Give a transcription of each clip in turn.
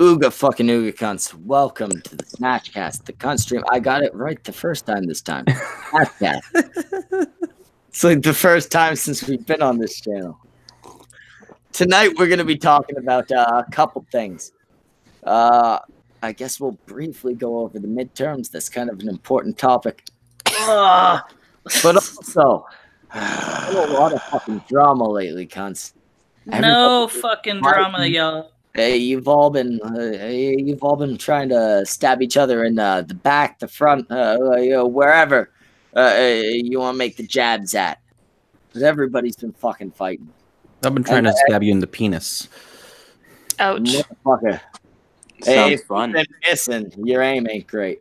Ooga fucking Ooga cunts. Welcome to the Snatchcast, the cunt stream. I got it right the first time this time. Snatchcast. It's like the first time since we've been on this channel. Tonight we're going to be talking about a couple things. I guess we'll briefly go over the midterms. That's kind of an important topic. But also, a lot of fucking drama lately, cunts. No fucking drama, y'all. Hey, you've all been trying to stab each other in the back, the front, wherever you want to make the jabs at. But everybody's been fucking fighting. I've been trying to stab you in the penis. Ouch. Motherfucker. Hey, if you've been missing, your aim ain't great.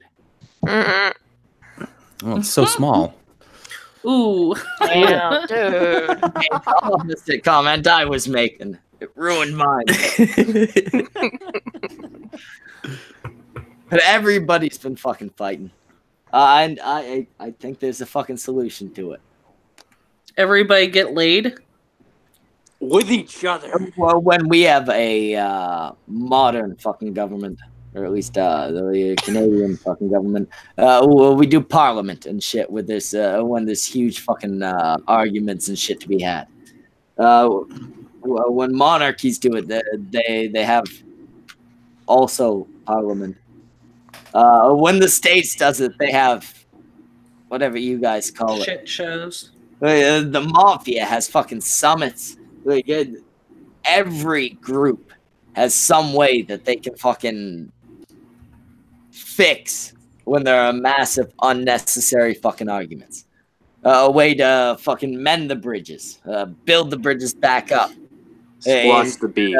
Mm-mm. Oh, it's so small. Ooh. Damn, dude. I love the comment I was making. It ruined mine. But everybody's been fucking fighting. And I think there's a fucking solution to it. Everybody get laid? With each other. Well, when we have a modern fucking government, or at least the Canadian fucking government, we do parliament and shit with this, when there's huge fucking arguments and shit to be had. When monarchies do it, they have also parliament. When the states does it, they have whatever you guys call it. Shit shows. The mafia has fucking summits. Like, every group has some way that they can fucking fix when there are massive, unnecessary fucking arguments. A way to fucking mend the bridges, build the bridges back up. Squash the beef.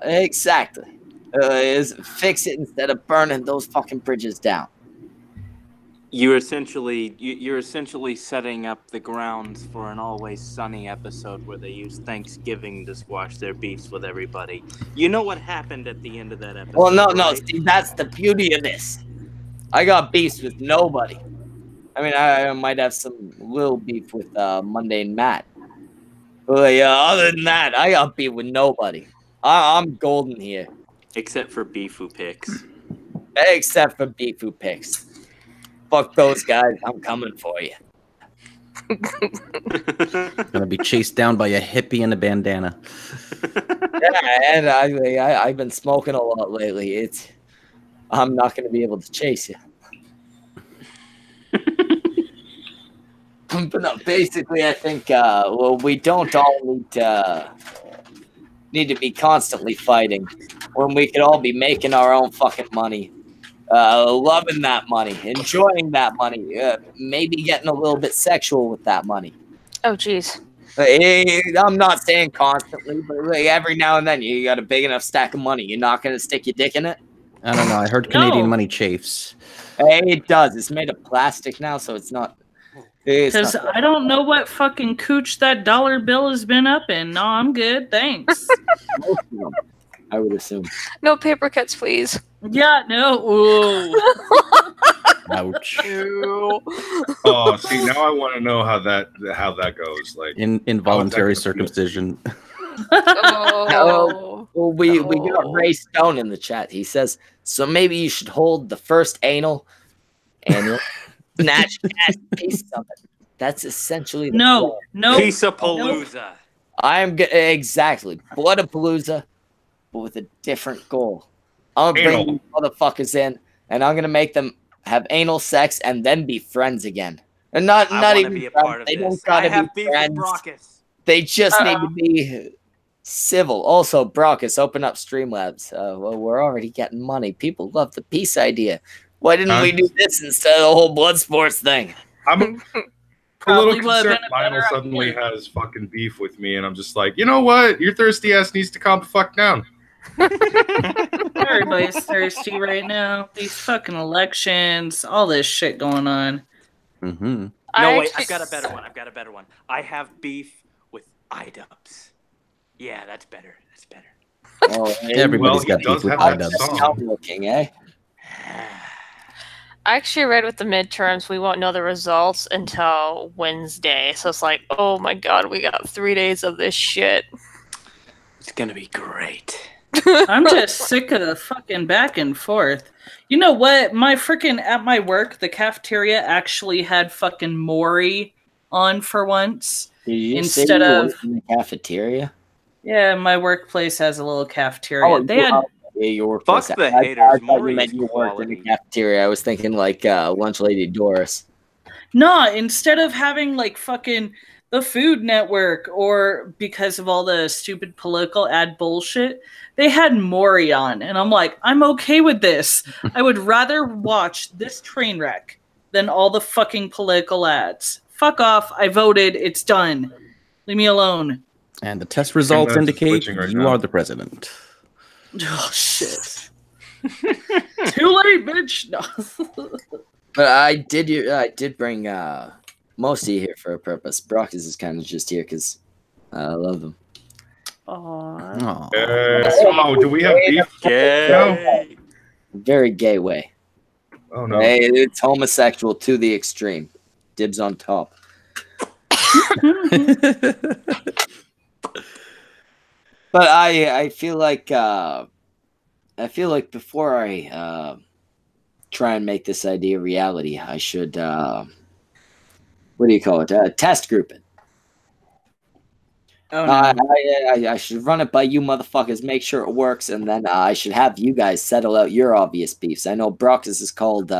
Exactly. Is fix it instead of burning those fucking bridges down. You're essentially setting up the grounds for an Always Sunny episode where they use Thanksgiving to squash their beefs with everybody. You know what happened at the end of that episode? Well, no, right? see, that's the beauty of this. I got beefs with nobody. I mean, I might have some little beef with Monday and Matt. But other than that, I got beef with nobody. I'm golden here. Except for Beefoo Picks. Except for Beefoo Picks. Fuck those guys. I'm coming for you. Gonna be chased down by a hippie in a bandana. Yeah, and I've been smoking a lot lately. I'm not gonna be able to chase you. But no, basically, I think we don't all need to be constantly fighting when we could all be making our own fucking money, loving that money, enjoying that money, maybe getting a little bit sexual with that money. Oh, jeez. I'm not saying constantly, but like every now and then you got a big enough stack of money. You're not gonna stick your dick in it. I don't know. I heard Canadian money chafes. Hey, it does. It's made of plastic now, so it's not. Because I don't know what fucking cooch that dollar bill has been up in. No, I'm good. Thanks. Most of them, I would assume. No paper cuts, please. Yeah, no. Ooh. Ouch. Oh, see, now I want to know how that goes. Like involuntary circumcision. Oh. Well, we got Ray Stone in the chat. He says, so maybe you should hold the first anal snatch piece of it. That's essentially the No. Piece of Palooza. I'm exactly Bloodapalooza, but with a different goal. I'm gonna bring these motherfuckers in, and I'm gonna make them have anal sex and then be friends again. And not even be a friends. part of They this. don't gotta I have be beef with friends. Brockus. They just need to be civil. Also, Brockus, open up Streamlabs. Well, we're already getting money. People love the peace idea. Why didn't we do this instead of the whole blood sports thing? I'm a Probably little would've concerned been a Lionel better suddenly idea. has fucking beef with me, and I'm just like, you know what? Your thirsty ass needs to calm the fuck down. Everybody's thirsty right now. These fucking elections, all this shit going on. Mm-hmm. No, wait, I've got a better one. I have beef with iDubbbz. Yeah, that's better. Oh, Everybody's got beef with have that iDubbbz. song. looking, eh? I actually read with the midterms, we won't know the results until Wednesday. So it's like, oh my god, we got 3 days of this shit. It's gonna be great. I'm just sick of the fucking back and forth. You know what? At my work, the cafeteria actually had fucking Maury on for once. Did you Instead say you of- worked in the cafeteria? Yeah, my workplace has a little cafeteria. They had yeah, your workplace. Fuck the I haters. thought you Maury meant is you worked in the quality. cafeteria. I was thinking like lunch lady Doris. no, instead of having like fucking the Food Network or because of all the stupid political ad bullshit, they had Maury on. And I'm like, I'm okay with this. I would rather watch this train wreck than all the fucking political ads. Fuck off. I voted. It's done. Leave me alone. And the test results that's indicate switching right you now. are the president. Oh, shit. Too late, bitch. No. But I did bring Mosey here for a purpose. Brock is kind of just here because I love him. Aww. Aw. Oh, do we have beef? Yay. Very gay way. Oh no. Hey, it's homosexual to the extreme. Dibs on top. But I feel like before I try and make this idea reality, I should what do you call it? Test group it. Oh, no. I should run it by you motherfuckers, make sure it works, and then I should have you guys settle out your obvious beefs. I know Brock's is called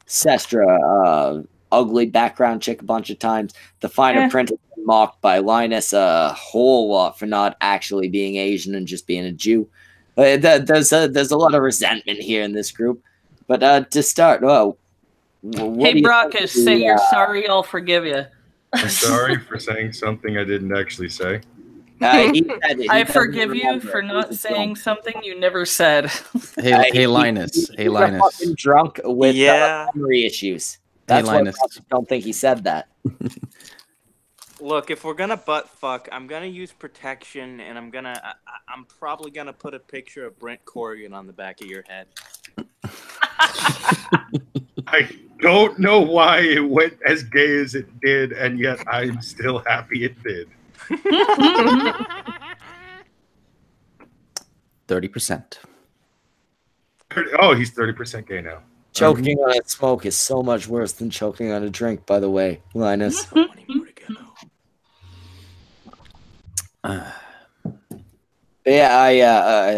Sestra, ugly background chick a bunch of times. The finer print has been mocked by Linus a whole lot for not actually being Asian and just being a Jew. There's a lot of resentment here in this group. But to start, Hey, Brockus, say you're sorry. I'll forgive you. I'm sorry for saying something I didn't actually say. I forgive you for not saying something you never said. Hey, Linus. Hey, Linus. Fucking drunk with memory issues. That's why Linus. I don't think he said that. Look, if we're gonna butt fuck, I'm gonna use protection, and I'm probably gonna put a picture of Brent Corrigan on the back of your head. I don't know why it went as gay as it did, and yet I'm still happy it did. 30%. Oh, he's 30% gay now. Choking on a smoke is so much worse than choking on a drink, by the way, Linus. Yeah, I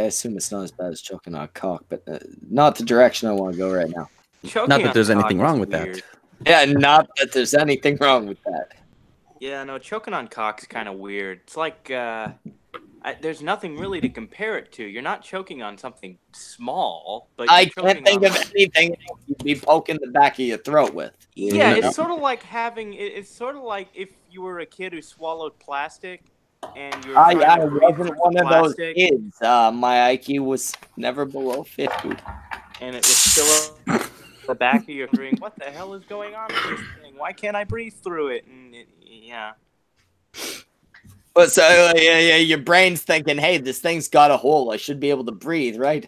assume it's not as bad as choking on a cock, but not the direction I want to go right now. Choking Not that on there's cock anything is wrong with weird. that. Yeah, not that there's anything wrong with that. Yeah, no, choking on cock's kind of weird. It's like there's nothing really to compare it to. You're not choking on something small, but I you're can't choking think on... of anything you'd be poking the back of your throat with. Yeah, You know? it's sort of like having. It's sort of like if you were a kid who swallowed plastic, and you were. I trying to breathe wasn't through one the of those plastic, kids. My IQ was never below 50. and it was still at the back of you, wondering what the hell is going on with this thing? Why can't I breathe through it? And yeah. But so your brain's thinking, hey, this thing's got a hole. I should be able to breathe, right?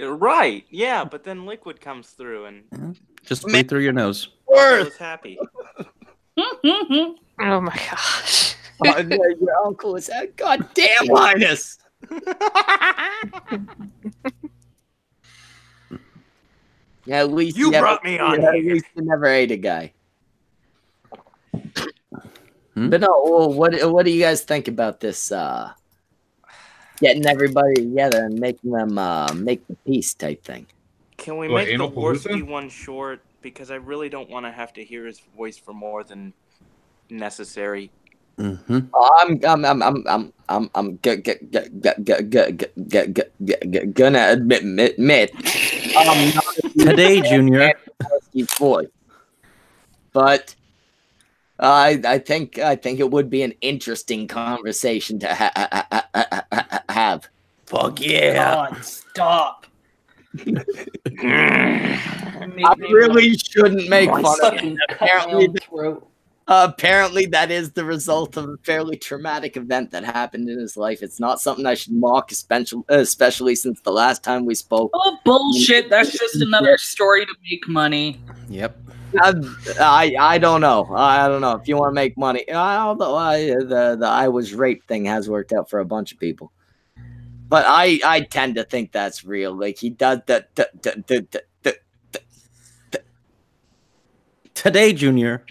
Right. Yeah, but then liquid comes through, and Just breathe through your nose. I was happy. Oh my gosh. Oh, no, your uncle is that goddamn Linus. Yeah, at least You brought me on At here. least you never ate a guy. But no, well, what do you guys think about this? Getting everybody together and making them make the peace type thing. Can we What, make the anal palooza? Worsky one short? Because I really don't want to have to hear his voice for more than necessary. Mm-hmm. I'm gonna admit I'm not Today, Junior. voice, but I think it would be an interesting conversation to have. Fuck yeah! God, stop. I really shouldn't make fun of him. Apparently, that is the result of a fairly traumatic event that happened in his life. It's not something I should mock, especially since the last time we spoke. Oh, bullshit. That's just another story to make money. Yep. I don't know. I don't know if you want to make money. Although the I was raped thing has worked out for a bunch of people. But I tend to think that's real. Like he does the Today, Junior.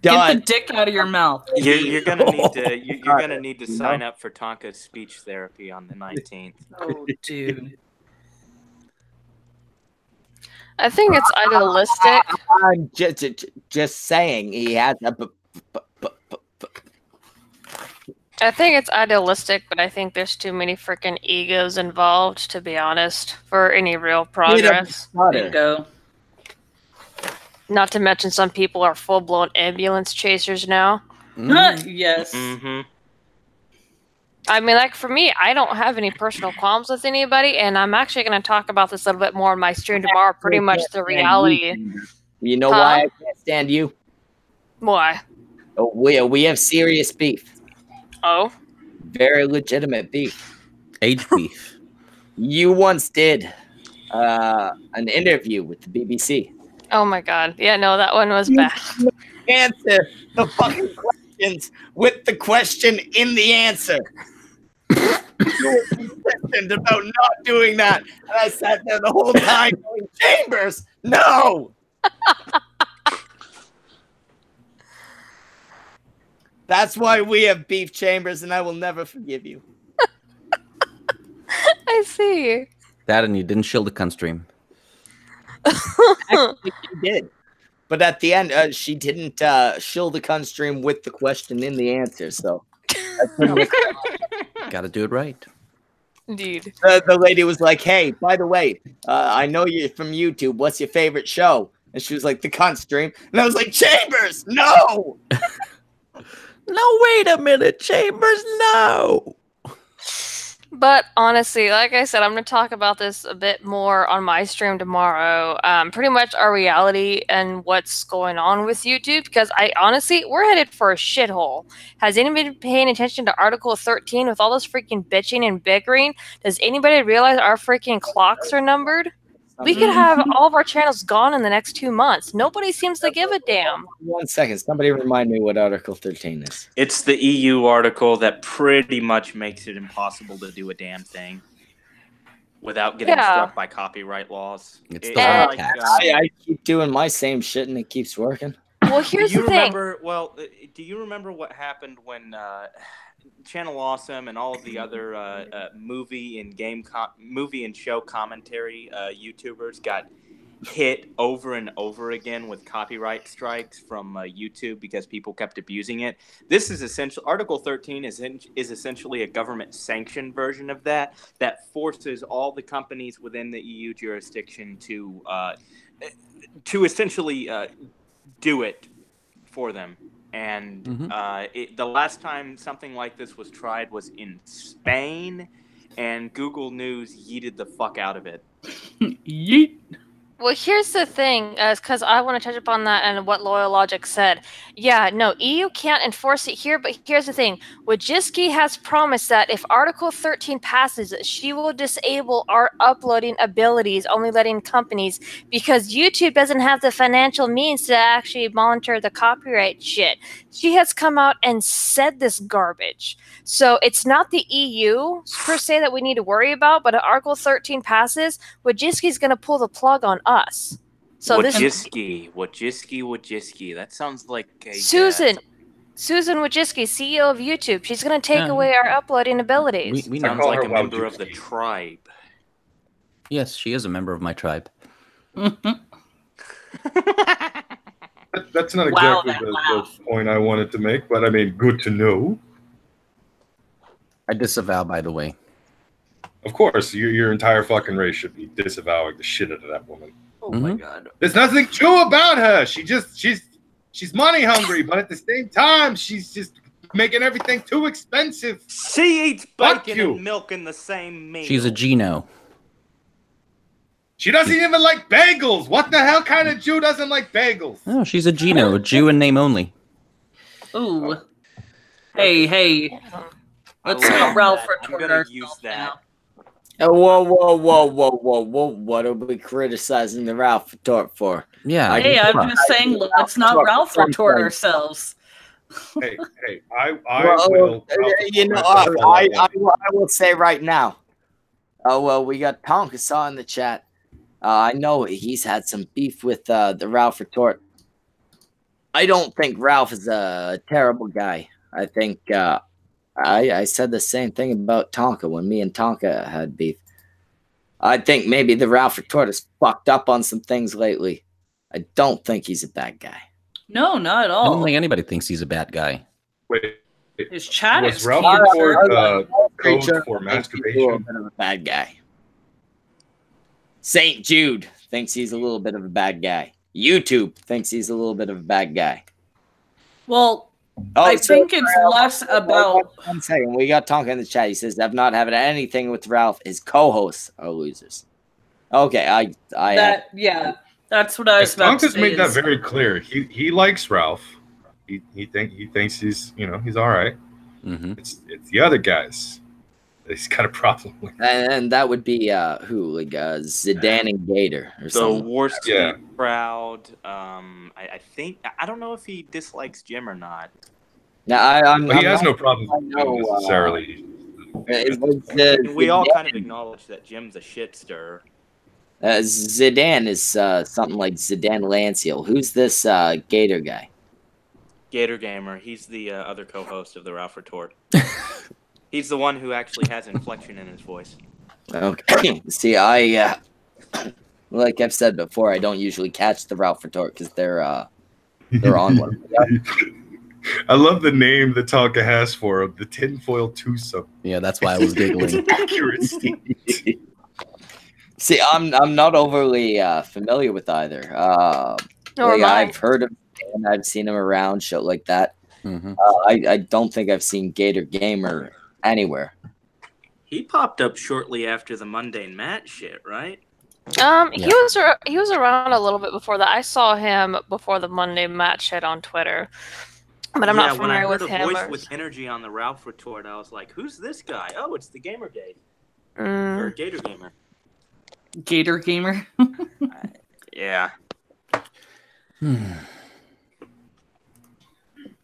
Get the dick out of your mouth. You're gonna need to sign up for Tonka's speech therapy on the 19th. Oh, dude. I think it's idealistic. I'm just saying he has a. I think it's idealistic, but I think there's too many freaking egos involved, to be honest, for any real progress. Bingo. Not to mention some people are full-blown ambulance chasers now. Yes. Mm-hmm. I mean, like, for me, I don't have any personal qualms with anybody, and I'm actually going to talk about this a little bit more on my stream tomorrow, pretty much the reality. You know why I can't stand you? Why? Oh, we have serious beef. Oh? Very legitimate beef. Age beef. You once did an interview with the BBC. Oh my god. Yeah, no, that one was bad. Answer the fucking questions with the question in the answer. You were consistent about not doing that. And I sat there the whole time going, Chambers, no! That's why we have beef, Chambers, and I will never forgive you. I see. That and you didn't shield the cunt stream. Actually, she did. But at the end, she didn't shield the cunt stream with the question in the answer, so. Gotta do it right. Indeed. The lady was like, hey, by the way, I know you're from YouTube. What's your favorite show? And she was like, the cunt stream. And I was like, Chambers, no! No, wait a minute, Chambers, no! But honestly, like I said, I'm going to talk about this a bit more on my stream tomorrow. Pretty much our reality and what's going on with YouTube, because we're headed for a shithole. Has anybody been paying attention to Article 13 with all this freaking bitching and bickering? Does anybody realize our freaking clocks are numbered? We could have all of our channels gone in the next 2 months. Nobody seems to give a damn. 1 second. Somebody remind me what Article 13 is. It's the EU article that pretty much makes it impossible to do a damn thing without getting struck by copyright laws. It's I keep doing my same shit and it keeps working. Well, here's the thing. Do you remember what happened when Channel Awesome and all of the other movie and show commentary YouTubers got hit over and over again with copyright strikes from YouTube because people kept abusing it? This is essential. Article 13 is essentially a government-sanctioned version of that forces all the companies within the EU jurisdiction to essentially do it for them. And the last time something like this was tried was in Spain, and Google News yeeted the fuck out of it. Yeet. Well, here's the thing, because I want to touch upon that and what Loyal Logic said. Yeah, no, EU can't enforce it here, but here's the thing. Wojcicki has promised that if Article 13 passes, she will disable our uploading abilities, only letting companies, because YouTube doesn't have the financial means to actually monitor the copyright shit. She has come out and said this garbage. So it's not the EU, per se, that we need to worry about, but if Article 13 passes, Wojcicki's going to pull the plug on us. So Wojcicki. That sounds like a Susan Wojcicki, CEO of YouTube. She's going to take away our uploading abilities. We sounds like a member of the tribe. Yes, she is a member of my tribe. That's not exactly the point I wanted to make, but I mean, good to know. I disavow, by the way. Of course, your entire fucking race should be disavowing the shit out of that woman. Oh my god. There's nothing true about her. She's money hungry, but at the same time, she's just making everything too expensive. She eats bacon and milk in the same meal. She's a Geno. She doesn't even like bagels. What the hell kind of Jew doesn't like bagels? Oh, she's a Geno, a Jew in name only. Ooh. Hey. Let's not Ralph retort ourselves now. Whoa. What are we criticizing the Ralph retort for? Yeah. Hey, I'm just saying, let's not Ralph retort ourselves. Hey, I Well, will. you know, I will say right now. Oh well, we got Tonka Saw in the chat. I know he's had some beef with the Ralph retort. I don't think Ralph is a terrible guy. I think I said the same thing about Tonka when me and Tonka had beef. I think maybe the Ralph retort has fucked up on some things lately. I don't think he's a bad guy. No, not at I don't all. think anybody thinks he's a bad guy. Wait, His chat was is Ralph keen, Report sir. code for Thinks he's a little masturbation? bit of a bad guy. St. Jude thinks he's a little bit of a bad guy. YouTube thinks he's a little bit of a bad guy. Well, Oh, I so think it's less about. One second. We got Tonka in the chat. He says, I've not having anything with Ralph. His co-hosts are losers. Okay, I That, yeah, that's what I was about to Tonka's say. made that is- very clear. He likes Ralph. He thinks he's he's all right. Mm-hmm. It's the other guys that he's got a problem with. and that would be who? Like Zidane and Gator or The something. worst Yeah. crowd. I think I don't know if he dislikes Jim or not. Now But he has no problem I with know, him necessarily. We all kind of acknowledge that Jim's a shit stirrer. Zidane is something like Zidane Lanciel. Who's this Gator guy? Gator Gamer. He's the other co-host of the Ralph Retort. He's the one who actually has inflection in his voice. Okay. See, I like I've said before, I don't usually catch the Ralph retort because they're on one. I love the name that Tonka has for him, the tinfoil twosome. Yeah, that's why I was giggling. Accuracy. See, I'm not overly familiar with either. Nor Like am I. I've heard of him and I've seen him around, shit like that. Mm-hmm. I don't think I've seen Gator Gamer anywhere. He popped up shortly after the mundane Matt shit, right? He was around a little bit before that. I saw him before the Monday match hit on Twitter, but I'm not when I familiar heard with a him. voice or- with energy on the Ralph Retort, I was like, "Who's this guy? Oh, it's the Gamergate or Mm. Gator Gamer." Gator Gamer. Yeah.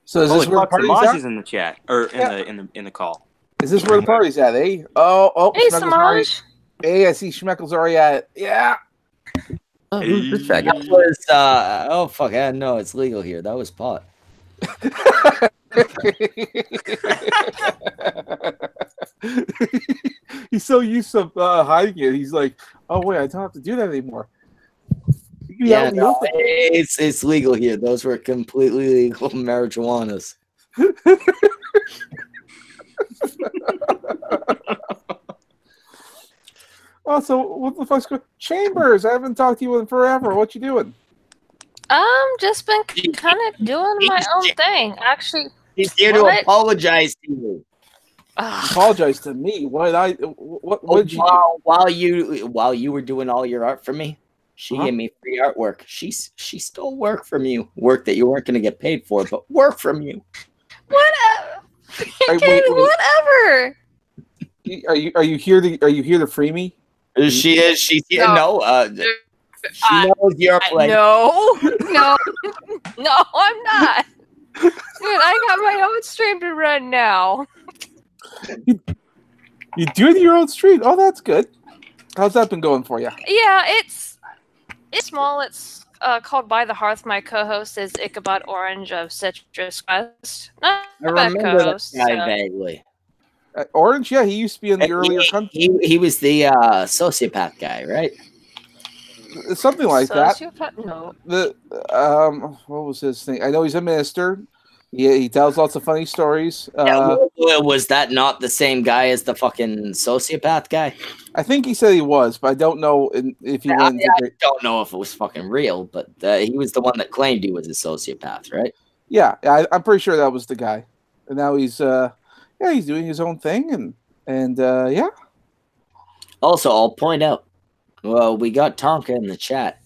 So is Holy this where the fuck, party's Semaj at? is in the chat or in the call. Is this where the party's at, eh? Oh, Hey, Schmeckles already. Semaj. Hey, I see Schmeckles already at it. Yeah. Oh, who's this faggot? That was oh fuck, no, it's legal here. That was pot. He's so used to hiding it. He's like, oh wait, I don't have to do that anymore. You can Yeah, out in the no, open. it's legal here. Those were completely legal marijuanas. Oh, so what the fuck's going? Chambers, I haven't talked to you in forever. What you doing? Just been kind of doing my own thing. Actually, He's here to What? apologize to you. Apologize to me. What did I? What did you do? While you were doing all your art for me, she Uh-huh. gave me free artwork. She stole work from you, work that you weren't going to get paid for, but work from you. whatever. Wait, Katie, wait. whatever. Are you here to free me? She is. She's here. No. She knows you're playing. No, no, I'm not. Dude, I got my own stream to run now. You doing your own street? Oh, that's good. How's that been going for you? Yeah, it's small. It's called By the Hearth. My co-host is Ichabod Orange of Citrus Quest. Not I a bad remember that co-host. guy so- vaguely. Orange, yeah, he used to be in the earlier country. He was the sociopath guy, right? Something like that. Sociopath? No. The what was his thing? I know he's a minister. Yeah, he tells lots of funny stories. Was that not the same guy as the fucking sociopath guy? I think he said he was, but I don't know if he went. I don't know if it was fucking real, but he was the one that claimed he was a sociopath, right? Yeah, I'm pretty sure that was the guy. And now he's he's doing his own thing, and yeah. Also, I'll point out, well, we got Tonka in the chat.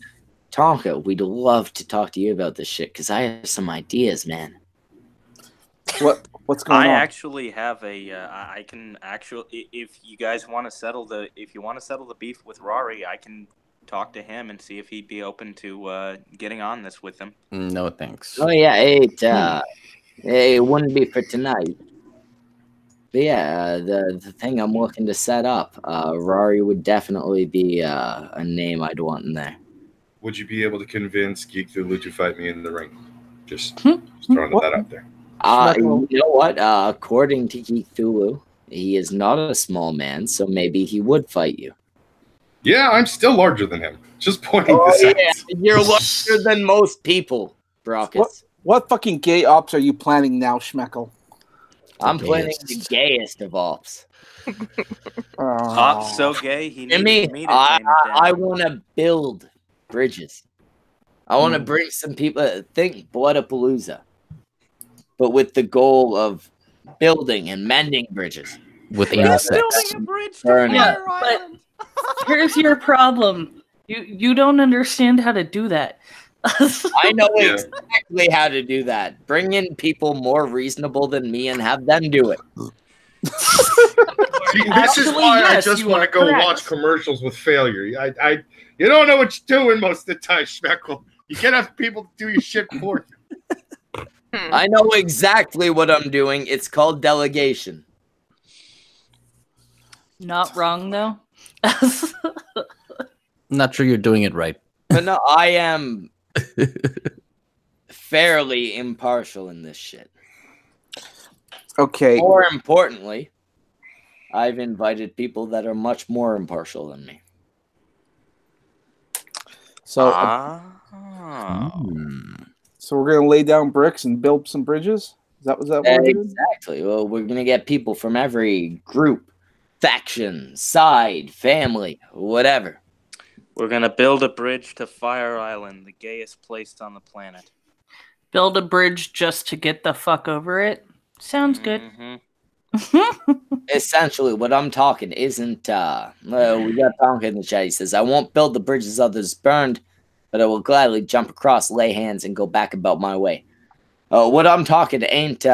Tonka, we'd love to talk to you about this shit because I have some ideas, man. What's going on? I actually have a. I can actually, if you guys want to settle the beef with Rory, I can talk to him and see if he'd be open to getting on this with him. No thanks. Oh yeah, It wouldn't be for tonight. But yeah, the thing I'm looking to set up, Rory would definitely be a name I'd want in there. Would you be able to convince Geek Thulu to fight me in the ring? Just throwing that out there. You know what? According to Geek Thulu, he is not a small man, so maybe he would fight you. Yeah, I'm still larger than him. Just pointing this out. You're larger than most people, Brockus. What fucking gay ops are you planning now, Schmeckle? I'm planning the gayest of ops. Op's so gay, he needs me to tame it down. I want to build bridges. I want to bring some people. Think Bloodapalooza, but with the goal of building and mending bridges. With anal sex. Building a bridge to Fire Island. Here's your problem. You don't understand how to do that. I know exactly how to do that. Bring in people more reasonable than me and have them do it. See, this is why I just want to go watch commercials with failure. You don't know what you're doing most of the time, Schmeckle. You can't have people to do your shit for you. I know exactly what I'm doing. It's called delegation. Not wrong, though. Not sure you're doing it right. But no, I am fairly impartial in this shit. Okay. More importantly, I've invited people that are much more impartial than me. So, so we're gonna lay down bricks and build some bridges. Is that what we're doing? Exactly. Well, we're gonna get people from every group, faction, side, family, whatever. We're gonna build a bridge to Fire Island, the gayest place on the planet. Build a bridge just to get the fuck over it? Sounds good. Essentially, what I'm talking isn't, we got Tonka in the chat. He says, I won't build the bridges others burned, but I will gladly jump across, lay hands, and go back about my way. What I'm talking ain't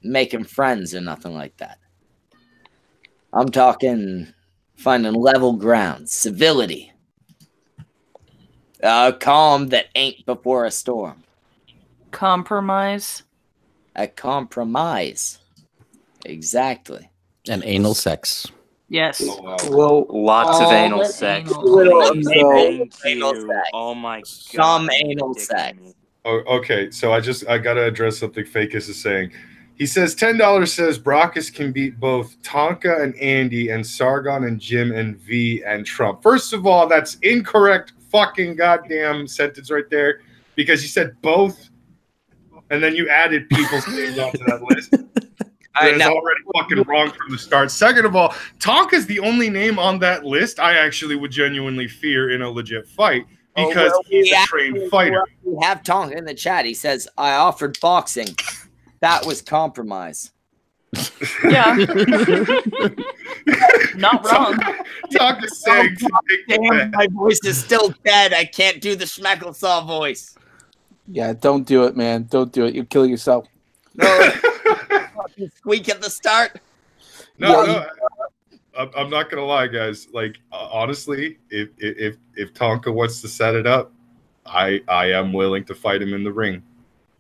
making friends or nothing like that. I'm talking finding level ground, civility. Calm that ain't before a storm. Compromise. A compromise. Exactly. And anal sex. Yes. Oh, wow. Well, Lots of anal sex. Anal sex. Oh my god. Some anal sex. Oh, okay, so I gotta address something Facus is saying. He says $10 says Brockus can beat both Tonka and Andy and Sargon and Jim and V and Trump. First of all, that's incorrect fucking goddamn sentence right there, because you said both and then you added people's names onto that list. That is already fucking wrong from the start. Second of all, Tonka's the only name on that list I actually would genuinely fear in a legit fight, because he's a trained fighter. We have Tonka in the chat. He says, I offered boxing. That was compromise. Yeah. Not wrong. Tonka's saying, damn, my voice is still dead. I can't do the Schmeckle Saw voice. yeah, don't do it, man. Don't do it. You're killing yourself. No, fucking squeak at the start. No, I'm not gonna lie, guys. Like, honestly, if Tonka wants to set it up, I am willing to fight him in the ring.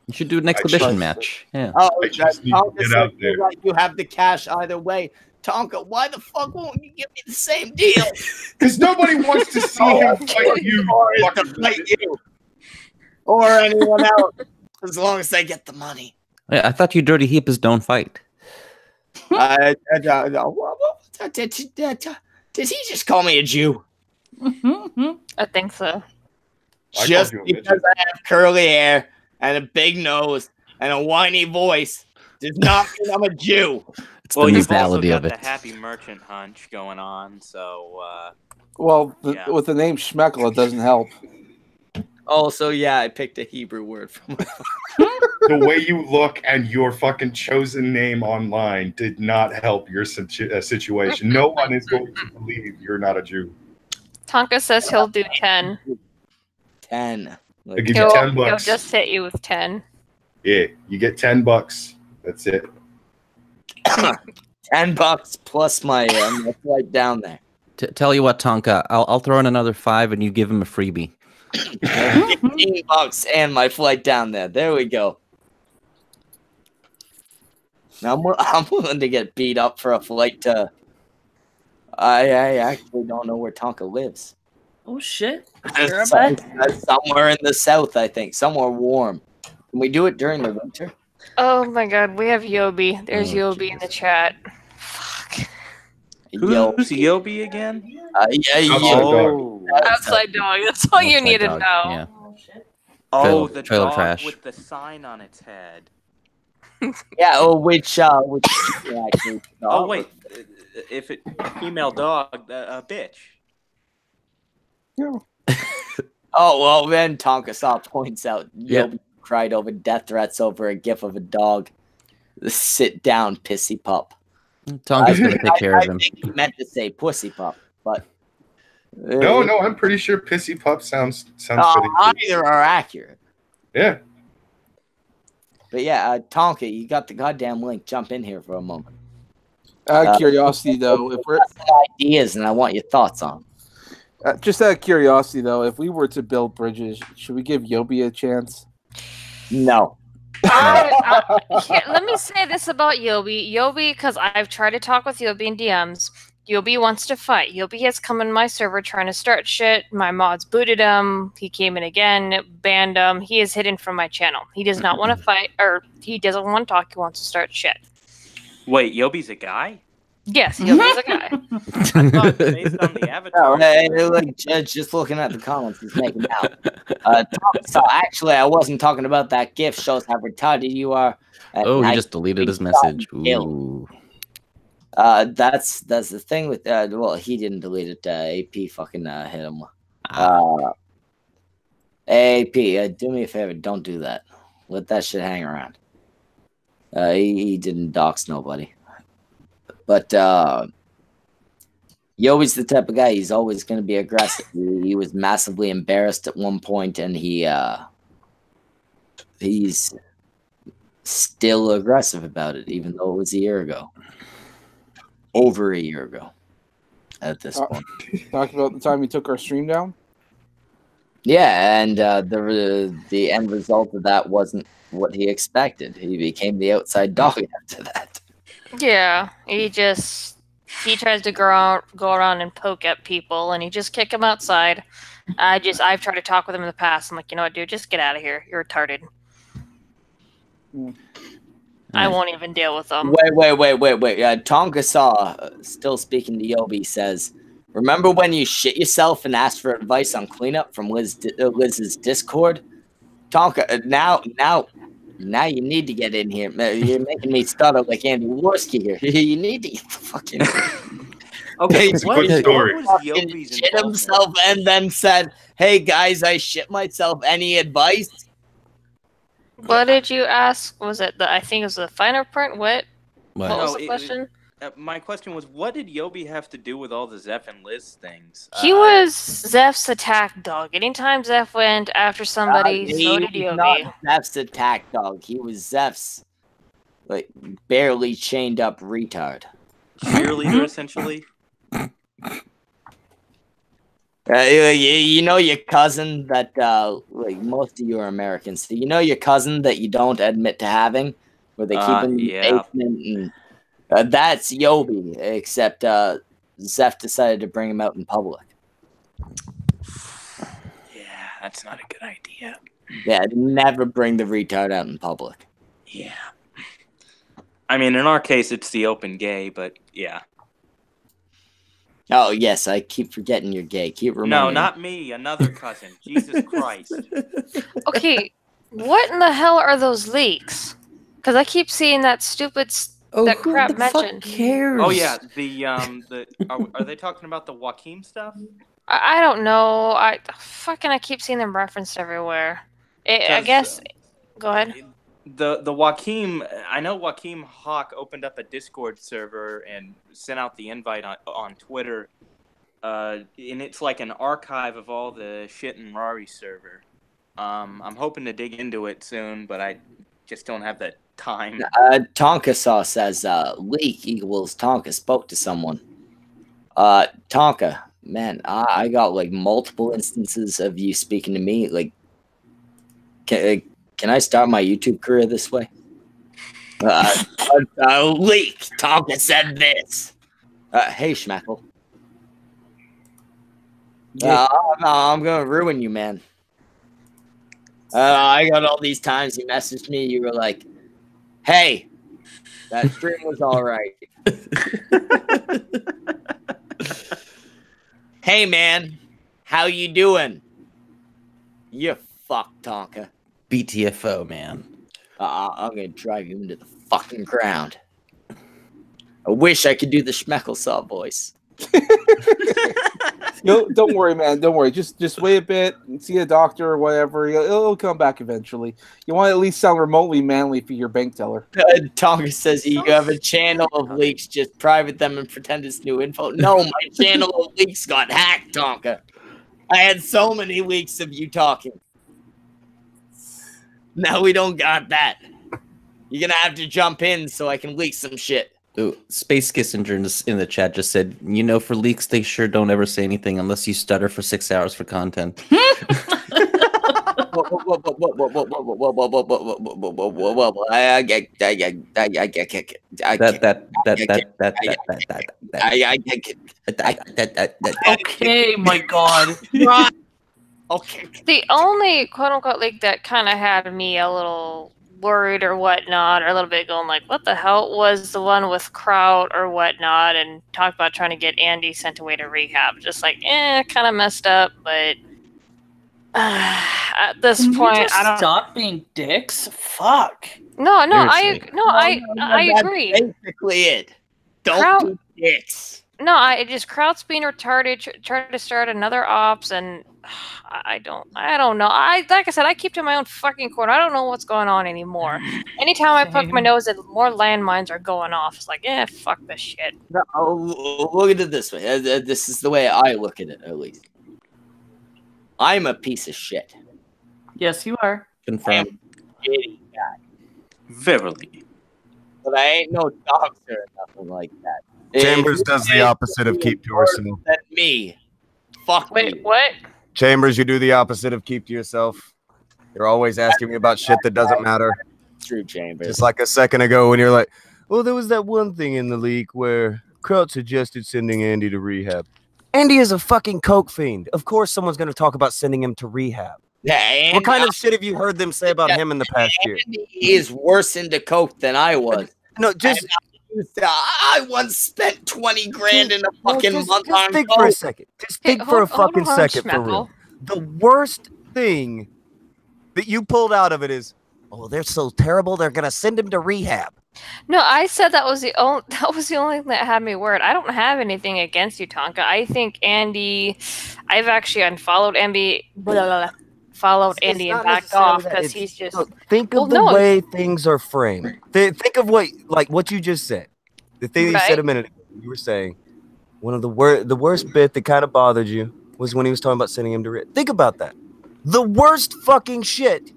You should do an exhibition match. Yeah. Oh, I just need to get out there. Like you have the cash either way. Tonka, why the fuck won't you give me the same deal? Because nobody wants to see him fight you. Or to fight you. Or anyone else. As long as they get the money. I thought you dirty heapers don't fight. Did he just call me a Jew? I think so. Just because I have curly hair and a big nose and a whiny voice does not mean I'm a Jew. It's the you've also mentality got of it. the happy merchant hunch going on, so Well, with the name Schmeckle, it doesn't help. Oh, so yeah, I picked a Hebrew word from the way you look and your fucking chosen name online did not help your situation. No one is going to believe you're not a Jew. Tonka says he'll do 10. 10. I'll give you $10. He'll just hit you with 10. Yeah, you get $10. That's it. $10 plus my flight down there. Tell you what, Tonka, I'll throw in another 5 and you give him a freebie. $15 and my flight down there. There we go. I'm willing to get beat up for a flight to. I actually don't know where Tonka lives. Oh shit! Somewhere in the south, I think. Somewhere warm. Can we do it during the winter? Oh my god, we have Yobi. There's Oh, Yobi in the chat. Fuck. Who's Yobi again? Yeah, Outside dog. Oh, Outside dog. That's all you Outside need to dog, know. yeah. oh, Trailer- the trailer dog trash. with the sign on its head. Yeah. Oh, which actually? Oh wait, if it a female dog, a bitch. Yeah. Oh well, then Tonka Saw points out Yep. Yobi cried over death threats over a gif of a dog. Sit down, pissy pup. Tonka's gonna take care of I him. think he meant to say pussy pup, but No, I'm pretty sure pissy pup sounds pretty good. either are accurate. Yeah. But yeah, Tonka, you got the goddamn link. Jump in here for a moment. Curiosity though, if we're Ideas, and I want your thoughts on. just out of curiosity though, if we were to build bridges, should we give Yobi a chance? No. Here, let me say this about Yobi. Yobi, because I've tried to talk with Yobi in DMs. Yobi wants to fight. Yobi has come in my server trying to start shit. My mods booted him. He came in again, banned him. He is hidden from my channel. He does not want to fight, or he doesn't want to talk. He wants to start shit. Wait, Yobi's a guy? Yes, Yobi's a guy. I thought based on the avatar. No, like, just looking at the comments, he's making out. So actually, I wasn't talking about that GIF. Shows how retarded you are. Oh, he I- just deleted his message. Ill. Ooh. That's the thing with well, he didn't delete it. AP fucking hit him. AP, do me a favor, don't do that. Let that shit hang around. He didn't dox nobody. But Yobi's the type of guy. He's always going to be aggressive. He was massively embarrassed at one point, and he's still aggressive about it, even though it was a year ago. Over a year ago at this point. Talking about the time we took our stream down? Yeah, and the end result of that wasn't what he expected. He became the outside dog after that. Yeah, he tries to go around and poke at people, and you just kick him outside. I've tried to talk with him in the past. I'm like, you know what, dude, just get out of here. You're retarded. I won't even deal with them. Wait. Tonka Saw, still speaking to Yobi, says, remember when you shit yourself and asked for advice on cleanup from Liz's Discord? Tonka, now you need to get in here. You're making me stutter like Andy Worski here. You need to fucking... Okay, It's a what good story. was fucking Yobi's shit involvement? himself and then said, hey guys, I shit myself. Any advice? What did you ask? Was it I think it was the finer print? What What? was No, the question? My question was, what did Yobi have to do with all the Zeph and Liz things? He was Zeph's attack dog. Anytime Zeph went after somebody, so did He was Yobi. not Zeph's attack dog. He was Zeph's like barely chained up retard. cheerleader, essentially. You know your cousin that like most of you are Americans, so you know your cousin that you don't admit to having, where they keep in the yeah. basement, and that's Yobi. Except Zeph decided to bring him out in public. Yeah, that's not a good idea. Yeah, never bring the retard out in public. Yeah. I mean, in our case, it's the open gay, but yeah. Oh yes, I keep forgetting you're gay. Keep remembering. No, not me. Another cousin. Jesus Christ. Okay, what in the hell are those leaks? Because I keep seeing that stupid that who crap the fuck mentioned. cares? Oh yeah, the are they talking about the Joaquin stuff? I don't know. I keep seeing them referenced everywhere. I guess. Go ahead. The Joaquin, I know Joaquin Hawk opened up a Discord server and sent out the invite on Twitter, and it's like an archive of all the shit in Rari's server. I'm hoping to dig into it soon, but I just don't have the time. Tonka Saw says leak equals Tonka spoke to someone. Tonka, man, I got like multiple instances of you speaking to me. Like, can I start my YouTube career this way? Leak. Tonka said this. Hey, Schmeckle. I'm gonna ruin you, man. I got all these times you messaged me. You were like, "Hey, that stream was all right." Hey, man, how you doing? You fuck, Tonka. BTFO, man. I'm gonna drive you into the fucking ground. I wish I could do the Schmeckle Saw voice. Don't worry, man. Don't worry. Just wait a bit and see a doctor or whatever. It'll come back eventually. You want to at least sound remotely manly for your bank teller. Tonka says you have a channel of leaks. Just private them and pretend it's new info. No, my channel of leaks got hacked, Tonka. I had so many leaks of you talking. Now we don't got that. You're gonna have to jump in so I can leak some shit. Ooh, Space Kissinger in the chat just said, for leaks, they sure don't ever say anything unless you stutter for 6 hours for content. Okay, my God. Okay. The only quote-unquote leak that kind of had me a little worried or whatnot, or a little bit going like, what the hell, was the one with Kraut or whatnot, and talked about trying to get Andy sent away to rehab. Just like, kind of messed up, but at this Can point, we just I don't stop being dicks. Fuck. No, Seriously. I agree. Basically it. Don't Kraut- do dicks. No, Kraut's being retarded, trying to start another ops, and I don't know. Like I said, I keep to my own fucking corner. I don't know what's going on anymore. Anytime I poke my nose, more landmines are going off. It's like, fuck this shit. No, look at it this way. This is the way I look at it, at least. I'm a piece of shit. Yes, you are. Confirm. Shitty guy. Verily. But I ain't no doctor or nothing like that. Chambers does the opposite of keep to yourself. Than me. Fuck Wait, you. what? Chambers, you do the opposite of keep to yourself. You're always asking me about shit that doesn't matter. True, Chambers. Just like a second ago when you're like, well, there was that one thing in the leak where Kraut suggested sending Andy to rehab. Andy is a fucking coke fiend. Of course someone's going to talk about sending him to rehab. Yeah, What kind of shit have you heard them say about him in the past year? Andy is worse into coke than I was. No, just I once spent 20 grand in a fucking month on think coke. for a second. Just think for a fucking on, second for real. The worst thing that you pulled out of it is, oh, they're so terrible, they're gonna send him to rehab. No, I said that was the only thing that had me worried. I don't have anything against you, Tonka. I think Andy, I've actually unfollowed Andy, followed Andy and backed off because he's just. Look, think of the way things are framed. Think of what you just said. The thing that you said a minute ago. You were saying one of the worst bit that kind of bothered you was when he was talking about sending him to rehab. Think about that. The worst fucking shit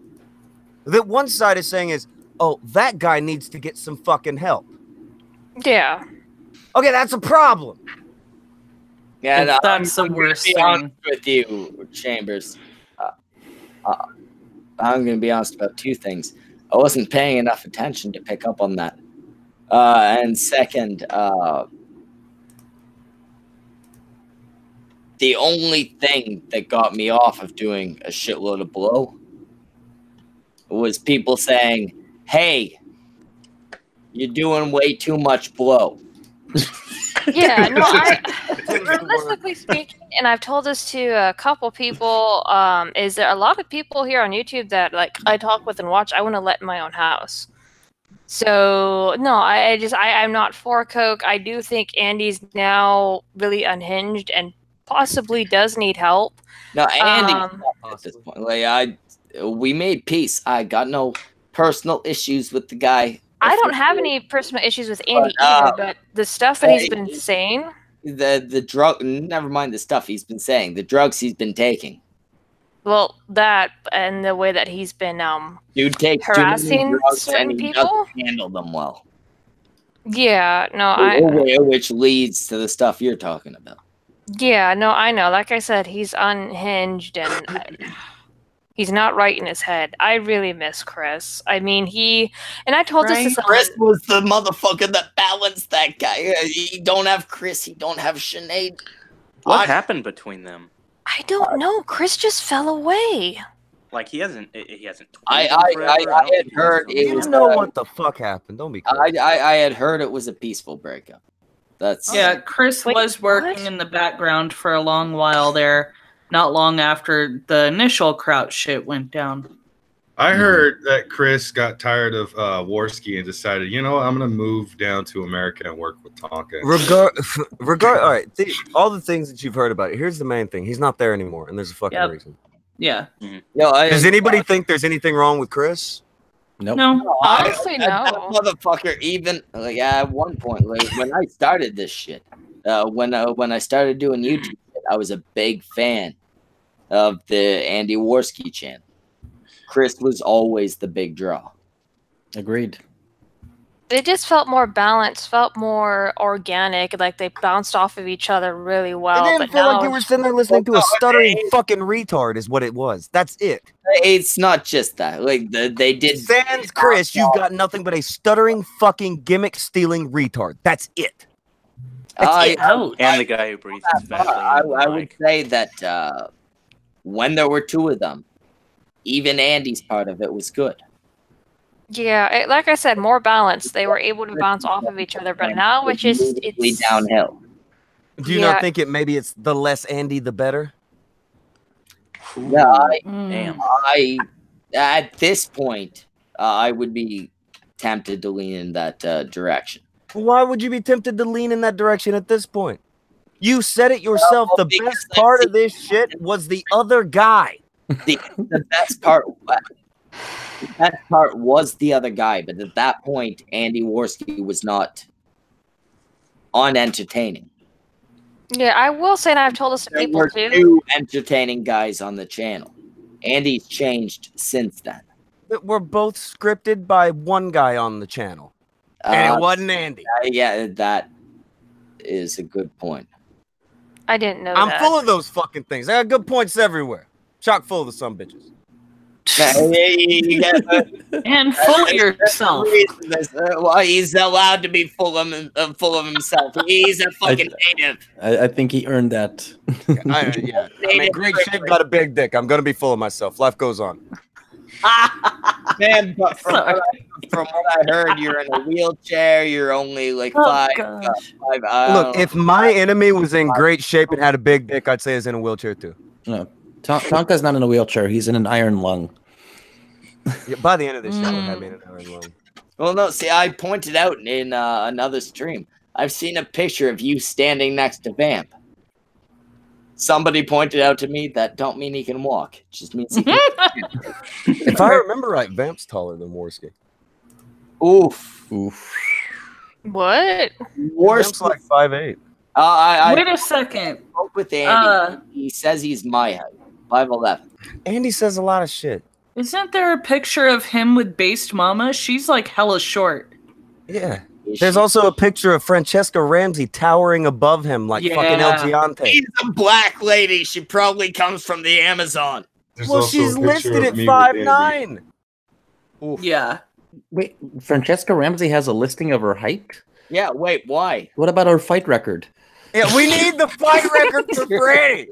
that one side is saying is, oh, that guy needs to get some fucking help. Yeah. Okay, that's a problem. Yeah, That's the worst thing. With you, Chambers. I'm going to be honest about two things. I wasn't paying enough attention to pick up on that. And second, the only thing that got me off of doing a shitload of blow was people saying, hey, you're doing way too much blow. Yeah, no, realistically speaking, and I've told this to a couple people, is there a lot of people here on YouTube that like I talk with and watch, I want to let in my own house. So no, I'm not for coke. I do think Andy's now really unhinged and possibly does need help. No, Andy, at this point, like we made peace. I got no personal issues with the guy. I don't have any personal issues with Andy either, but the stuff that he's been saying. The drug, never mind the stuff he's been saying, the drugs he's been taking. Well, that and the way that he's been dude takes harassing certain people. Doesn't handle them well. Yeah, no, which leads to the stuff you're talking about. Yeah, no, I know. Like I said, he's unhinged and He's not right in his head. I really miss Chris. I mean, I told this to someone. Chris was the motherfucker that balanced that guy. You don't have Chris, you don't have Sinead. What happened between them? I don't know. Chris just fell away. Like he hasn't. I had heard it was. You know what the fuck happened? Don't be. I had heard it was a peaceful breakup. Chris was working in the background for a long while there. Not long after the initial Kraut shit went down. I heard that Chris got tired of Warski and decided, you know what, I'm going to move down to America and work with Tonka. All right, all the things that you've heard about it, here's the main thing. He's not there anymore, and there's a fucking reason. Yeah. Does anybody think there's anything wrong with Chris? Nope. No. Honestly, no. That motherfucker, even like at one point, like when I started this shit, when I started doing YouTube, I was a big fan of the Andy Warski channel. Chris was always the big draw. Agreed. It just felt more balanced, felt more organic, like they bounced off of each other really well. It didn't feel like you were sitting there listening to a stuttering fucking retard is what it was. That's it. It's not just that. Like they did. Sans Chris, you've got nothing but a stuttering fucking gimmick-stealing retard. That's it. And the guy who breathes his badly. I would say that when there were two of them, even Andy's part of it was good. Yeah, like I said, more balanced. They were able to bounce off of each other, but now it's downhill. Do you not think it's the less Andy, the better? Yeah, at this point, I would be tempted to lean in that direction. Why would you be tempted to lean in that direction at this point? You said it yourself. The best part of this shit was the other guy. The best part was the other guy, but at that point, Andy Warski was not unentertaining. Yeah, I will say, and I've told this to people too. There were two entertaining guys on the channel. Andy's changed since then. But we're both scripted by one guy on the channel. And it wasn't Andy. Yeah, that is a good point. I didn't know I'm full of those fucking things. I got good points everywhere. Chock full of the some bitches. And full of yourself. Well, he's allowed to be full of himself. He's a fucking native. I think he earned that. I mean, great shape, got a big dick. I'm gonna be full of myself. Life goes on. Man, but from what I heard, you're in a wheelchair. You're only like five. Look, if my enemy was in great shape and had a big dick, I'd say he's in a wheelchair too. No, Tonka's not in a wheelchair. He's in an iron lung. Yeah, by the end of this show, have me in an iron lung. Well, no, see, I pointed out in another stream. I've seen a picture of you standing next to Vamp. Somebody pointed out to me that don't mean he can walk. It just means he can. If I remember right, Vamp's taller than Warski. Oof. What? Vamp's like 5'8". Wait a second. Spoke with Andy. He says he's my height, 5'11". Andy says a lot of shit. Isn't there a picture of him with Based Mama? She's like hella short. Yeah. There's also a picture of Francesca Ramsey towering above him like fucking El Giante. She's a black lady. She probably comes from the Amazon. Well, she's listed at 5'9". Yeah. Wait, Francesca Ramsey has a listing of her height? Yeah, wait, why? What about her fight record? Yeah, we need the fight record for free.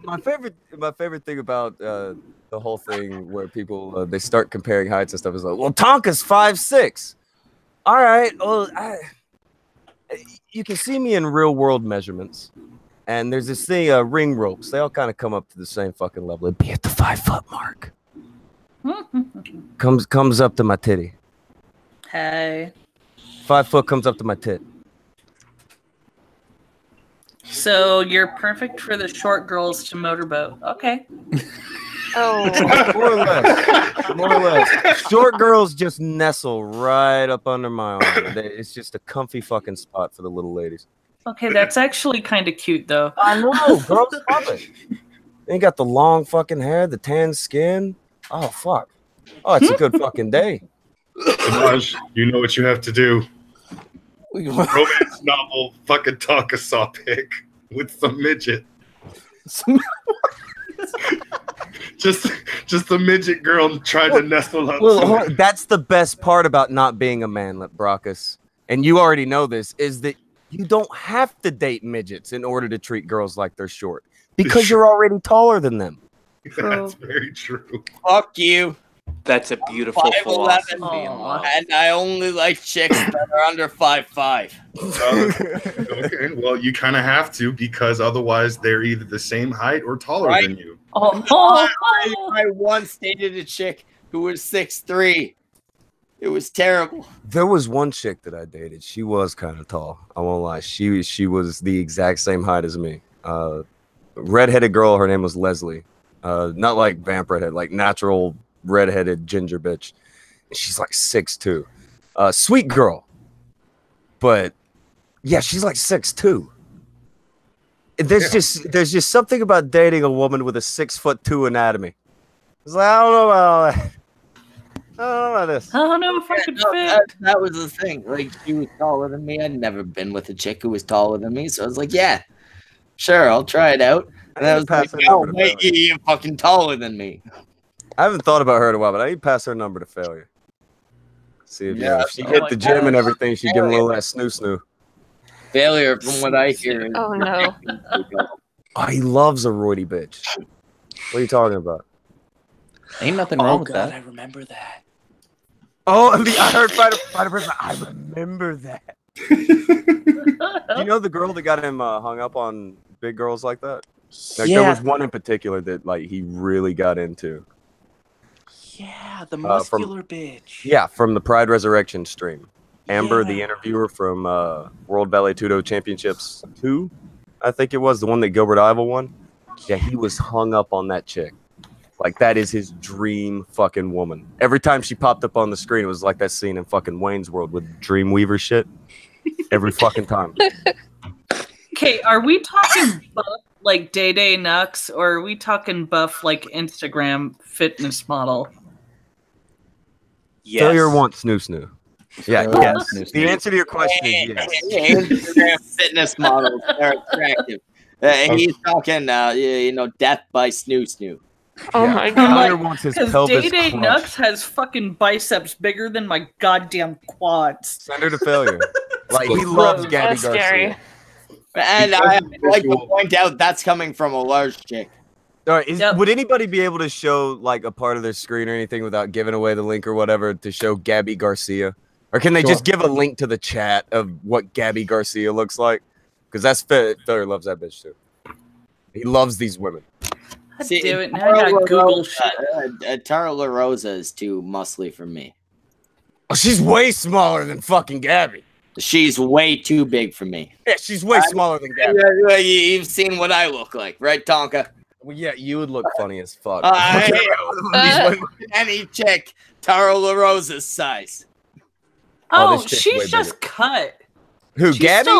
My favorite thing about the whole thing where people they start comparing heights and stuff is like, well, Tonka's 5'6". All right, well, you can see me in real world measurements, and there's this thing, ring ropes. They all kind of come up to the same fucking level. It'd be at the 5 foot mark. comes up to my titty. Hey. 5 foot comes up to my tit. So you're perfect for the short girls to motorboat. Okay. Oh. More or less. Short girls just nestle right up under my arm. It's just a comfy fucking spot for the little ladies. Okay, that's actually kind of cute, though. I know, girls love it. They got the long fucking hair, the tan skin. Oh, fuck. Oh, it's a good fucking day. Semaj, you know what you have to do. Romance novel fucking Tonka saw pic with some midget. just the midget girl trying to nestle up. Well, that's the best part about not being a manlet, Brockus. And you already know this, is that you don't have to date midgets in order to treat girls like they're short. Because you're already taller than them. That's very true. Fuck you. That's a beautiful 5'11", philosophy in life. and I only like chicks that are under 5'5". Okay, well, you kind of have to, because otherwise they're either the same height or taller Right. than you. I once dated a chick who was 6'3". It was terrible. There was one chick that I dated. She was kind of tall. I won't lie. She was the exact same height as me. Redheaded girl. Her name was Leslie. Not like vamp redhead, like natural redheaded ginger bitch. She's like 6'2". Sweet girl. But yeah, she's like 6'2". There's just something about dating a woman with a 6'2" anatomy. It's like, I don't know about all that. I don't know about this. I don't know if I could fit. That was the thing. Like, she was taller than me. I'd never been with a chick who was taller than me, so I was like, yeah, sure, I'll try it out. And I was like, no, wait, you're fucking taller than me. I haven't thought about her in a while, but I need to pass her number to Failure. See if, if she hit the gym and everything, she'd give him a little that snoo. Failure, from what I hear. Oh no. Oh, he loves a roidy bitch. What are you talking about? Ain't nothing wrong with God, that. I remember that. Oh, I heard Fighter Person. I remember that. You know the girl that got him hung up on big girls like that? Like, there was one in particular that like he really got into. Yeah, the muscular bitch. Yeah, from the Pride Resurrection stream. Amber, the interviewer from World Ballet Tudo Championships 2, I think it was, the one that Gilbert Ivel won. Yeah, he was hung up on that chick. Like, that is his dream fucking woman. Every time she popped up on the screen, it was like that scene in fucking Wayne's World with Dreamweaver shit. Every fucking time. Okay, are we talking buff like Day Nux, or are we talking buff like Instagram fitness model? Yes. Failure wants snoo. Yeah, yes. The answer to your question is yes. Instagram fitness models are attractive. He's talking, death by snoo. Oh Yeah. my Failure god. wants his Because pelvis Day crushed. Nux has fucking biceps bigger than my goddamn quads. Send her to Failure. Like, he loves Gabby That's scary. Garcia. And I like to point out that's coming from a large chick. All right, would anybody be able to show like a part of their screen or anything without giving away the link or whatever to show Gabby Garcia? Or can they just give a link to the chat of what Gabby Garcia looks like? Because that's Failure loves that bitch too. He loves these women. See, do it now. I got Google shit. Tara La Rosa is too muscly for me. Oh, she's way smaller than fucking Gabby. She's way too big for me. Yeah, she's way smaller than Gabby. You've seen what I look like, right, Tonka? Well, yeah, you would look funny as fuck. Any chick, Tara La Rosa's size. Oh, this chick's she's way just cut. Who, She's Gabby?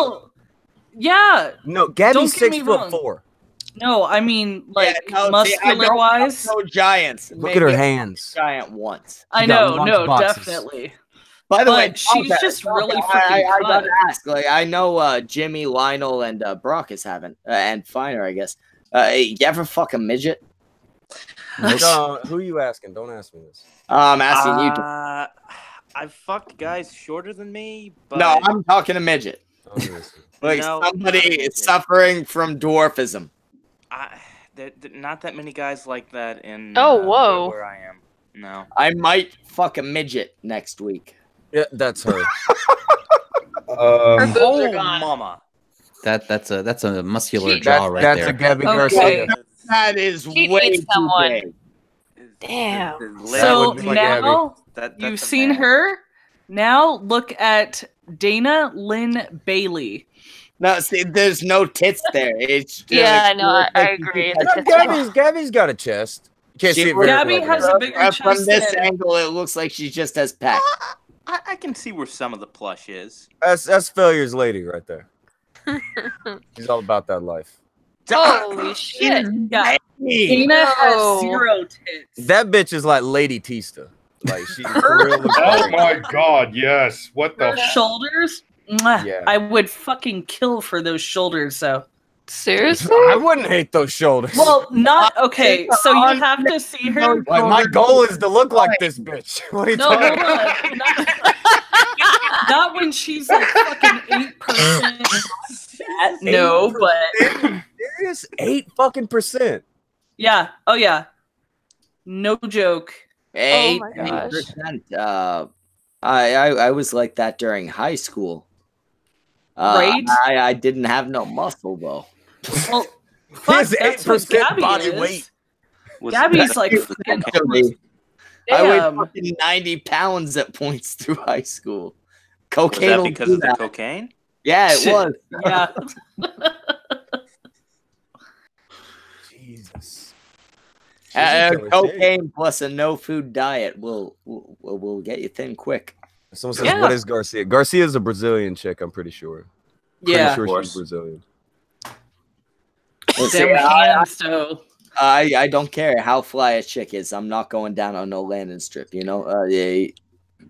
Yeah. No, Gabby's Don't get me 6'4". No, I mean, like, I muscular-wise. don't know giants. Look at her hands. Giant once. I She got know, no, lunchboxes. definitely. By the But way, she's just really freaking I cut. gotta ask. Like, I know Jimmy, Lionel, and Brockus haven't, and Finer, I guess. You ever fuck a midget? No, who are you asking? Don't ask me this. I'm asking you. I've fucked guys shorter than me, but No, I'm talking a midget. Like No, somebody not a midget. suffering from dwarfism. there not that many guys like that in whoa. where I am. No. I might fuck a midget next week. Yeah, that's her. Her boobs are Oh, gone. mama. That's a muscular She- jaw right That's there. a Gabby Okay. Garcia. That is She way needs too someone. big. Damn. So would be like now That's you've a seen man. her. Now look at Dana Lynn Bailey. No, see, there's no tits there. It's Yeah, I know. I agree. Gabby's got a chest. You can't see it very Gabby well. has a bigger chest From this than- angle, it looks like she just has pecs. I can see where some of the plush is. That's Failure's lady right there. She's all about that life. Holy shit. Yeah, Hey, Dana has No. 0 tits. That bitch is like Lady Tista. Like she for real looks Oh like my god, yes. What the Her shoulders. Mwah. Yeah. I would fucking kill for those shoulders, though. Seriously? I wouldn't hate those shoulders. Well, not okay. So you have to see her. Like, my goal is to look like this bitch. What are you No, talking hold about? on. Not when she's like fucking 8%. No, but Serious? 8% yeah. Oh yeah. No joke. 8%. I was like that during high school. Right? I didn't have no muscle though. Well, He has that's what 8% Gabby body is. weight. Gabby's like fucking Actually, I weighed damn. fucking 90 pounds at points through high school. Was Cocaine. that will because do of the that. cocaine? Yeah, it was. Yeah. Jesus. Cocaine plus a no food diet will get you thin quick. Someone says, Yeah. "What is Garcia?" Garcia is a Brazilian chick. I'm pretty sure. Yeah. Pretty sure course. she's Brazilian. Damn hands, though. I don't care how fly a chick is. I'm not going down on no landing strip. You know,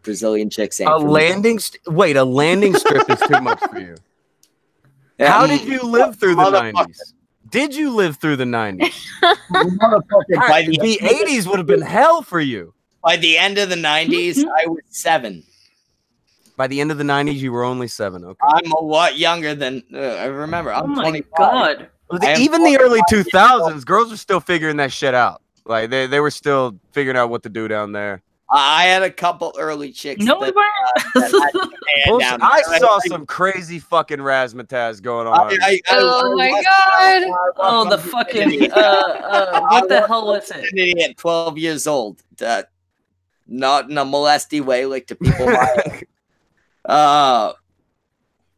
Brazilian chicks ain't A for me. landing wait, a landing strip is too much for you. Yeah, How did you live through the Motherfucker. 90s? Did you live through the 90s? Motherfucker, by The 80s would have been hell for you. by the end of the 90s, I was 7. By the end of the 90s, you were only 7. Okay. I'm a lot younger than I remember. Oh I'm my 25. god. I am Even the early 25 years 2000s, girls were still figuring that shit out. Like they were still figuring out what to do down there. I had a couple early chicks. No, that, we that had their hand Bullshit. down. I saw some crazy fucking razzmatazz going on. Oh my god. Oh, the fucking what the hell was it? At 12 years old, not in a molesty way, like to people.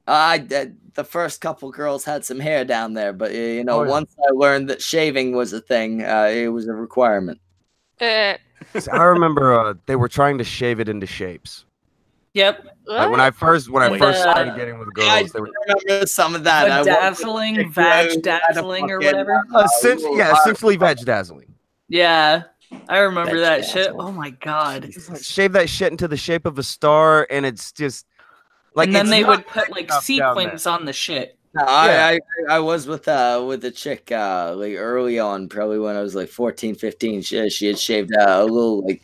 The first couple girls had some hair down there, but you know, once I learned that shaving was a thing, it was a requirement. I remember they were trying to shave it into shapes. Yep. Like when I first started The- getting with I girls, they were remember some of that. I Bedazzling, vag dazzling, or whatever. essentially veg dazzling. Yeah, I remember that Veg shit. dazzle. Oh my god. It's like, shave that shit into the shape of a star, and it's just like. And then it's they not would put like enough down there. sequins on the shit. No, I was with a chick like early on, probably when I was like 14, 15. She had shaved a little like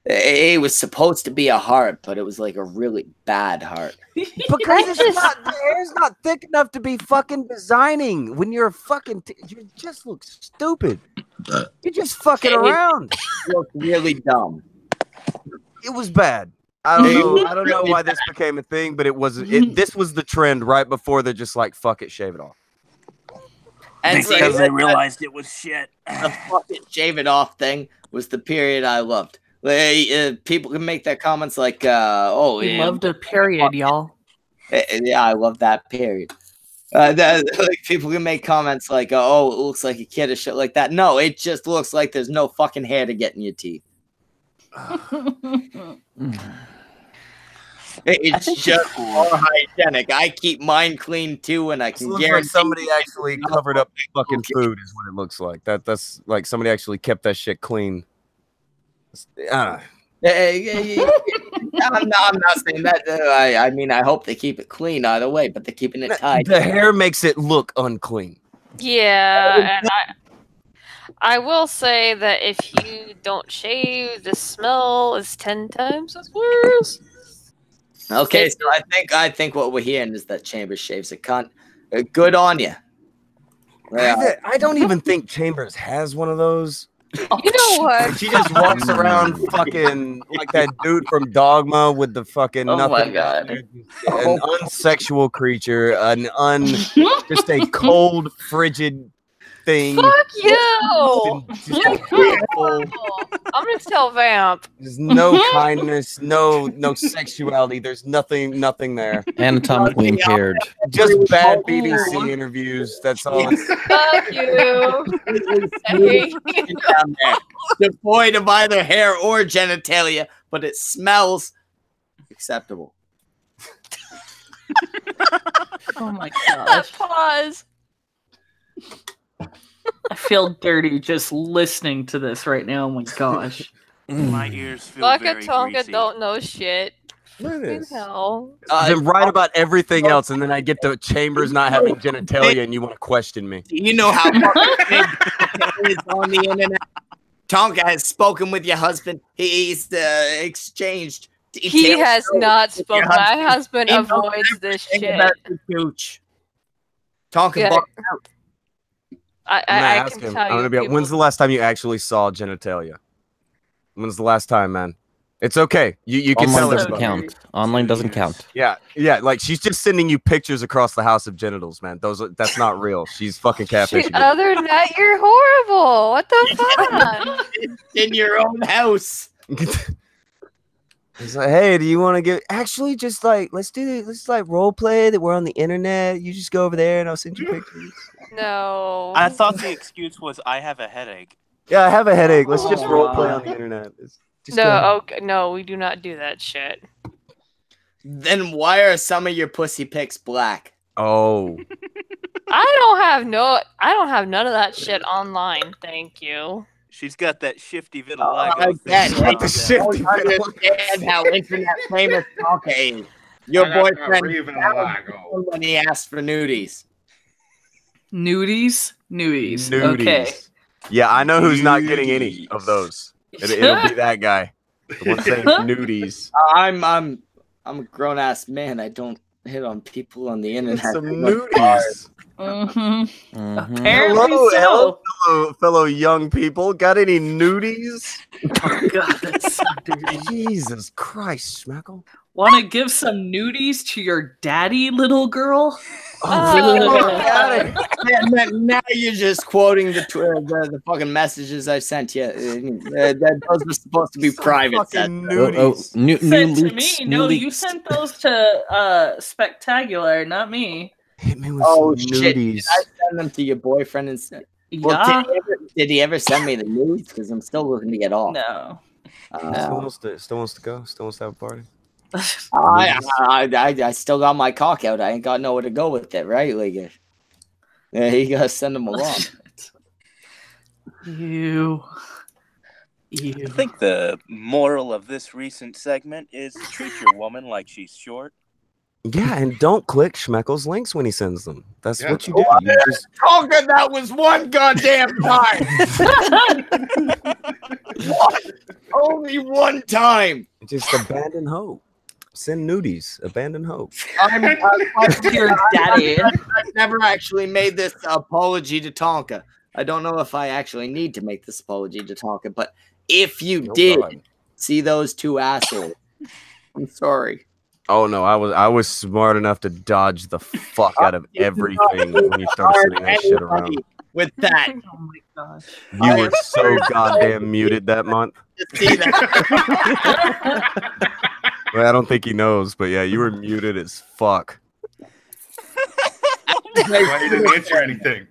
it was supposed to be a heart, but it was like a really bad heart. Because the hair's not thick enough to be fucking designing. When you're you just look stupid. You're just fucking around. It looked really dumb. It was bad. I don't know why this became a thing, but it was. This was the trend right before they're just like, fuck it, shave it off. And Because they realized it was shit. the fuck it, shave it off thing was the period I loved. People can make their comments like, "Oh, We yeah, loved a period, y'all. yeah, I love that period." Like people can make comments like, "Oh, it looks like a kid" or shit like that. No, it just looks like there's no fucking hair to get in your teeth. It's just more hygienic. I keep mine clean too, and I can Looks guarantee like somebody actually covered up fucking food is what it looks like. That's like somebody actually kept that shit clean. I'm not saying that. I mean, I hope they keep it clean either way, but they're keeping it tight. The hair makes it look unclean. Yeah, and I will say that if you don't shave, the smell is 10 times as worse. Okay, so I think what we're hearing is that Chambers shaves a cunt. Good on you. I don't even think Chambers has one of those. You know what? She just walks around fucking like that dude from Dogma with the fucking Oh my nothing. God. An unsexual creature, just a cold, frigid thing. Fuck you! Just You're awful. I'm gonna tell Vamp. There's no kindness, no sexuality. There's nothing there. Anatomically impaired. Just bad BBC interviews. That's all. Fuck you. I hate you. Down there, devoid of either hair or genitalia, but it smells acceptable. Oh my gosh. Pause. I feel dirty just listening to this right now. Oh my gosh. My ears feel Fuck a very Tonka greasy. don't know shit. No. I'm right about everything else, and then I get to Chambers not having genitalia, and you want to question me. You know how fucking big it is on the internet. Tonka has spoken with your husband. He's exchanged. He has not with your spoken. My husband He knows avoids this everything shit. about the gooch. Tonka Yeah. bought out. I ask can him. tell I'm you. gonna be. When's the last time you actually saw genitalia? When's the last time, man? It's okay. You can Online tell doesn't everybody. count. Online doesn't count. Yeah. Like she's just sending you pictures across the house of genitals, man. That's not real. She's fucking catfishing. Other than that, you're horrible. What the fuck? In your own house. It's like, hey, do you want to get? Actually, just like let's like role play that we're on the internet. You just go over there, and I'll send you pictures. No. I thought the excuse was I have a headache. Yeah, I have a headache. Let's just role play on the internet. Just No, okay, no, we do not do that shit. Then why are some of your pussy pics black? Oh. I don't have none of that shit online, thank you. She's got that shifty vitiligo. I get thing. it. I don't understand how internet famous Tonka is. Your boyfriend when he asked for nudies. Nudies? Okay. Yeah, I know who's not getting any of those. It'll be that guy. The one saying nudies. I'm a grown ass man. I don't hit on people on the internet. Some nudies. Apparently Hello, fellow young people. Got any nudies? Oh god, that's so dirty. Jesus Christ, Schmeckle. Want to give some nudies to your daddy, little girl? Now you're just quoting the fucking messages I sent you. Those were supposed to be private. New Sent to leaks. me? New No, you leaks. sent those to Spectacular, not me. Hit me with Oh some shit! nudies. Did I send them to your boyfriend instead? Well, Yeah. did he ever send me the nudes? Because I'm still looking to get off. No. Still wants to go. Still wants to have a party. I still got my cock out. I ain't got nowhere to go with it, right? Like, yeah, you gotta send them along. You. I think the moral of this recent segment is treat your woman like she's short. Yeah, and don't click Schmeckle's links when he sends them. That's what you do. What? You just... Tonka, that was one goddamn time. What? Only one time. Just abandon hope. Send nudies. Abandon hope. I'm your daddy. I've never actually made this apology to Tonka. I don't know if I actually need to make this apology to Tonka, but if you did see those two assholes, I'm sorry. Oh no, I was smart enough to dodge the fuck out of everything when you started sending that shit around. With that, oh my gosh, you were so goddamn muted that month. See that? Well, I don't think he knows, but yeah, you were muted as fuck. I didn't answer anything.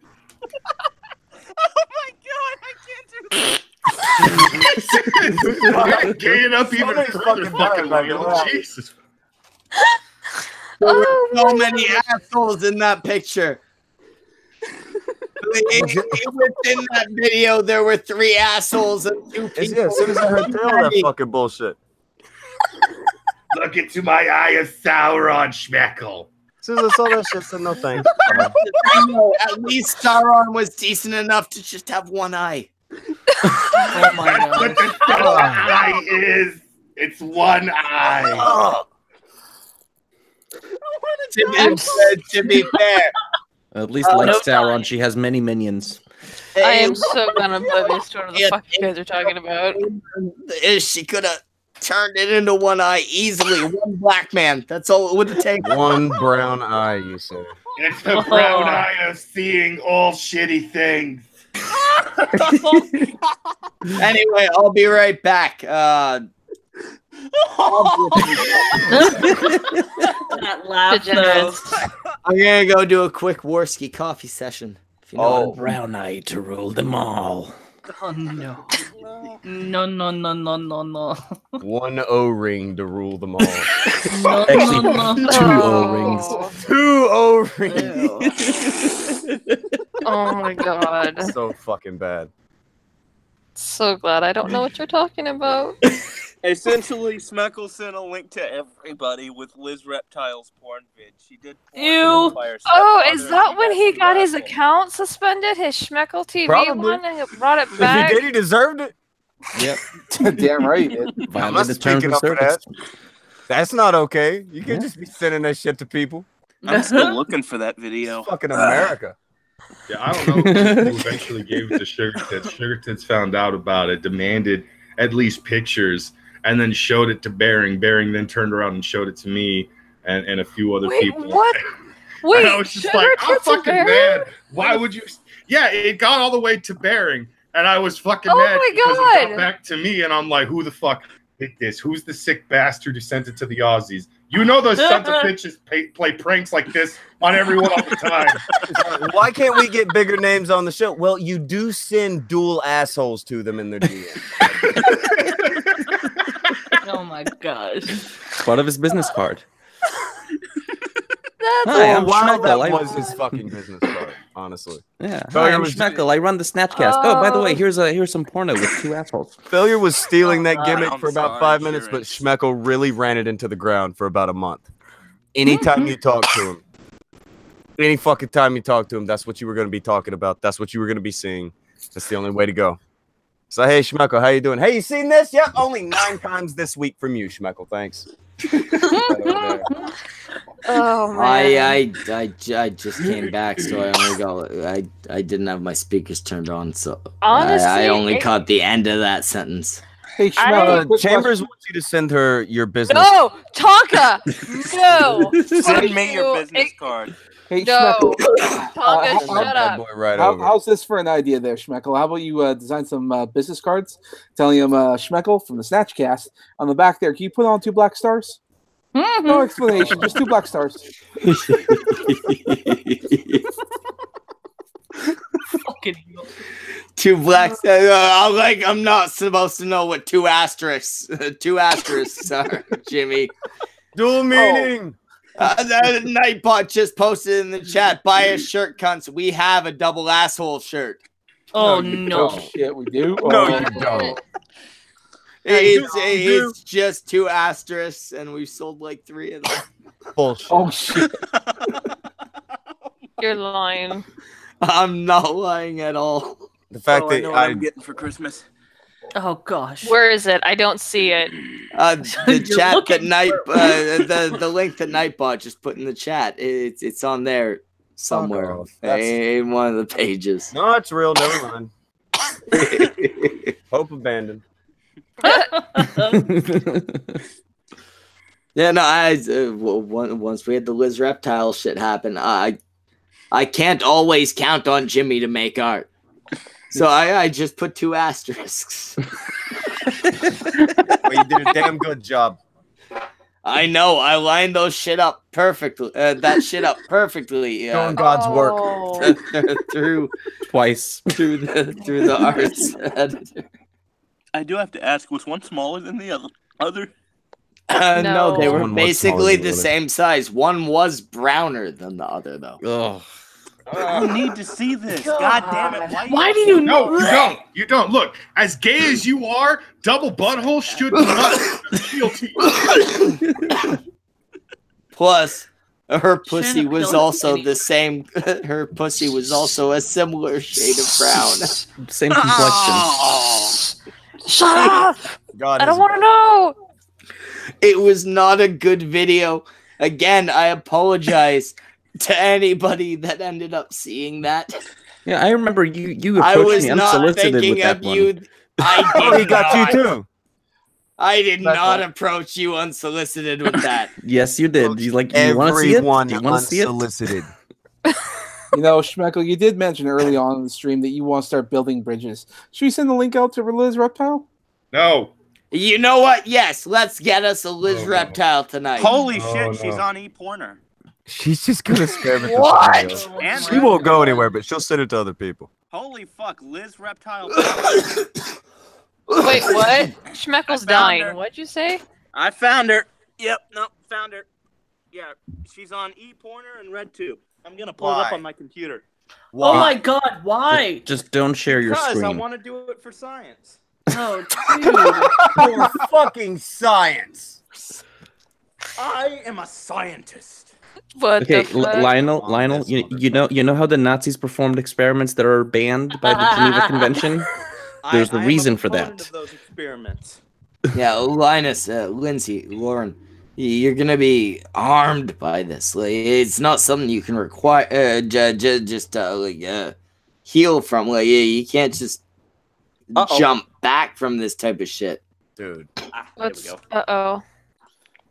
Oh my god, I can't do this. Gay it up even further. Fucking Lionel. Jesus. There were so many assholes in that picture. Within that video, there were 3 assholes and 2 people. Yeah, as soon as I heard that fucking bullshit. Look into my eye of Sauron, Schmeckle. As soon as I saw that shit, I said no thanks. I know, at least Sauron was decent enough to just have one eye. oh my That's god, what the second eye is. It's one eye. To be fair, At least like Sauron, she has many minions. I am so oblivious to what the fuck you guys are talking about. She could have turned it into one eye easily. One black man. That's all it would take. One brown eye, you said. It's the brown eye of seeing all shitty things. Anyway, I'll be right back. that laugh though. I'm gonna go do a quick Warski coffee session. If you know brown eye to rule them all. Oh no. No. One O-ring to rule them all. No, Actually, 2 O-rings. 2 O-rings. Oh my god. So fucking bad. So glad I don't know what you're talking about. Essentially, Smeckle sent a link to everybody with Liz Reptile's porn vid. She did porn Ew. by her Oh, stepfather, is that and when got he two got his assholes. account suspended? His Schmeckle TV Probably. one, and he brought it If he back? did, he deserved it. Yep. Damn right. He did. I'm Violated not the terms speaking of up for service. that. That's not okay. You can't Yeah. just be sending that shit to people. I'm still looking for that video. It's fucking America. Yeah, I don't know who eventually gave it to Sugar Tits. Sugar Tits found out about it, demanded at least pictures, and then showed it to Bering. Bering then turned around and showed it to me and a few other people. What? Wait, And I was just Sugar like, I'm Tits and fucking Bering? mad. Why would you? Yeah, it got all the way to Bering, and I was fucking Oh mad my because it God. got back to me, and I'm like, who the fuck did this? Who's the sick bastard who sent it to the Aussies? You know those sons of bitches play pranks like this on everyone all the time. Why can't we get bigger names on the show? Well, you do send dual assholes to them in their DM. Oh my gosh. Part of his business card. That's Hi, For I'm a while, that Schmeckle. was his fucking business card, honestly. Yeah. Failure Hi, I'm was- Schmeckle. I run the Snatchcast. Oh, by the way, Oh. here's some porno with two assholes. Failure was stealing that Oh, gimmick I'm for about sorry, 5 minutes, but insurance. Schmeckle really ran it into the ground for about a month. Anytime you talk to him, any fucking time you talk to him, that's what you were going to be talking about. That's what you were going to be seeing. That's the only way to go. So, hey, Schmeckle, how you doing? Hey, you seen this? Yep, only 9 times this week from you, Schmeckle. Thanks. Right over there. Oh man. I just came back, so I only got I didn't have my speakers turned on, so Honestly, I only it- caught the end of that sentence. Hey, Schmeckle, quick Chambers question. wants you to send her your business. No, Tonka. No. Send Fuck me your you. business card. Hey, No. Schmeckle. Tonka, how- shut That up. boy right How, over. how's this for an idea there, Schmeckle? How about you design some business cards telling him Schmeckle from the Snatchcast on the back there? Can you put on 2 black stars? No explanation, just 2 black stars. Fucking. 2 blacks. I'm not supposed to know what 2 asterisks. 2 asterisks are, Jimmy. Dual meaning. The Nightbot just posted in the chat. Buy a shirt, cunts. We have a double asshole shirt. Oh Oh no. shit, we do. No, Oh. you don't. It's just 2 asterisks, and we've sold like 3 of them. Bullshit. Oh shit. You're lying. I'm not lying at all. The fact I that know what I'm getting for Christmas. Oh gosh. Where is it? I don't see it. The You're chat looking that Night, the link that Nightbot just put in the chat. It's on there somewhere off. That's- in one of the pages. No, it's real. Never mind. Hope abandoned. Yeah, no. Once we had the Liz Reptile shit happen, I can't always count on Jimmy to make art. So I just put 2 asterisks. Well, you did a damn good job. I know. I lined those shit up perfectly. That shit up perfectly. Doing God's work. Oh. through Twice. the arts editor. I do have to ask, was one smaller than the other? No, they No. were One was basically smaller than the the other. same size. One was browner than the other, though. Ugh. I need to see this. God damn it. Why do you No, know? you don't. You don't. Look, as gay as you are, double butthole should not appeal to you. Plus, her pussy Shouldn't was appeal to also any- the same. Her pussy was also a similar shade of brown. Same complexion. Shut up! God I don't is- want to know. It was not a good video. Again, I apologize to anybody that ended up seeing that. Yeah, I remember you I approached was me not unsolicited with thinking that of one. you. I Oh, did he got not. you too. I did That's not right. approach you unsolicited with that. Yes, you did. You want to see it? Everyone Do you want to see it? unsolicited. You know, Schmeckle, you did mention early on in the stream that you want to start building bridges. Should we send the link out to Liz Reptile? No. You know what? Yes, let's get us a Liz Oh, no. Reptile tonight. Holy Oh, shit, no. she's on ePorner. She's just gonna spam it. to What? somebody And else. She won't go anywhere, but she'll send it to other people. Holy fuck, Liz Reptile. Wait, what? Schmeckle's I found dying. her. What'd you say? I found her. Yep, no, found her. Yeah, she's on ePorner and RedTube. I'm gonna pull it up Why? on my computer. Oh my god, why? Just don't share your Because I screen. want to do it for science. Oh, dude. For fucking science. I am a scientist. What Okay, the fuck? Lionel, you know how the Nazis performed experiments that are banned by the Geneva Convention? There's a reason for that. Of those experiments. Yeah, Linus, Lindsay, Lauren, you're gonna be harmed by this. Like, it's not something you can require. Just heal from. Like, you can't just jump back from this type of shit, dude. There we go. Uh-oh.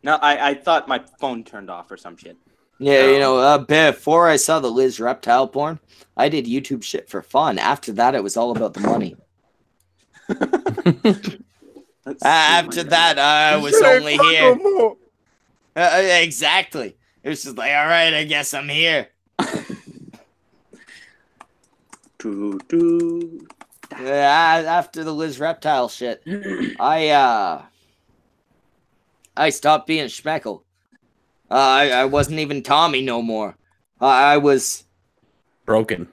No, I thought my phone turned off or some shit. Yeah, you know, before I saw the Liz reptile porn, I did YouTube shit for fun. After that, it was all about the money. After that, I was only here. Exactly. It was just like, all right, I guess I'm here. After the Liz reptile shit, I stopped being Schmeckle. I wasn't even Tommy no more. I was broken.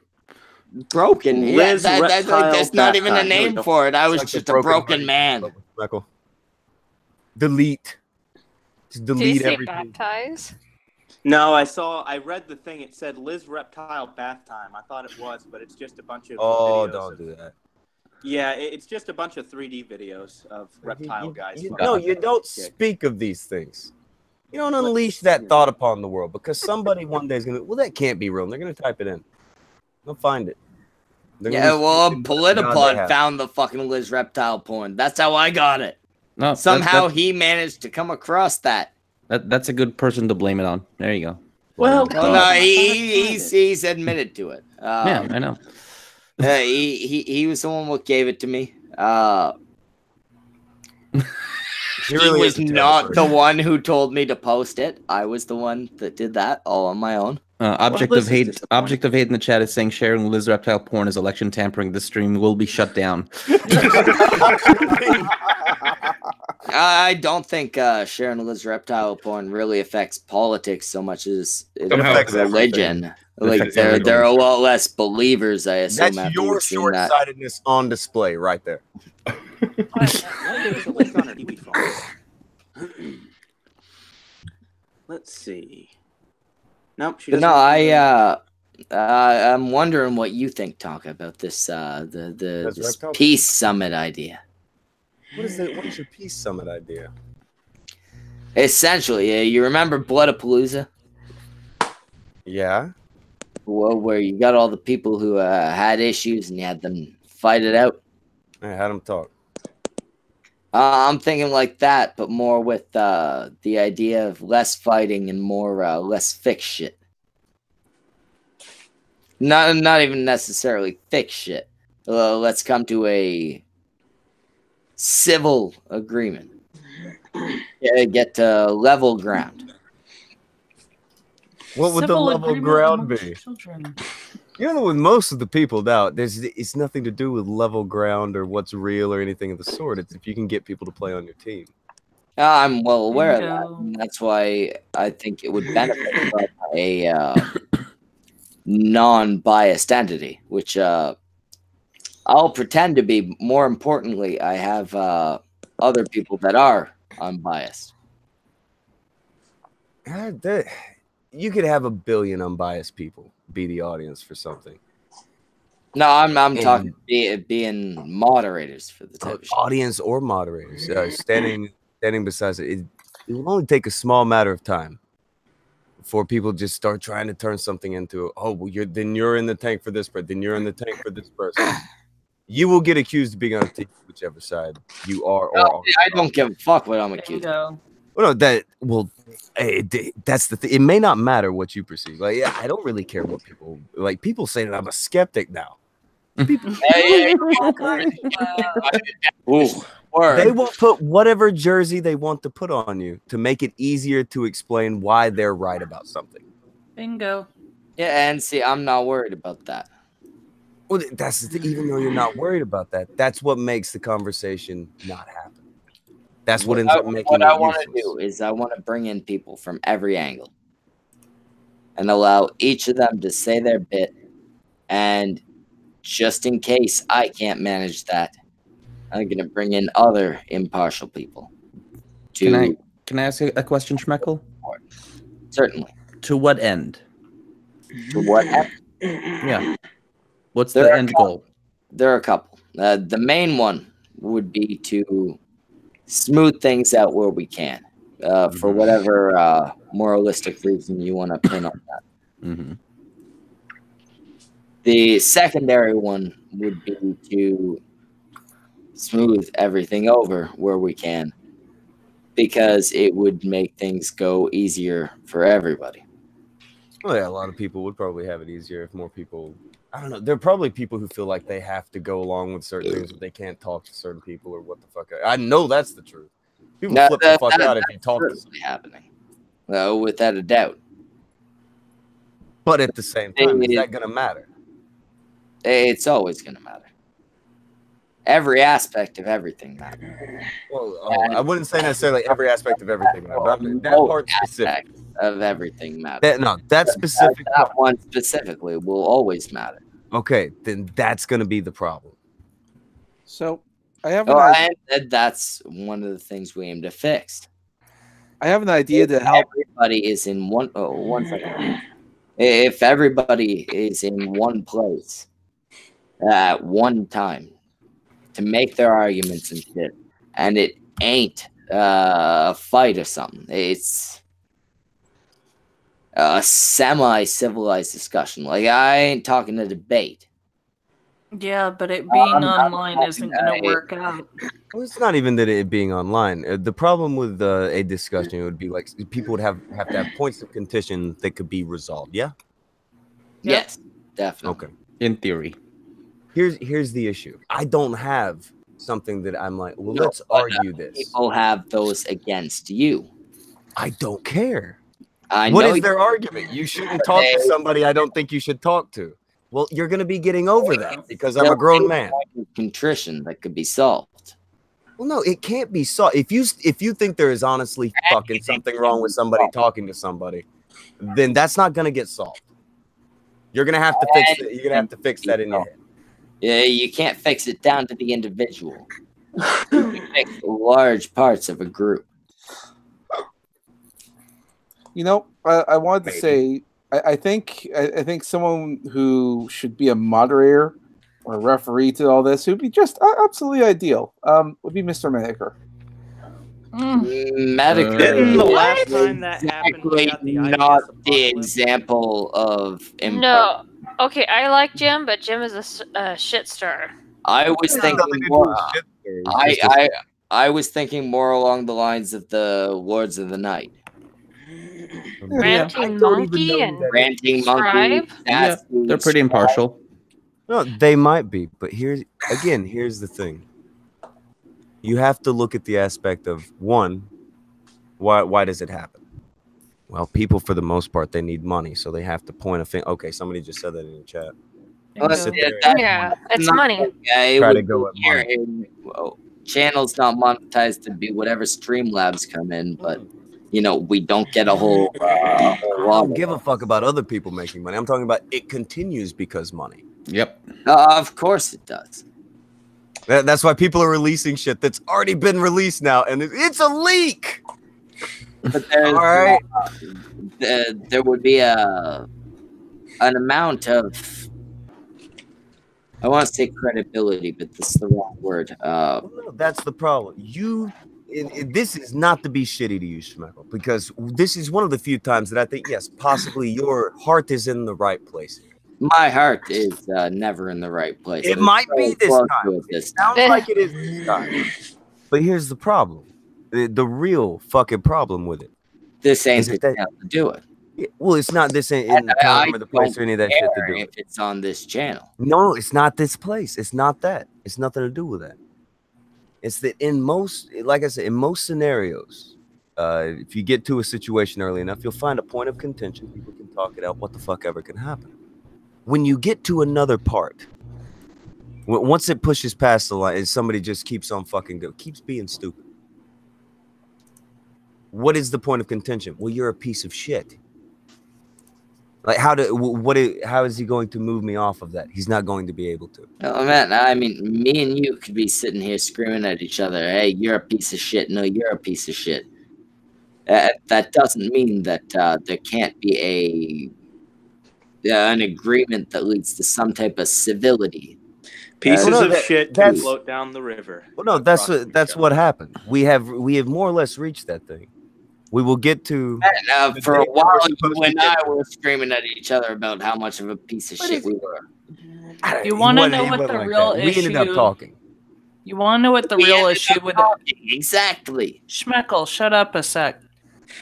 Broken. Liz there's not even a name for it. I was just a broken man. Schmeckle. Delete. Just delete Did you say everything. baptize? No, I read the thing. It said Liz Reptile Bath Time. I thought it was, but it's just a bunch of videos don't do that. Yeah, it's just a bunch of 3D videos of reptile guys. No, you don't speak of these things. You don't unleash that thought upon the world because somebody one day is going to, well, that can't be real. And they're going to type it in. They'll find it. Yeah, well, Politipod found the fucking Liz reptile porn. That's how I got it. No, somehow he managed to come across that. That's a good person to blame it on. There you go. Well, no, he's admitted to it. Yeah, I know. He was the one what gave it to me. He really was not the one who told me to post it. I was the one that did that all on my own. Object of hate in the chat is saying sharing Liz reptile porn is election tampering. The stream will be shut down. I don't think sharing Liz reptile porn really affects politics so much as it affects religion. Like there are a lot less believers, I assume. That's your short-sightedness on display right there. Let's see. Nope. No, I'm wondering what you think, Tonka, about this this peace summit idea. What is your peace summit idea? Essentially, you remember Bloodapalooza? Yeah. Well, where you got all the people who had issues and you had them fight it out. I had them talk. I'm thinking like that, but more with the idea of less fighting and more less fixed shit. Not even necessarily fixed shit. Let's come to a civil agreement. Yeah, get to level ground. What would the level ground be? You know, with most of the people now, it's nothing to do with level ground or what's real or anything of the sort. It's if you can get people to play on your team. I'm well aware of that. And that's why I think it would benefit from a non-biased entity, which I'll pretend to be. More importantly, I have other people that are unbiased. You could have 1 billion unbiased people be the audience for something. No, I'm talking being moderators for the type of shit. Audience or moderators standing beside it. It will only take a small matter of time before people just start trying to turn something into, oh, well, you're in the tank for this person, then you're in the tank for this person. You will get accused of being on a team, whichever side you are. Or I don't give a fuck what I'm accused of. Well, no, that's the thing. It may not matter what you perceive. Like, yeah, I don't really care what people like. People say that I'm a skeptic now. People, they will put whatever jersey they want to put on you to make it easier to explain why they're right about something. Bingo. Yeah, and see, I'm not worried about that. Well, that's even though you're not worried about that, that's what makes the conversation not happen. That's what ends up making what I want to do is I want to bring in people from every angle and allow each of them to say their bit. And just in case I can't manage that, I'm going to bring in other impartial people. Can I ask a question, Schmeckle? Certainly. To what end? To what end? Yeah. What's the end goal? There are a couple. The main one would be to smooth things out where we can, for whatever moralistic reason you want to pin on that. Mm-hmm. The secondary one would be to smooth everything over where we can, because it would make things go easier for everybody. Well, yeah, a lot of people would probably have it easier if more people. I don't know. There are probably people who feel like they have to go along with certain things, but they can't talk to certain people or what the fuck. I know that's the truth. People flip the fuck out if you talk to somebody. Happening, without a doubt. But at the same time, is that going to matter? It's always going to matter. Every aspect of everything matters. Well, I wouldn't say necessarily every aspect of everything matters. But that part specific of everything matters. That specific that one specifically will always matter. Okay, then that's going to be the problem. So I have an idea. That's one of the things we aim to fix. I have an idea to help. Everybody is in one second. If everybody is in one place at one time to make their arguments and shit, and it ain't a fight or something, it's a semi-civilized discussion. Like, I ain't talking a debate. Yeah, but it being online isn't going to work out. Well, it's not even that it being online. The problem with a discussion would be like people would have to have points of contention that could be resolved. Yeah. Yes, definitely. Okay. In theory. Here's the issue. I don't have something that I'm like, well, let's argue this. People have those against you. I don't care. What is their argument? You shouldn't talk to somebody I don't think you should talk to. Well, you're going to be getting over that because I'm a grown man. Contrition that could be solved. Well, no, it can't be solved. If you think there is honestly fucking something wrong with somebody talking to somebody, then that's not going to get solved. You're going to have to fix it. You're going to have to fix that in your head. Yeah, you can't fix it down to the individual. You can fix large parts of a group. You know, I wanted to say, I think someone who should be a moderator or a referee to all this, who'd be just absolutely ideal, would be Mr. Maneker. Didn't the last time that happened, we got the not the example of no. Okay, I like Jim, but Jim is a shit stir. I was thinking more. I was thinking more along the lines of the Lords of the Night. Ranting Monkey and Ranting Monkey. Yeah, they're pretty impartial. No, they might be, but here's the thing. You have to look at the aspect of one, why does it happen? Well, people for the most part, they need money, so they have to point a finger. Okay, somebody just said that in the chat. Yeah, it's money. Yeah, Try to go at money. Channel's not monetized to be whatever Streamlabs come in, but we don't get a whole I don't give a fuck about other people making money. I'm talking about it continues because money. Yep. Of course it does. That's why people are releasing shit that's already been released now, and it's a leak. But there's, all right, there would be an amount of, I want to say credibility, but this is the wrong word. No, that's the problem. This is not to be shitty to you, Schmeckle, because this is one of the few times that I think, yes, possibly your heart is in the right place. My heart is never in the right place. It might be this time. It sounds like it is this time. But here's the problem. The real fucking problem with it. This ain't the channel to do it. Well, it's not this ain't in the time or the place or any of that shit to do it. If it's on this channel. No, it's not this place. It's not that. It's nothing to do with that. It's that in most, like I said, in most scenarios, if you get to a situation early enough, you'll find a point of contention. People can talk it out. What the fuck ever can happen. When you get to another part, once it pushes past the line and somebody just keeps on keeps being stupid. What is the point of contention? Well, you're a piece of shit. Like, how is he going to move me off of that? He's not going to be able to. Oh man, I mean, me and you could be sitting here screaming at each other. Hey, you're a piece of shit. No, you're a piece of shit. That doesn't mean that there can't be an agreement that leads to some type of civility. Pieces of shit can float down the river. Well, no, that's what happened. We have more or less reached that thing. We will get to. And, for a while, you and I were screaming at each other about how much of a piece of shit we were. You want to know what the real issue? We ended up talking. You want to know what the real issue with exactly? Schmeckle, shut up a sec.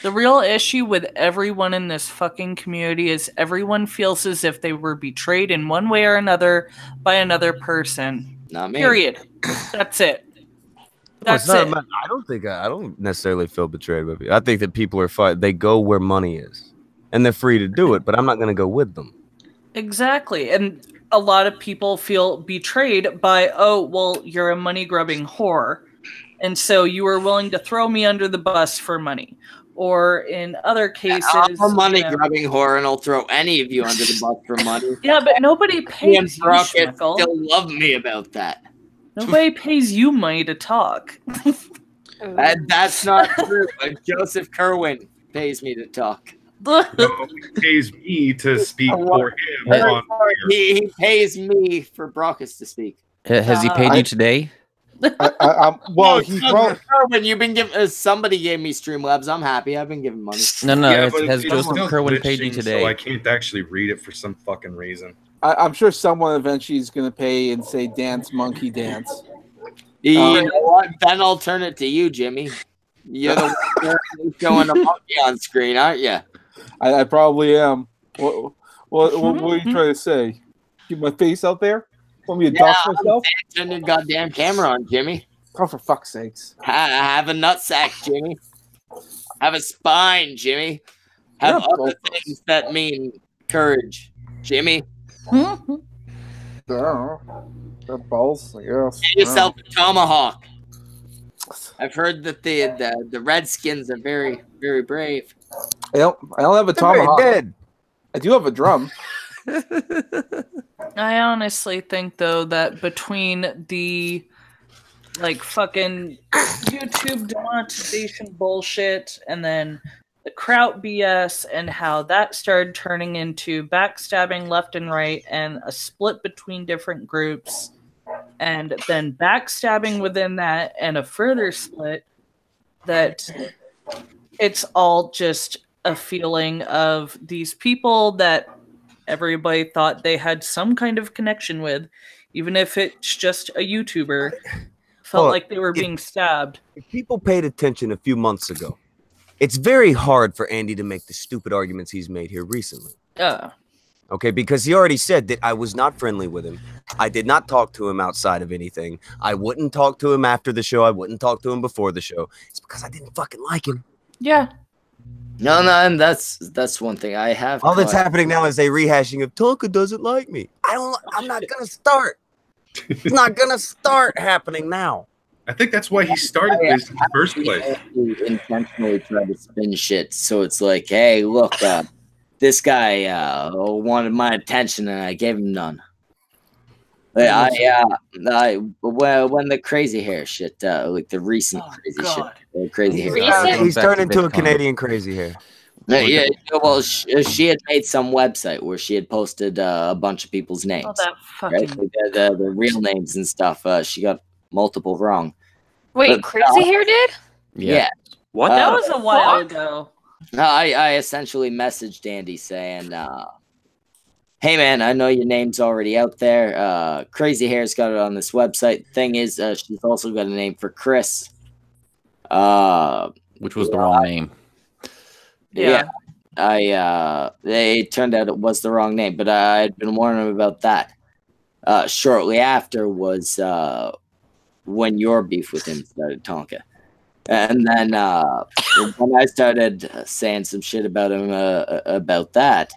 The real issue with everyone in this fucking community is everyone feels as if they were betrayed in one way or another by another person. Not me. Period. That's it. That's it. I don't necessarily feel betrayed by people. I think that people are fine. They go where money is, and they're free to do it. But I'm not going to go with them. Exactly, and a lot of people feel betrayed by, oh, well, you're a money-grubbing whore, and so you were willing to throw me under the bus for money. Or in other cases, I'm a money-grubbing whore, and I'll throw any of you under the bus for money. Yeah, but nobody pays you, Schmeckle. Still love me about that. Nobody pays you money to talk. That's not true. Joseph Kerwin pays me to talk. No, he pays me to speak for him. He pays me for Brockus to speak. Has he paid you today? Well, he probably. Kerwin, you've been giving. Somebody gave me Streamlabs. I'm happy. I've been giving money. No. Yeah, has Joseph Kerwin paid you today? So I can't actually read it for some fucking reason. I'm sure someone eventually is going to pay and say, "Dance, monkey, dance." You know what? Then I'll turn it to you, Jimmy. You're the one showing a monkey on screen, aren't you? I probably am. What are you trying to say? Keep my face out there? Want me to dox myself? Turn your goddamn camera on, Jimmy. Oh, for fuck's sakes. Have a nutsack, Jimmy. Have a spine, Jimmy. Have other things that mean courage, Jimmy. Balls, I guess. Get yourself a tomahawk. I've heard that the Redskins are very, very brave. I don't have a tomahawk. Dead. I do have a drum. I honestly think, though, that between the fucking YouTube demonetization bullshit and then the Kraut BS and how that started turning into backstabbing left and right and a split between different groups and then backstabbing within that and a further split, that it's all just a feeling of these people that everybody thought they had some kind of connection with, even if it's just a YouTuber, felt like they were being stabbed. If people paid attention a few months ago, it's very hard for Andy to make the stupid arguments he's made here recently. Okay, because he already said that I was not friendly with him. I did not talk to him outside of anything. I wouldn't talk to him after the show. I wouldn't talk to him before the show. It's because I didn't fucking like him. Yeah. No, and that's one thing I have. All that's happening now is a rehashing of Tonka doesn't like me. I'm not gonna start. It's not gonna start happening now. I think that's why he started this in the first place. Intentionally try to spin shit, so it's like, hey, look, this guy wanted my attention, and I gave him none. When the crazy hair shit, like the recent crazy hair. He's turned into a Canadian crazy hair. Yeah, well, she had made some website where she had posted a bunch of people's names. Oh, that fucking... Right? Like the real names and stuff. She got multiple wrong. Wait, crazy hair did? Yeah. What? That was a while ago. No, I essentially messaged Andy saying, hey man, I know your name's already out there. Crazy Hair's got it on this website. Thing is, she's also got a name for Chris. Which was the wrong name. Yeah. It turned out it was the wrong name, but I'd been warning him about that. Shortly after was when your beef with him started, Tonka. And then when I started saying some shit about him about that,